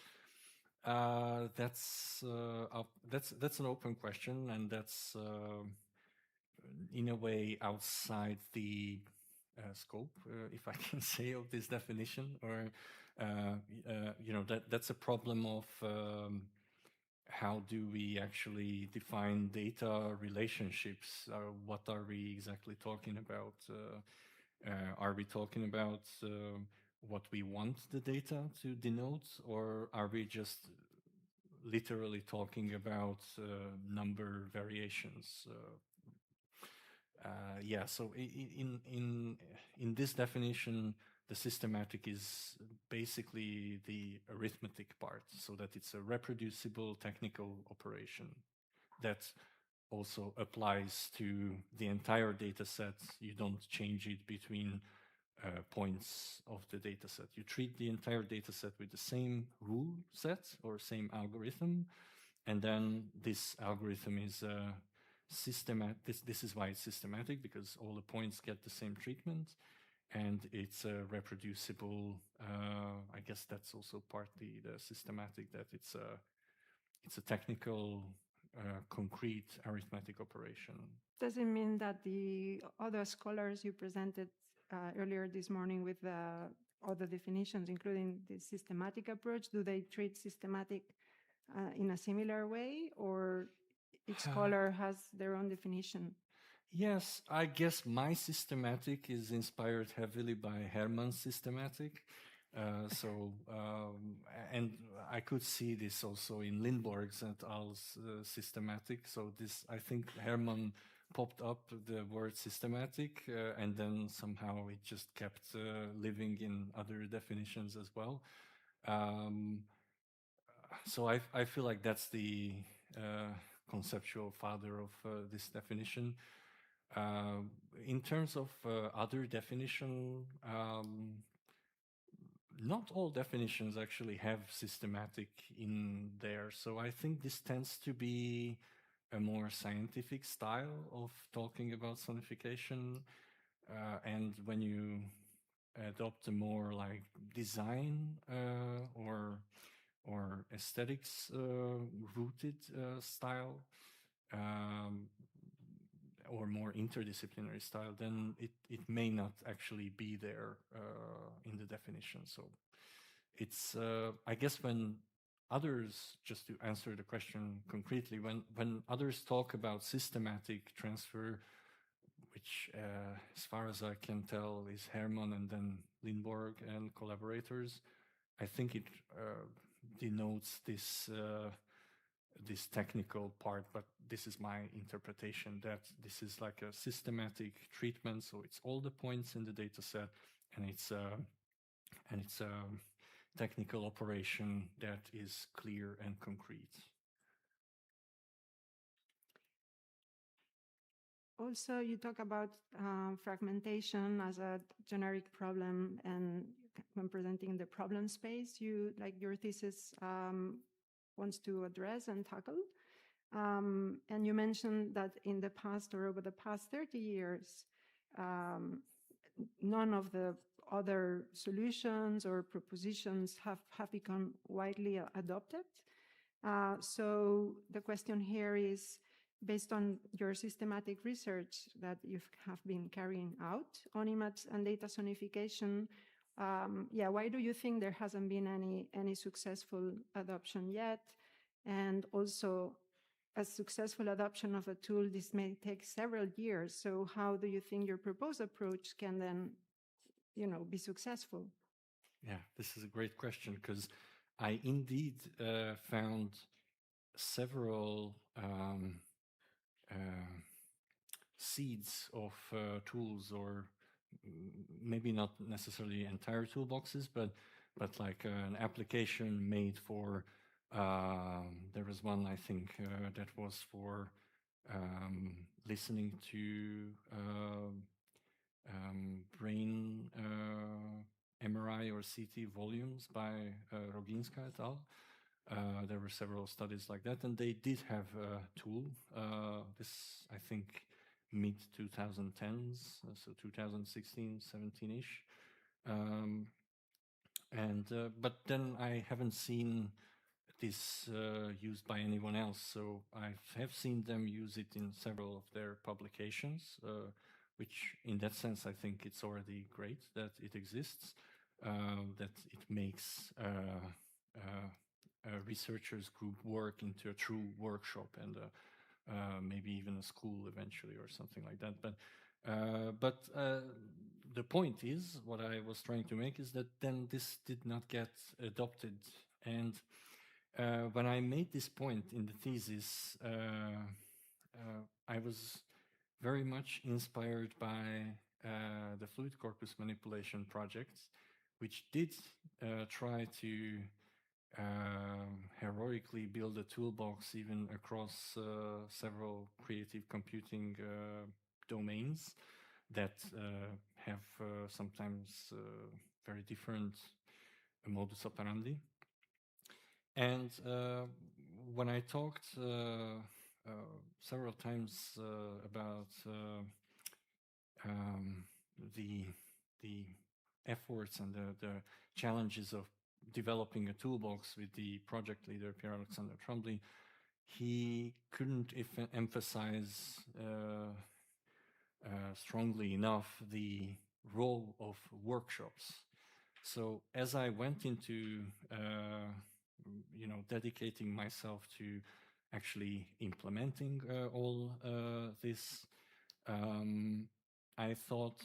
that's an open question, and that's in a way outside the scope, if I can say, of this definition. Or that's a problem of how do we actually define data relationships? What are we exactly talking about? Are we talking about what we want the data to denote, or are we just literally talking about number variations? So in this definition, the systematic is basically the arithmetic part, so that it's a reproducible technical operation that also applies to the entire data set. You don't change it between points of the data set. You treat the entire data set with the same rule set or same algorithm, and then this algorithm is systematic. This is why it's systematic, because all the points get the same treatment, and it's reproducible. I guess that's also partly the systematic, that it's a technical, concrete arithmetic operation. Does it mean that the other scholars you presented earlier this morning with other definitions, including the systematic approach, do they treat systematic in a similar way, or each scholar has their own definition? Yes, I guess my systematic is inspired heavily by Hermann's systematic. And I could see this also in Lindborg's and Al's systematic. So I think Hermann popped up the word systematic, and then somehow it just kept living in other definitions as well. So I feel like that's the conceptual father of this definition. In terms of other definition, not all definitions actually have systematic in there. So I think this tends to be a more scientific style of talking about sonification. And when you adopt a more like design or aesthetics rooted style, or more interdisciplinary style, then it may not actually be there in the definition. So it's, I guess, when others, just to answer the question concretely, when others talk about systematic transfer, which as far as I can tell is Hermann and then Lindborg and collaborators, I think it denotes this this technical part, but this is my interpretation, that this is like a systematic treatment. So it's all the points in the data set, and it's a technical operation that is clear and concrete. Also, you talk about fragmentation as a generic problem, and when presenting the problem space, your thesis wants to address and tackle. And you mentioned that in the past or over the past 30 years, none of the other solutions or propositions have become widely adopted. So the question here is, based on your systematic research that you have been carrying out on image and data sonification, why do you think there hasn't been any successful adoption yet? And also, a successful adoption of a tool, this may take several years. So how do you think your proposed approach can then, be successful? Yeah, this is a great question, because I indeed found several seeds of tools, or maybe not necessarily entire toolboxes, but like an application made for, there was one, I think, that was for listening to brain MRI or CT volumes by Roginska et al. There were several studies like that, and they did have a tool. This, I think, mid-2010s, so 2016, 17-ish. But then I haven't seen this used by anyone else. So I have seen them use it in several of their publications, which in that sense, I think it's already great that it exists, that it makes a researchers group work into a true workshop, and maybe even a school eventually or something like that. But the point is, what I was trying to make is that then this did not get adopted. And when I made this point in the thesis, I was very much inspired by the fluid corpus manipulation projects, which did try to heroically build a toolbox even across several creative computing domains that have sometimes very different modus operandi. And when I talked several times about the efforts and the challenges of developing a toolbox with the project leader, Pierre-Alexandre Tremblay, he couldn't emphasize strongly enough the role of workshops. So as I went into dedicating myself to actually implementing all this, I thought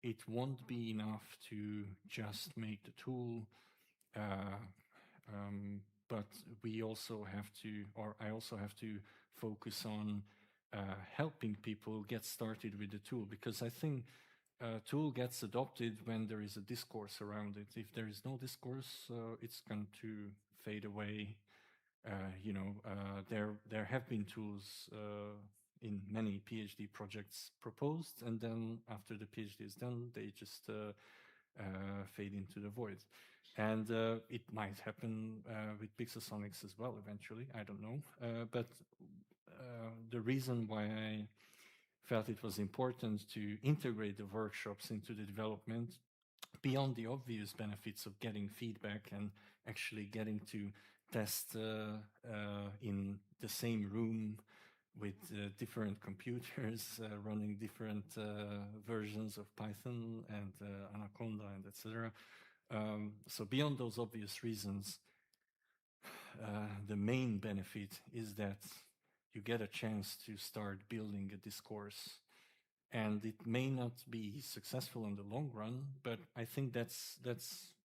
it won't be enough to just make the tool, but we also have to, or I also have to focus on helping people get started with the tool, because I think a tool gets adopted when there is a discourse around it. If there is no discourse, it's going to fade away. There have been tools in many PhD projects proposed, and then after the PhD is done, they just fade into the void. And it might happen with Pixelsonics as well eventually, I don't know. But the reason why I felt it was important to integrate the workshops into the development, beyond the obvious benefits of getting feedback and actually getting to test in the same room with different computers running different versions of Python and Anaconda and etc. So beyond those obvious reasons, the main benefit is that you get a chance to start building a discourse. And it may not be successful in the long run, but I think that's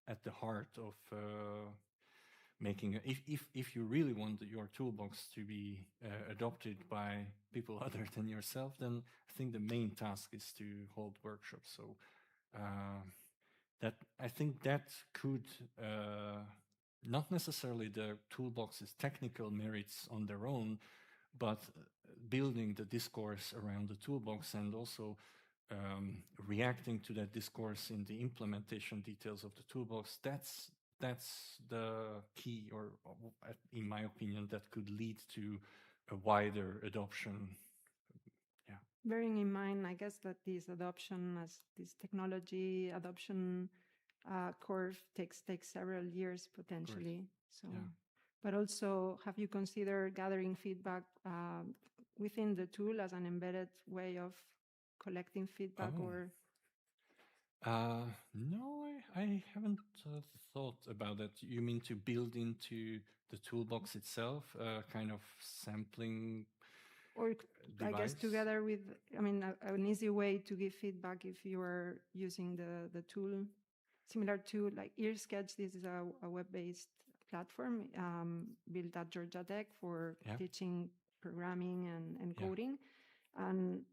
at the heart of making. If you really want your toolbox to be adopted by people other than yourself, then I think the main task is to hold workshops. So that I think that could not necessarily the toolbox's technical merits on their own, but building the discourse around the toolbox and also reacting to that discourse in the implementation details of the toolbox, that's the key, or in my opinion, that could lead to a wider adoption. Yeah. Bearing in mind, I guess that this adoption, as this technology adoption curve takes several years potentially. So, Yeah. but also, have you considered gathering feedback within the tool as an embedded way of collecting feedback? Oh. Or No, I haven't thought about that. You mean to build into the toolbox itself, kind of sampling or I guess device? together with, I mean, an easy way to give feedback if you are using the tool, similar to like EarSketch. This is a web-based platform built at Georgia Tech for Yeah. teaching programming and Yeah. coding. And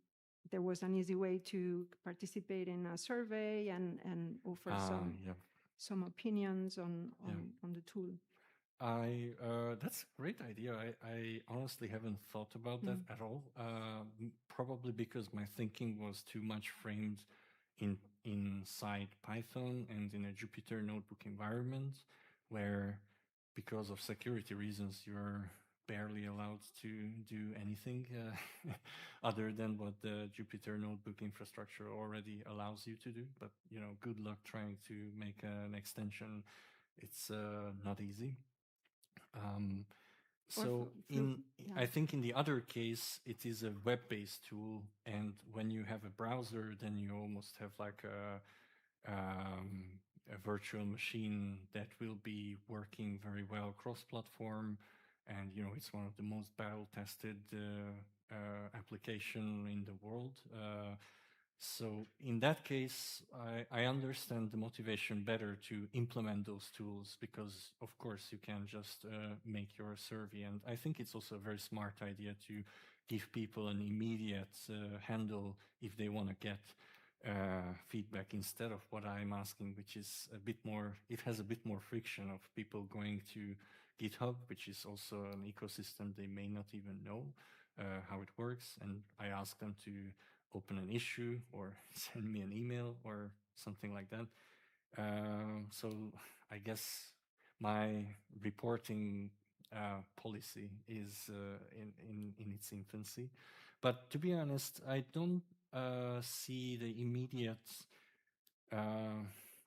there was an easy way to participate in a survey and offer Yeah. some opinions on the tool. That's a great idea. I honestly haven't thought about that at all. Probably because my thinking was too much framed inside Python and in a Jupyter notebook environment, where because of security reasons you're barely allowed to do anything other than what the Jupyter notebook infrastructure already allows you to do. But good luck trying to make an extension. It's not easy. I think in the other case, it is a web-based tool, and when you have a browser, then you almost have like a virtual machine that will be working very well cross-platform, and it's one of the most battle-tested application in the world. So in that case, I understand the motivation better to implement those tools because, of course, you can just make your survey. And I think it's also a very smart idea to give people an immediate handle if they want to get feedback instead of what I'm asking, which is a bit more, it has a bit more friction of people going to GitHub, which is also an ecosystem they may not even know how it works. And I ask them to open an issue or send me an email or something like that. So I guess my reporting policy is in its infancy. But to be honest, I don't see the immediate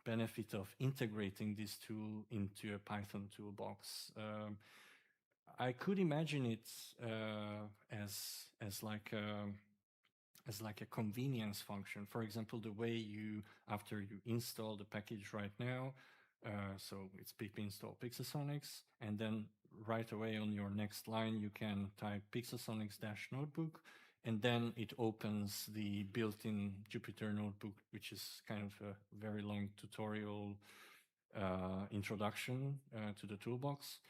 benefit of integrating this tool into a Python toolbox. I could imagine it as like a convenience function. For example, the way after you install the package right now, so it's pip install Pixelsonics, and then right away on your next line, you can type Pixelsonics-notebook, and then it opens the built-in Jupyter notebook, which is kind of a very long tutorial introduction to the toolbox.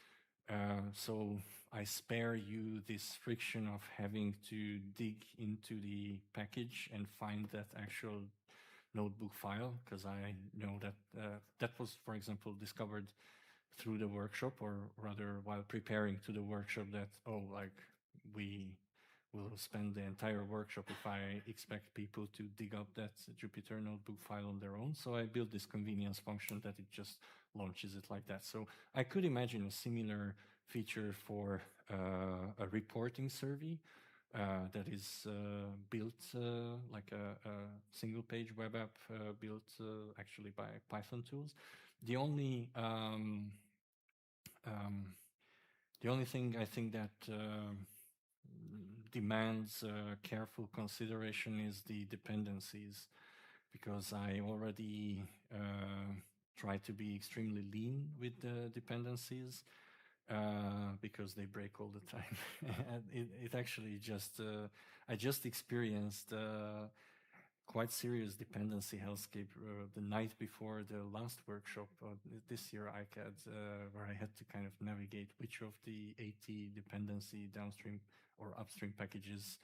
So I spare you this friction of having to dig into the package and find that actual notebook file, because I know that that was, for example, discovered through the workshop, or rather while preparing to the workshop, that, we will spend the entire workshop if I expect people to dig up that Jupyter notebook file on their own. So I built this convenience function that it just launches it like that. So I could imagine a similar feature for a reporting survey that is built like a single page web app built actually by Python tools. The only thing I think that demands careful consideration is the dependencies, because I already try to be extremely lean with the dependencies because they break all the time. And it actually just, I just experienced quite serious dependency hellscape the night before the last workshop this year ICAD, where I had to kind of navigate which of the 80 dependency downstream or upstream packages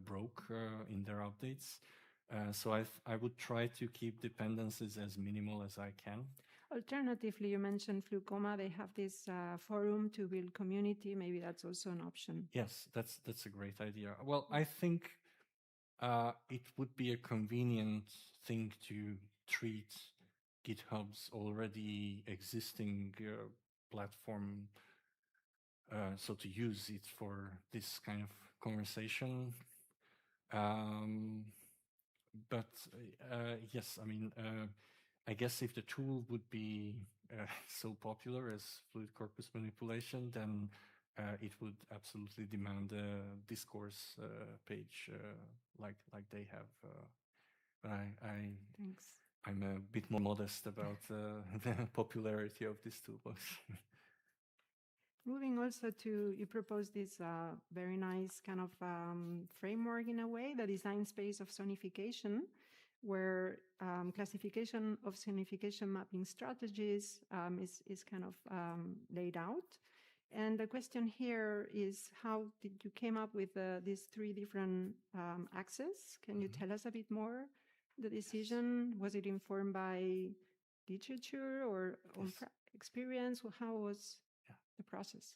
broke in their updates. So I would try to keep dependencies as minimal as I can. Alternatively, you mentioned Flucoma. They have this forum to build community. Maybe that's also an option. Yes, that's a great idea. Well, I think it would be a convenient thing to treat GitHub's already existing platform so to use it for this kind of conversation. But yes, I mean, I guess if the tool would be so popular as fluid corpus manipulation, then it would absolutely demand a discourse page like they have. But Thanks. I'm a bit more modest about the popularity of this toolbox. Moving also to, you propose this very nice kind of framework in a way, the design space of sonification, where classification of sonification mapping strategies is kind of laid out. And the question here is, how did you came up with these three different axes? Can you tell us a bit more? The decision, was it informed by literature or own experience? How was the process?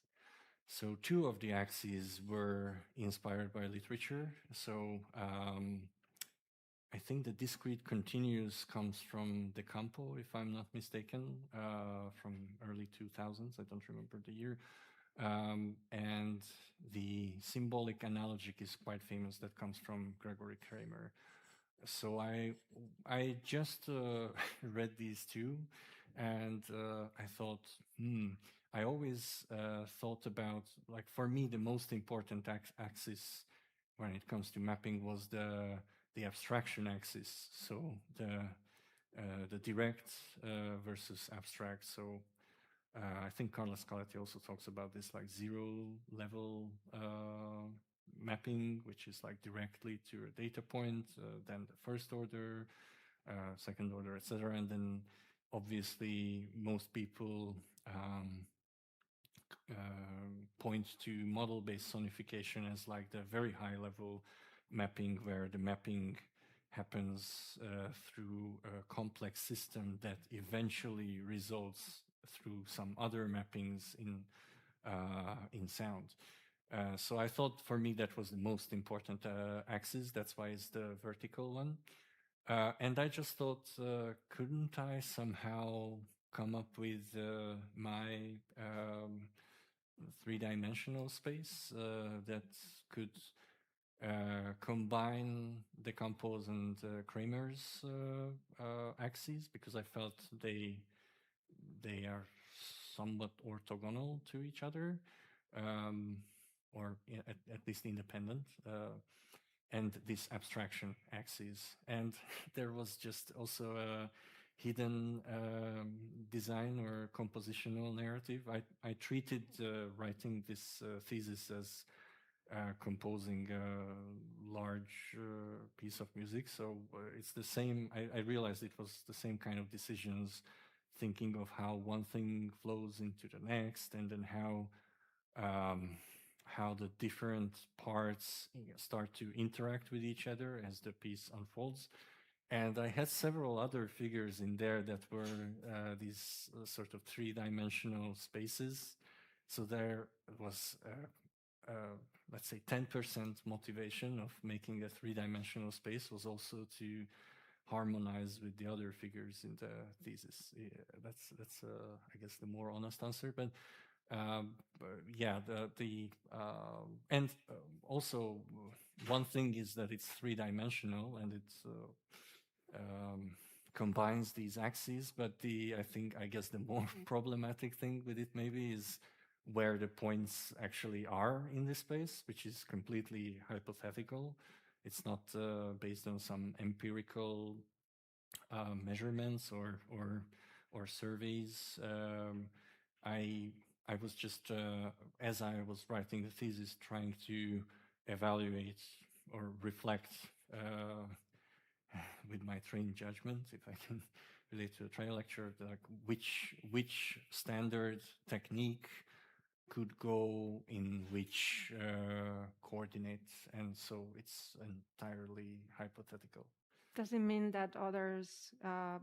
So two of the axes were inspired by literature. So I think the discrete continuous comes from De Campo, if I'm not mistaken, from early 2000s. I don't remember the year. And the symbolic analogic is quite famous. That comes from Gregory Kramer. So I just read these two, and I thought, I always thought about, like, for me, the most important axis when it comes to mapping was the abstraction axis. So the direct versus abstract. So I think Carlos Scalati also talks about this, like, zero level mapping, which is like directly to a data point, then the first order, second order, etc. And then obviously most people point to model-based sonification as like the very high level mapping, where the mapping happens through a complex system that eventually results through some other mappings in sound. So I thought, for me, that was the most important axis. That's why it's the vertical one. And I just thought, couldn't I somehow come up with my three-dimensional space that could combine Decampos and Kramer's axes, because I felt they are somewhat orthogonal to each other, or at least independent, and this abstraction axis. And there was just also a hidden design or compositional narrative. I treated writing this thesis as composing a large piece of music. So it's the same, I realized it was the same kind of decisions, thinking of how one thing flows into the next, and then how the different parts start to interact with each other as the piece unfolds. And I had several other figures in there that were these sort of three-dimensional spaces. So there was, let's say, 10% motivation of making a three-dimensional space was also to harmonize with the other figures in the thesis. That's I guess the more honest answer. But yeah, and also one thing is that it's three-dimensional, and it's combines these axes. But I guess the more problematic thing with it maybe is where the points actually are in this space, which is completely hypothetical. It's not based on some empirical measurements or surveys. I was just, as I was writing the thesis, trying to evaluate or reflect with my trained judgment, if I can relate to a trial lecture, like which standard technique could go in which coordinates, and so it's entirely hypothetical. Does it mean that others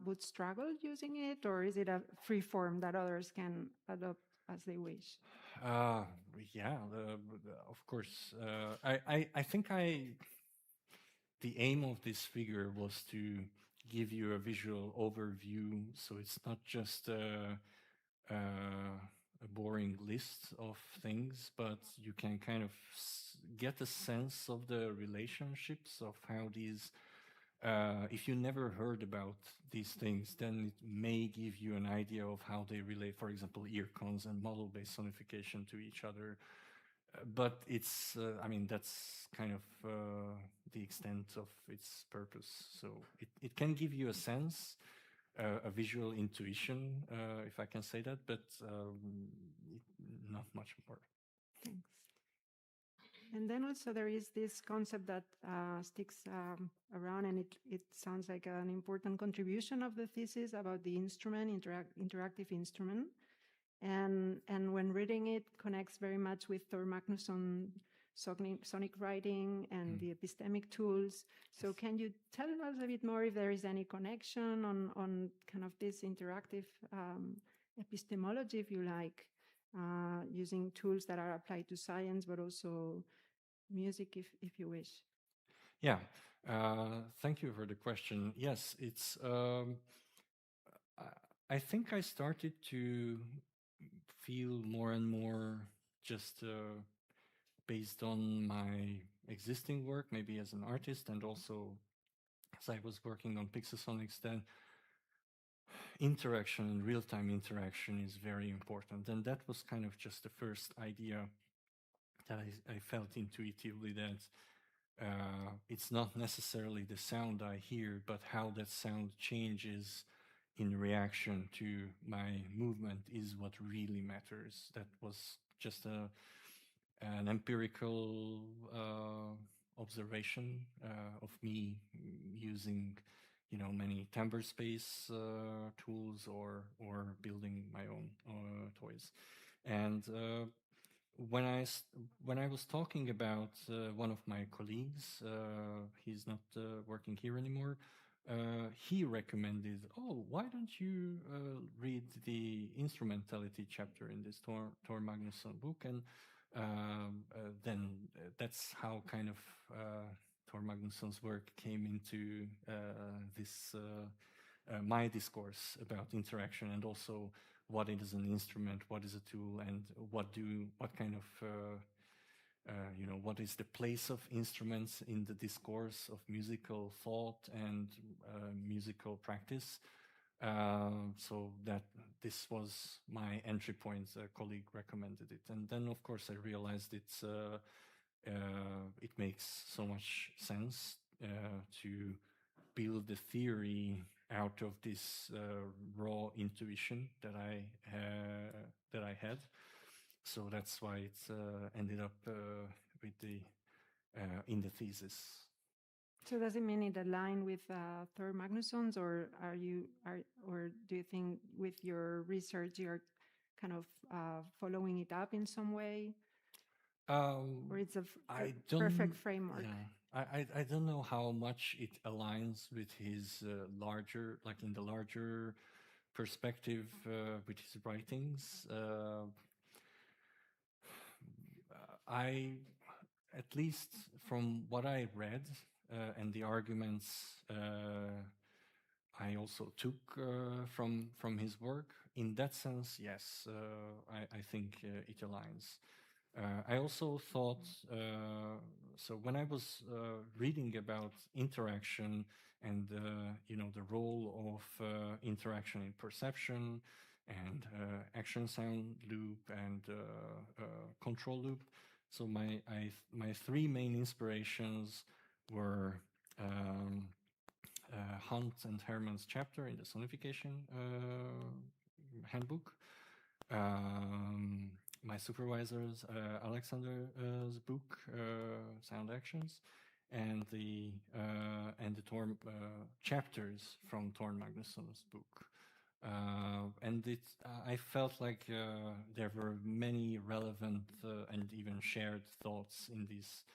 would struggle using it, or is it a free form that others can adopt as they wish? Yeah, of course. I think the aim of this figure was to give you a visual overview, so it's not just a boring list of things, but you can kind of get a sense of the relationships of how these. If you never heard about these things, then it may give you an idea of how they relate, for example, ear cons and model-based sonification to each other. But it's, I mean, that's kind of the extent of its purpose. So it can give you a sense, a visual intuition, if I can say that, but not much more. Thanks. And then also there is this concept that sticks around, and it sounds like an important contribution of the thesis about the instrument, interactive instrument. And when reading it, connects very much with Thor Magnusson's sonic writing and the epistemic tools. So can you tell us a bit more if there is any connection on kind of this interactive epistemology, if you like, using tools that are applied to science, but also music, if you wish? Yeah, thank you for the question. Yes, it's. I think I started to feel more and more just based on my existing work, maybe as an artist, and also as I was working on Pixelsonics, then interaction, real-time interaction is very important. And that was kind of just the first idea that I felt intuitively that it's not necessarily the sound I hear, but how that sound changes in reaction to my movement is what really matters. That was just an empirical observation of me using, many timbre space tools or building my own toys. And when I was talking about one of my colleagues, he's not working here anymore. He recommended, why don't you read the instrumentality chapter in this Thor Magnusson book? And then that's how kind of Thor Magnusson's work came into this my discourse about interaction, and also what is an instrument, what is a tool, and what kind of what is the place of instruments in the discourse of musical thought and musical practice. So that this was my entry point. A colleague recommended it, and then of course I realized it makes so much sense to build the theory out of this raw intuition that I had. So that's why it ended up with the in the thesis. So does it mean it align with Thor Magnusson's, or or do you think with your research you're kind of following it up in some way? Or it's a perfect framework? Yeah, I don't know how much it aligns with his larger, like in the larger perspective with his writings. At least from what I read and the arguments I also took from his work, in that sense, yes, I think it aligns. I also thought, so when I was reading about interaction and the role of interaction in perception and action sound loop and control loop, so my three main inspirations were Hunt and Herman's chapter in the Sonification handbook, my supervisor's Alexander's book, Sound Actions, and the Thorn chapters from Thor Magnusson's book. And I felt like there were many relevant and even shared thoughts in these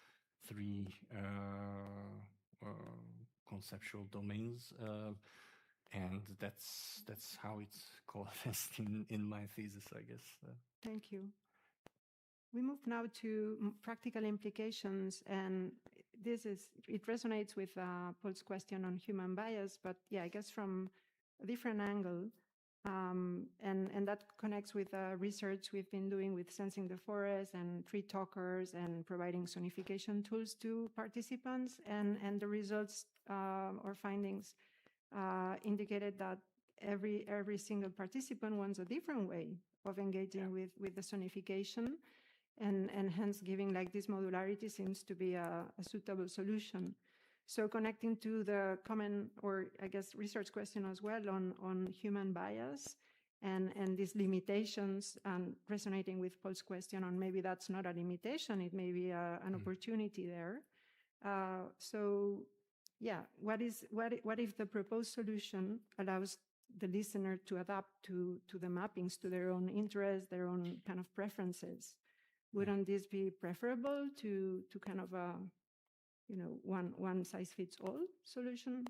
three conceptual domains, and that's how it's coalesced in my thesis, I guess. Thank you. We move now to practical implications, and it resonates with Paul's question on human bias, but yeah, I guess from a different angle. And that connects with research we've been doing with Sensing the Forest and Tree Talkers and providing sonification tools to participants. And the results or findings indicated that every single participant wants a different way of engaging with the sonification. And hence giving like this modularity seems to be a suitable solution. So connecting to the common, or I guess research question as well on human bias and these limitations, and resonating with Paul's question on maybe that's not a limitation, it may be an opportunity there. So yeah, what if the proposed solution allows the listener to adapt to the mappings, to their own interests, their own kind of preferences? Wouldn't this be preferable to kind of a, one size fits all solution?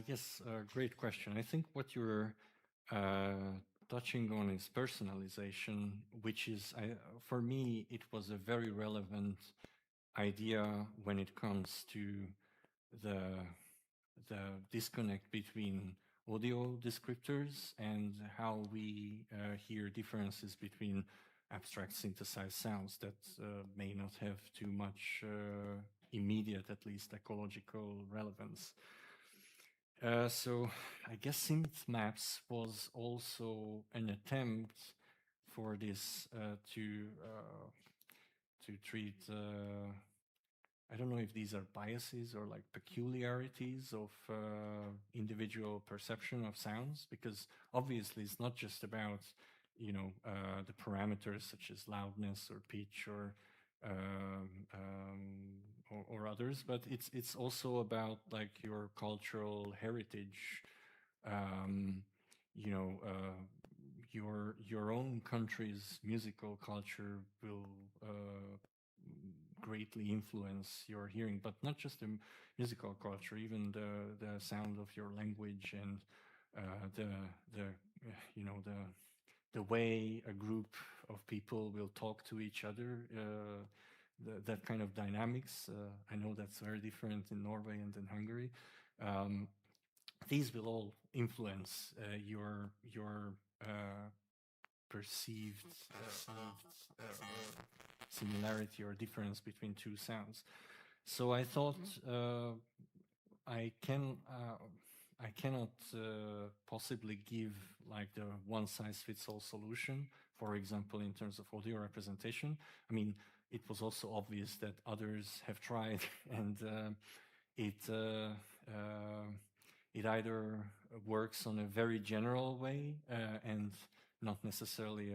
Yes, great question. I think what you're touching on is personalization, which is, for me, it was a very relevant idea when it comes to the disconnect between audio descriptors and how we hear differences between abstract synthesized sounds that may not have too much immediate, at least, ecological relevance. So I guess synth maps was also an attempt for this to treat I don't know if these are biases or like peculiarities of individual perception of sounds, because obviously it's not just about, the parameters such as loudness or pitch or others, but it's also about like your cultural heritage, your own country's musical culture will greatly influence your hearing, but not just the musical culture, even the sound of your language and the way a group of people will talk to each other. That kind of dynamics. I know that's very different in Norway and in Hungary. These will all influence your perceived similarity or difference between two sounds. So I thought I cannot possibly give like the one size fits all solution, for example, in terms of audio representation. I mean, it was also obvious that others have tried, and it either works on a very general way and not necessarily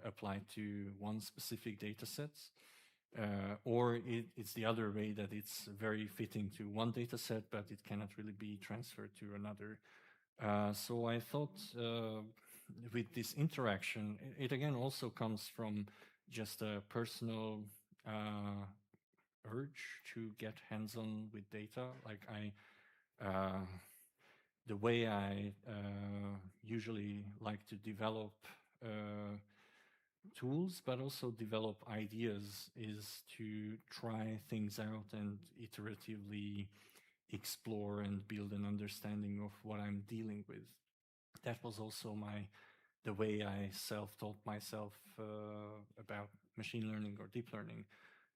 applied to one specific data set, or it's the other way, that it's very fitting to one data set, but it cannot really be transferred to another. So I thought with this interaction, it again also comes from just a personal urge to get hands-on with data. Like the way I usually like to develop tools, but also develop ideas, is to try things out and iteratively explore and build an understanding of what I'm dealing with. That was also the way I self-taught myself about machine learning or deep learning.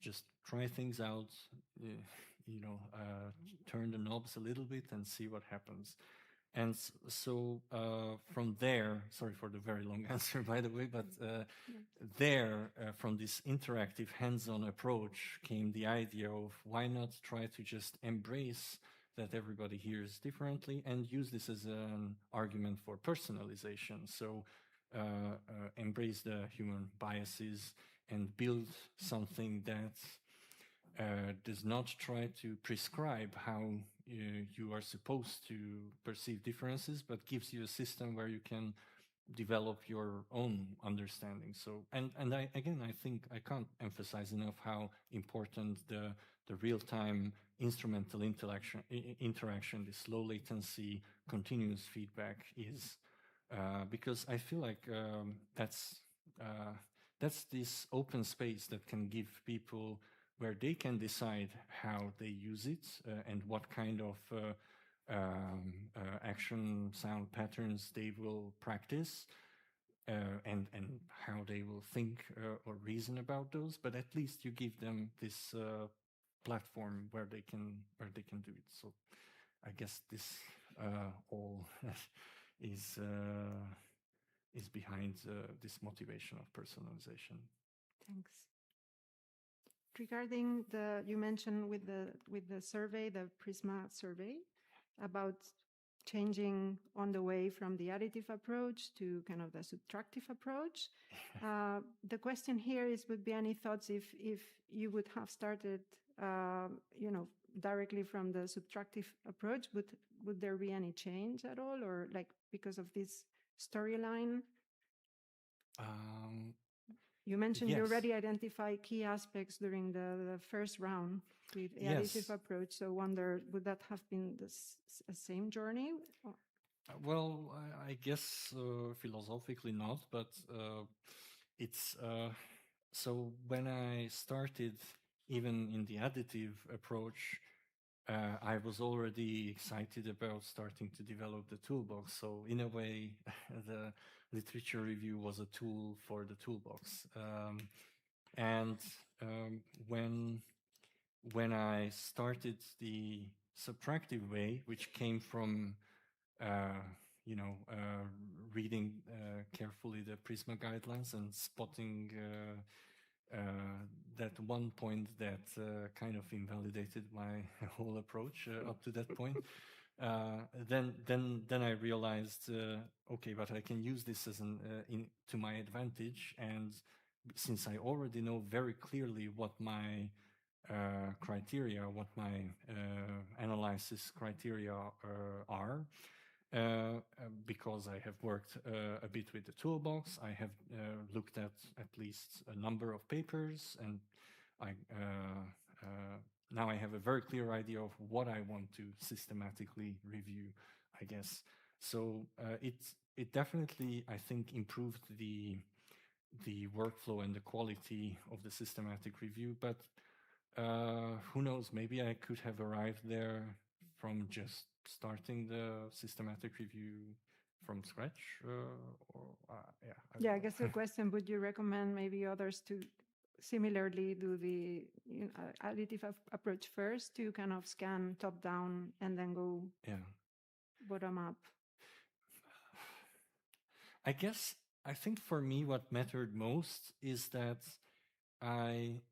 Just try things out, turn the knobs a little bit and see what happens. And so from there, sorry for the very long answer, by the way, but from this interactive hands-on approach came the idea of why not try to just embrace that everybody hears differently and use this as an argument for personalization. So embrace the human biases and build something that does not try to prescribe how you are supposed to perceive differences, but gives you a system where you can develop your own understanding. So, and I think I can't emphasize enough how important the real-time instrumental interaction, this low latency, continuous feedback is, because I feel like that's this open space that can give people where they can decide how they use it and what kind of action sound patterns they will practice, and how they will think or reason about those. But at least you give them this platform where they can do it. So I guess this all is behind this motivation of personalization. Thanks. Regarding you mentioned with the survey, the Prisma survey, about changing on the way from the additive approach to kind of the subtractive approach. The question here is, would be any thoughts if you would have started, directly from the subtractive approach, would there be any change at all, or like because of this storyline? You mentioned you already identify key aspects during the first round with the additive approach. So wonder, would that have been the same journey? Well, I guess philosophically not, but it's so when I started, even in the additive approach, I was already excited about starting to develop the toolbox. So in a way, the literature review was a tool for the toolbox. When I started the subtractive way, which came from reading carefully the Prisma guidelines and spotting that one point that kind of invalidated my whole approach up to that point. Then I realized, okay, but I can use this as to my advantage, and since I already know very clearly what my criteria, what my analysis criteria are, because I have worked a bit with the toolbox, I have looked at least a number of papers, and now I have a very clear idea of what I want to systematically review, I guess. So it definitely, I think, improved the workflow and the quality of the systematic review, but who knows, maybe I could have arrived there from just starting the systematic review from scratch, I guess the question, would you recommend maybe others to similarly do the additive approach first, to kind of scan top down and then go bottom up? I think for me what mattered most is that I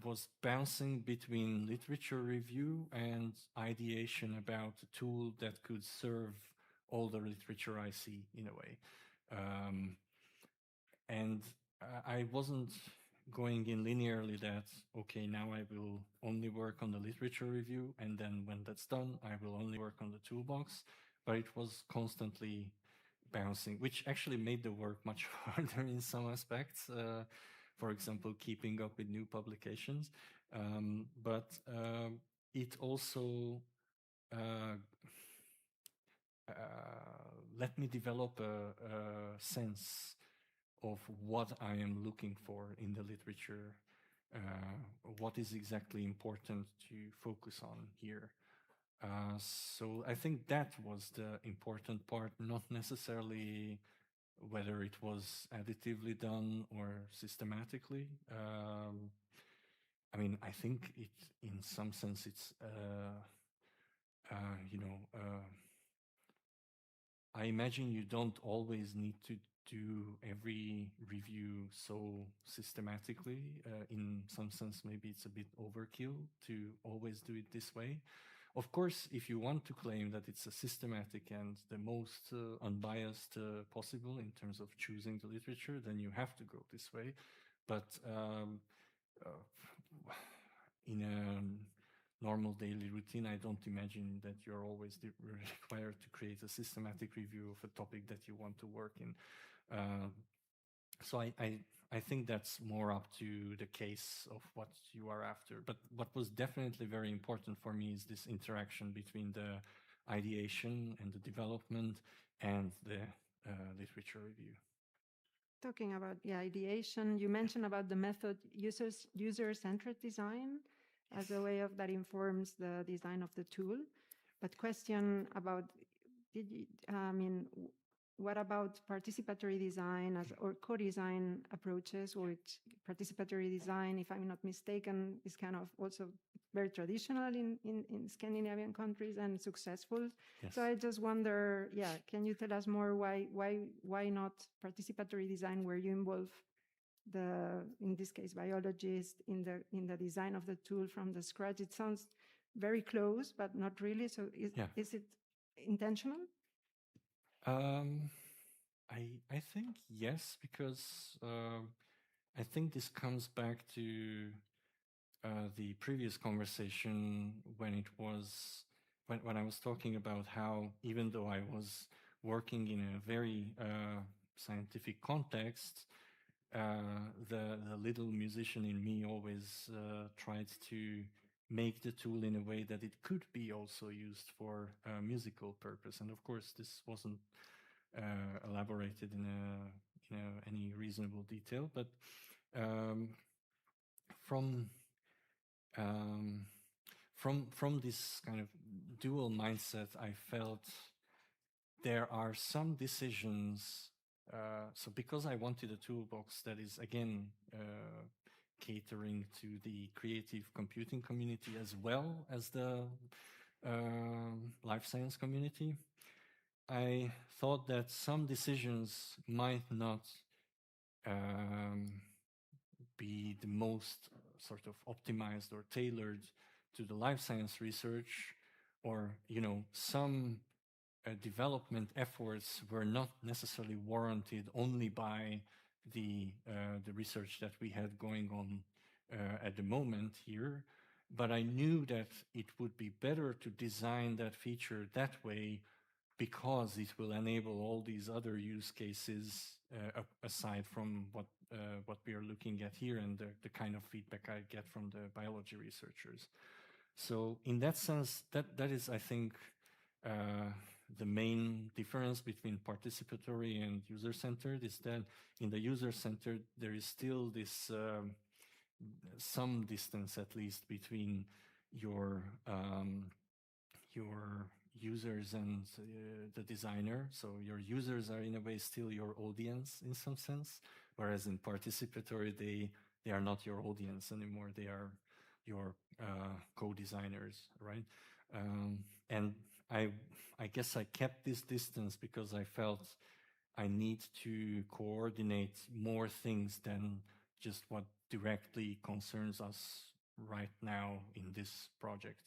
was bouncing between literature review and ideation about a tool that could serve all the literature I see, in a way. And I wasn't going in linearly that, okay, now I will only work on the literature review, and then when that's done, I will only work on the toolbox. But it was constantly bouncing, which actually made the work much harder in some aspects. For example, keeping up with new publications. But it also let me develop a sense of what I am looking for in the literature, what is exactly important to focus on here. So I think that was the important part, not necessarily whether it was additively done or systematically. I mean, I think it, in some sense, it's, I imagine you don't always need to do every review so systematically. In some sense, maybe it's a bit overkill to always do it this way. Of course, if you want to claim that it's a systematic and the most unbiased possible in terms of choosing the literature, then you have to go this way. But in a normal daily routine, I don't imagine that you're always required to create a systematic review of a topic that you want to work in. So I think that's more up to the case of what you are after. But what was definitely very important for me is this interaction between the ideation and the development and the literature review. Talking about ideation, you mentioned about the method user-centered design as a way of that informs the design of the tool. But question about, what about participatory design or co-design approaches, which participatory design, if I'm not mistaken, is kind of also very traditional in Scandinavian countries and successful. Yes. So I just wonder, can you tell us more why not participatory design, where you involve in this case, biologists in the design of the tool from the scratch? It sounds very close, but not really. So is it intentional? I think yes, because I think this comes back to the previous conversation when I was talking about how, even though I was working in a very scientific context, the little musician in me always tried to make the tool in a way that it could be also used for a musical purpose. And of course, this wasn't elaborated in any reasonable detail, but from this kind of dual mindset, I felt there are some decisions. So because I wanted a toolbox that is, again, catering to the creative computing community as well as the life science community, I thought that some decisions might not be the most sort of optimized or tailored to the life science research, or, some development efforts were not necessarily warranted only by the research that we had going on at the moment here. But I knew that it would be better to design that feature that way, because it will enable all these other use cases aside from what we are looking at here and the kind of feedback I get from the biology researchers. So in that sense, that is, I think, the main difference between participatory and user-centered is that in the user-centered, there is still this some distance, at least, between your users and the designer. So your users are in a way still your audience in some sense, whereas in participatory, they are not your audience anymore. They are your co-designers, right? And I guess I kept this distance because I felt I need to coordinate more things than just what directly concerns us right now in this project.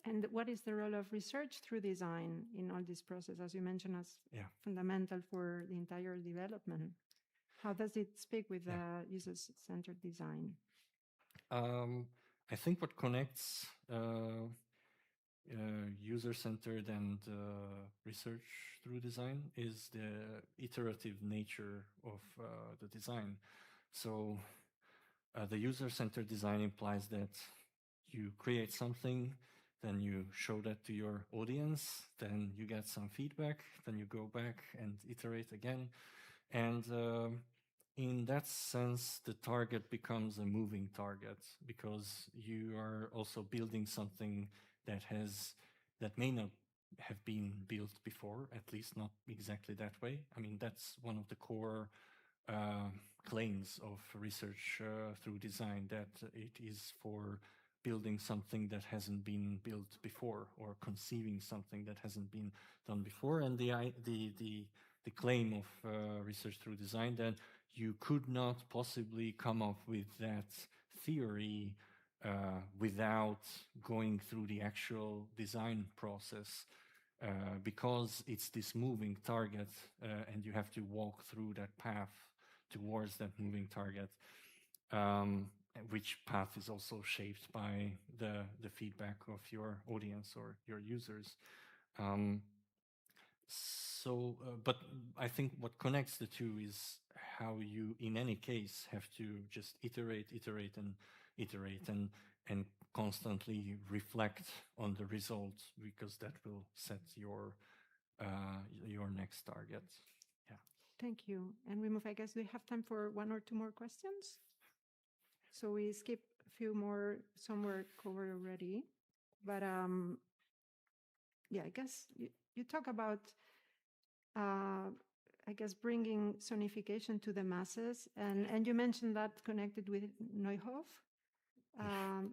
And what is the role of research through design in all this process, as you mentioned, as fundamental for the entire development? How does it speak with the user-centered design? I think what connects user-centered and research through design is the iterative nature of the design. So the user-centered design implies that you create something, then you show that to your audience, then you get some feedback, then you go back and iterate again. And in that sense, the target becomes a moving target, because you are also building something that may not have been built before, at least not exactly that way. I mean, that's one of the core claims of research through design, that it is for building something that hasn't been built before, or conceiving something that hasn't been done before. And the claim of research through design, that you could not possibly come up with that theory without going through the actual design process, because it's this moving target, and you have to walk through that path towards that moving target, which path is also shaped by the feedback of your audience or your users. But I think what connects the two is how you, in any case, have to just iterate, and constantly reflect on the results, because that will set your next target. Yeah. Thank you. And we move, I guess, we have time for one or two more questions. So we skip a few more, some were covered already. But yeah, I guess you talk about, I guess, bringing sonification to the masses, and you mentioned that connected with Neuhoff.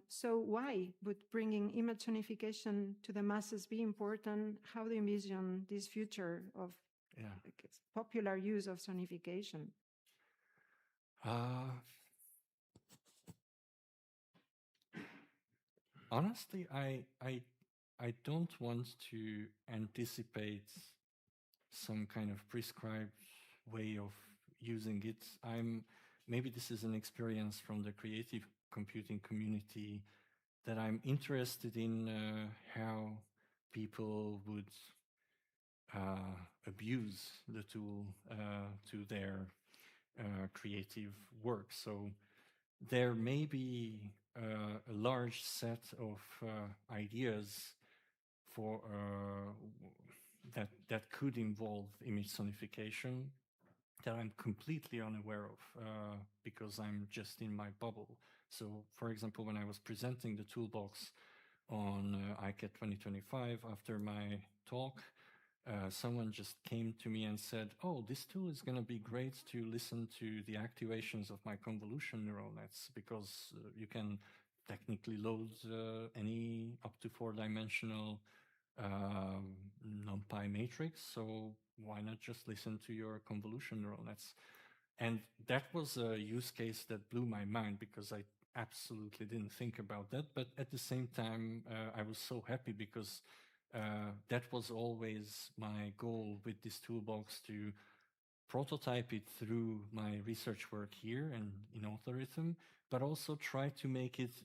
So why would bringing image sonification to the masses be important? How do you envision this future of I guess, popular use of sonification? Honestly, I don't want to anticipate some kind of prescribed way of using it. Maybe this is an experience from the creative computing community that I'm interested in how people would abuse the tool to their creative work. So there may be a large set of ideas for that could involve image sonification that I'm completely unaware of because I'm just in my bubble. So, for example, when I was presenting the toolbox on ICAT 2025 after my talk, someone just came to me and said, "Oh, this tool is going to be great to listen to the activations of my convolution neural nets because you can technically load any up to 4-dimensional NumPy matrix. So why not just listen to your convolution neural nets?" And that was a use case that blew my mind because I absolutely didn't think about that. But at the same time, I was so happy because that was always my goal with this toolbox, to prototype it through my research work here and in Authorhythm, but also try to make it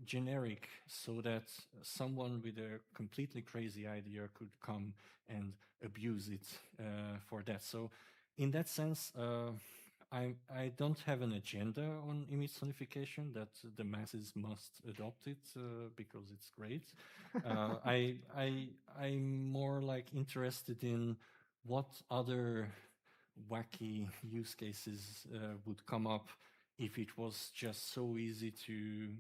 generic so that someone with a completely crazy idea could come and abuse it for that. So in that sense, I don't have an agenda on image sonification that the masses must adopt it because it's great. I'm more like interested in what other wacky use cases would come up if it was just so easy to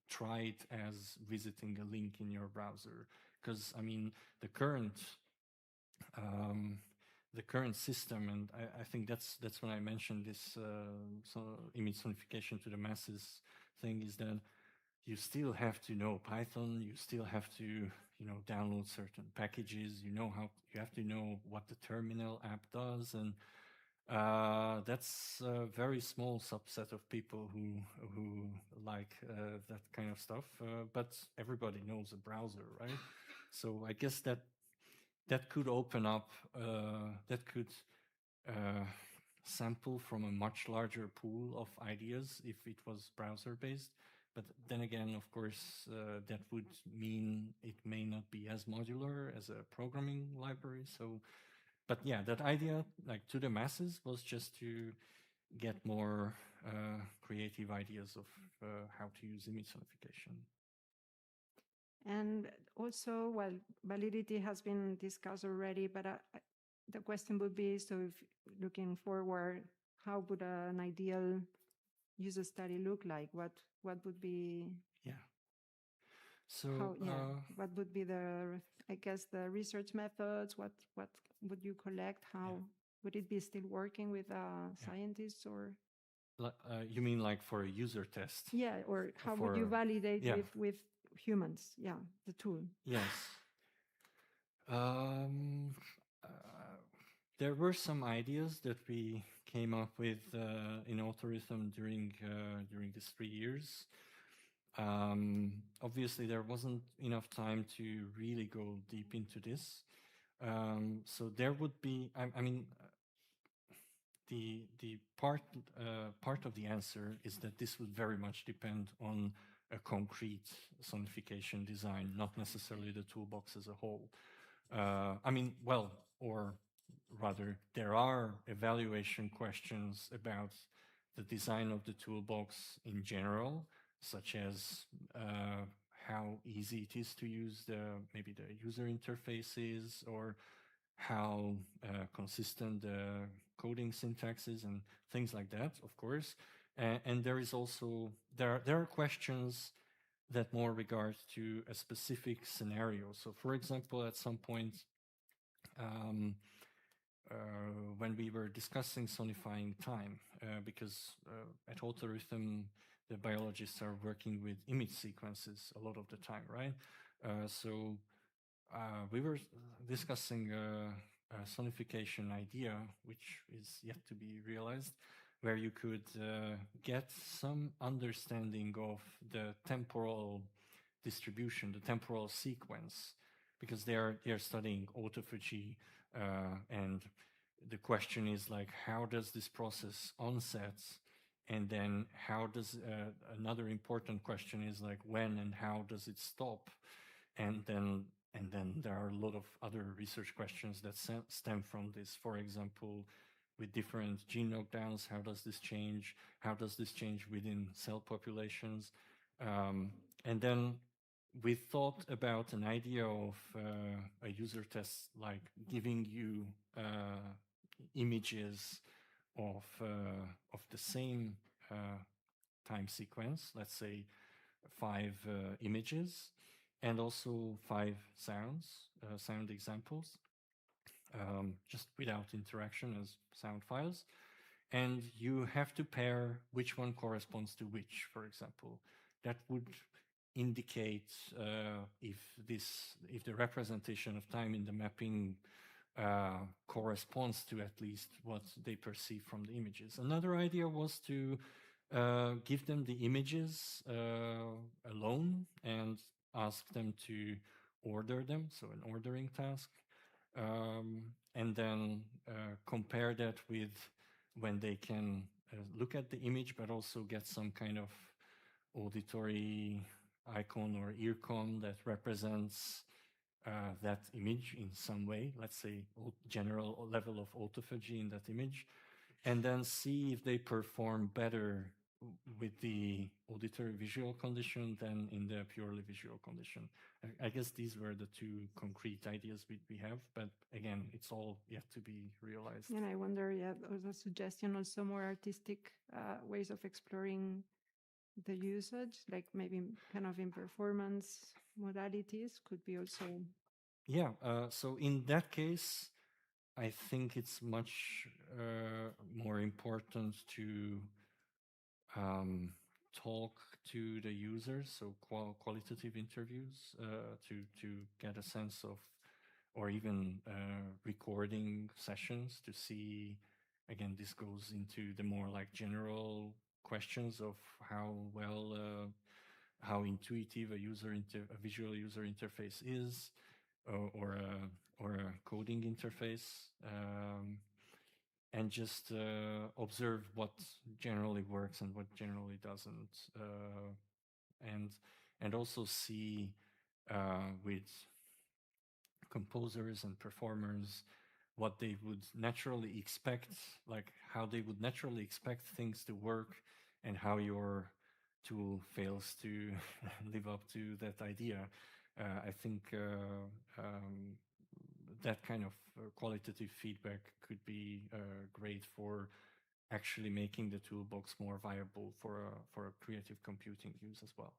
try it as visiting a link in your browser. Because I mean, the current system, and I think that's when I mentioned this image sonification to the masses thing, is that you still have to know Python, you still have to download certain packages, you have to know what the terminal app does, and that's a very small subset of people who like that kind of stuff, but everybody knows a browser, right? So I guess that could open up, that could sample from a much larger pool of ideas if it was browser based. But then again, of course, that would mean it may not be as modular as a programming library. So, but yeah, that idea, like to the masses, was just to get more creative ideas of how to use image sonification. And also, well, validity has been discussed already, but the question would be, so if looking forward, how would an ideal user study look like? What would be? Yeah. So what would be the, I guess, the research methods? What would you collect? How would it be still working with scientists, or? You mean like for a user test? Yeah, or how would you validate with humans? Yeah, the tool. Yes. There were some ideas that we came up with in Authorhythm during these 3 years. Obviously, there wasn't enough time to really go deep into this. So there would be, I mean, the part of the answer is that this would very much depend on a concrete sonification design, not necessarily the toolbox as a whole. I mean, well, or rather, there are evaluation questions about the design of the toolbox in general, such as how easy it is to use maybe the user interfaces, or how consistent the coding syntax is, and things like that, of course. And there is also, there are questions that more regard to a specific scenario. So, for example, at some point, when we were discussing sonifying time, because at Autorhythm, the biologists are working with image sequences a lot of the time, right? So we were discussing a sonification idea, which is yet to be realized, where you could get some understanding of the temporal distribution, the temporal sequence, because they're studying autophagy, and the question is like, how does this process onset, and then how does another important question is like, when and how does it stop, and then there are a lot of other research questions that stem from this. For example, with different gene knockdowns, how does this change? How does this change within cell populations? And then we thought about an idea of a user test, like giving you images of the same time sequence, let's say 5 images, and also 5 sound examples, just without interaction as sound files. And you have to pair which one corresponds to which, for example. That would indicate if the representation of time in the mapping corresponds to at least what they perceive from the images. Another idea was to give them the images alone and ask them to order them, so an ordering task, and then compare that with when they can look at the image, but also get some kind of auditory icon or earcon that represents that image in some way, let's say general level of autophagy in that image, and then see if they perform better with the auditory visual condition than in the purely visual condition. I guess these were the 2 concrete ideas we have, but again, it's all yet to be realized. And I wonder, yeah, was a suggestion also more artistic ways of exploring the usage, like maybe kind of in performance modalities could be also. Yeah, so in that case, I think it's much more important to talk to the users, so qualitative interviews, to get a sense of, or even recording sessions to see. Again, this goes into the more like general questions of how well, how intuitive a visual user interface is, or a coding interface, and just observe what generally works and what generally doesn't, and also see with composers and performers what they would naturally expect, like how they would naturally expect things to work, and how your tool fails to live up to that idea. I think that kind of qualitative feedback could be great for actually making the toolbox more viable for a creative computing use as well.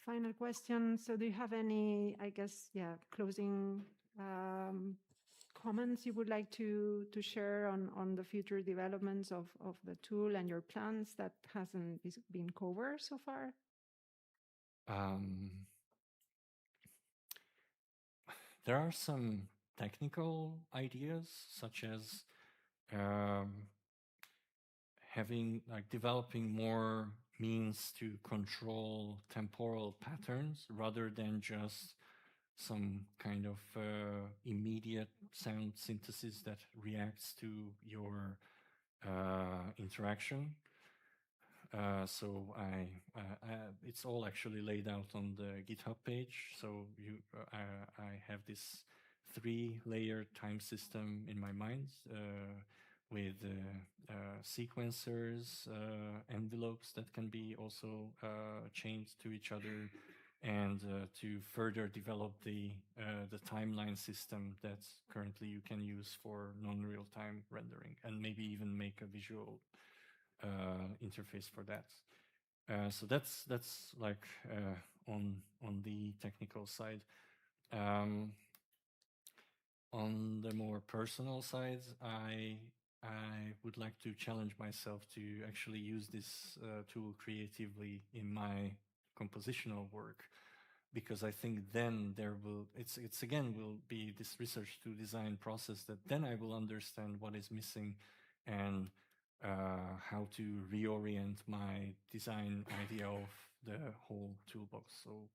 Final question. So do you have any, I guess, closing comments you would like to share on the future developments of the tool and your plans that hasn't been covered so far? There are some technical ideas, such as developing more means to control temporal patterns rather than just some kind of immediate sound synthesis that reacts to your interaction. So it's all actually laid out on the GitHub page. So I have this 3-layer time system in my mind with sequencers, envelopes that can be also chained to each other, and to further develop the timeline system that currently you can use for non-real-time rendering, and maybe even make a visual interface for that. So that's like on the technical side. On the more personal side, I would like to challenge myself to actually use this tool creatively in my compositional work, because I think then it's again will be this research to design process that then I will understand what is missing and how to reorient my design idea of the whole toolbox. So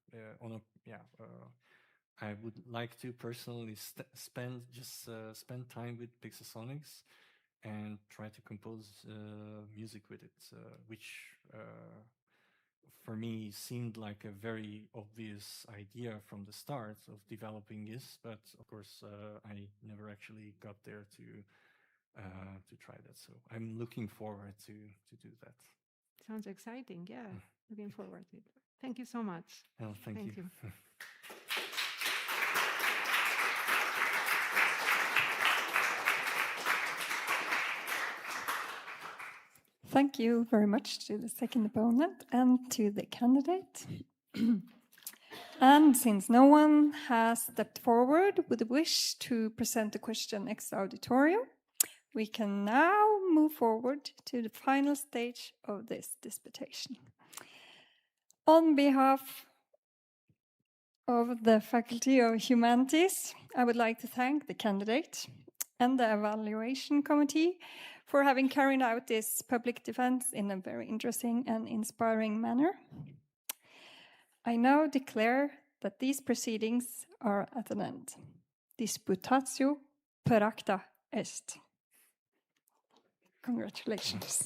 I would like to personally spend time with Pixelsonics and try to compose music with it, which for me seemed like a very obvious idea from the start of developing this, but of course I never actually got there to try that. So I'm looking forward to do that. Sounds exciting. Yeah, looking forward to it. Thank you so much. Well, thank you. Thank you very much to the second opponent and to the candidate. And since no one has stepped forward with a wish to present a question ex auditorio, we can now move forward to the final stage of this disputation. On behalf of the Faculty of Humanities, I would like to thank the candidate and the evaluation committee for having carried out this public defense in a very interesting and inspiring manner. I now declare that these proceedings are at an end. Disputatio per acta est. Congratulations.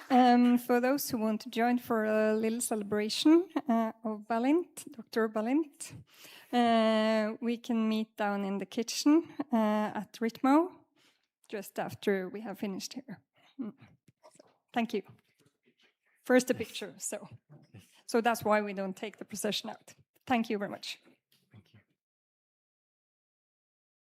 And for those who want to join for a little celebration of Bálint, Dr. Bálint, we can meet down in the kitchen at Ritmo just after we have finished here. Thank you. First a picture, so that's why we don't take the procession out. Thank you very much.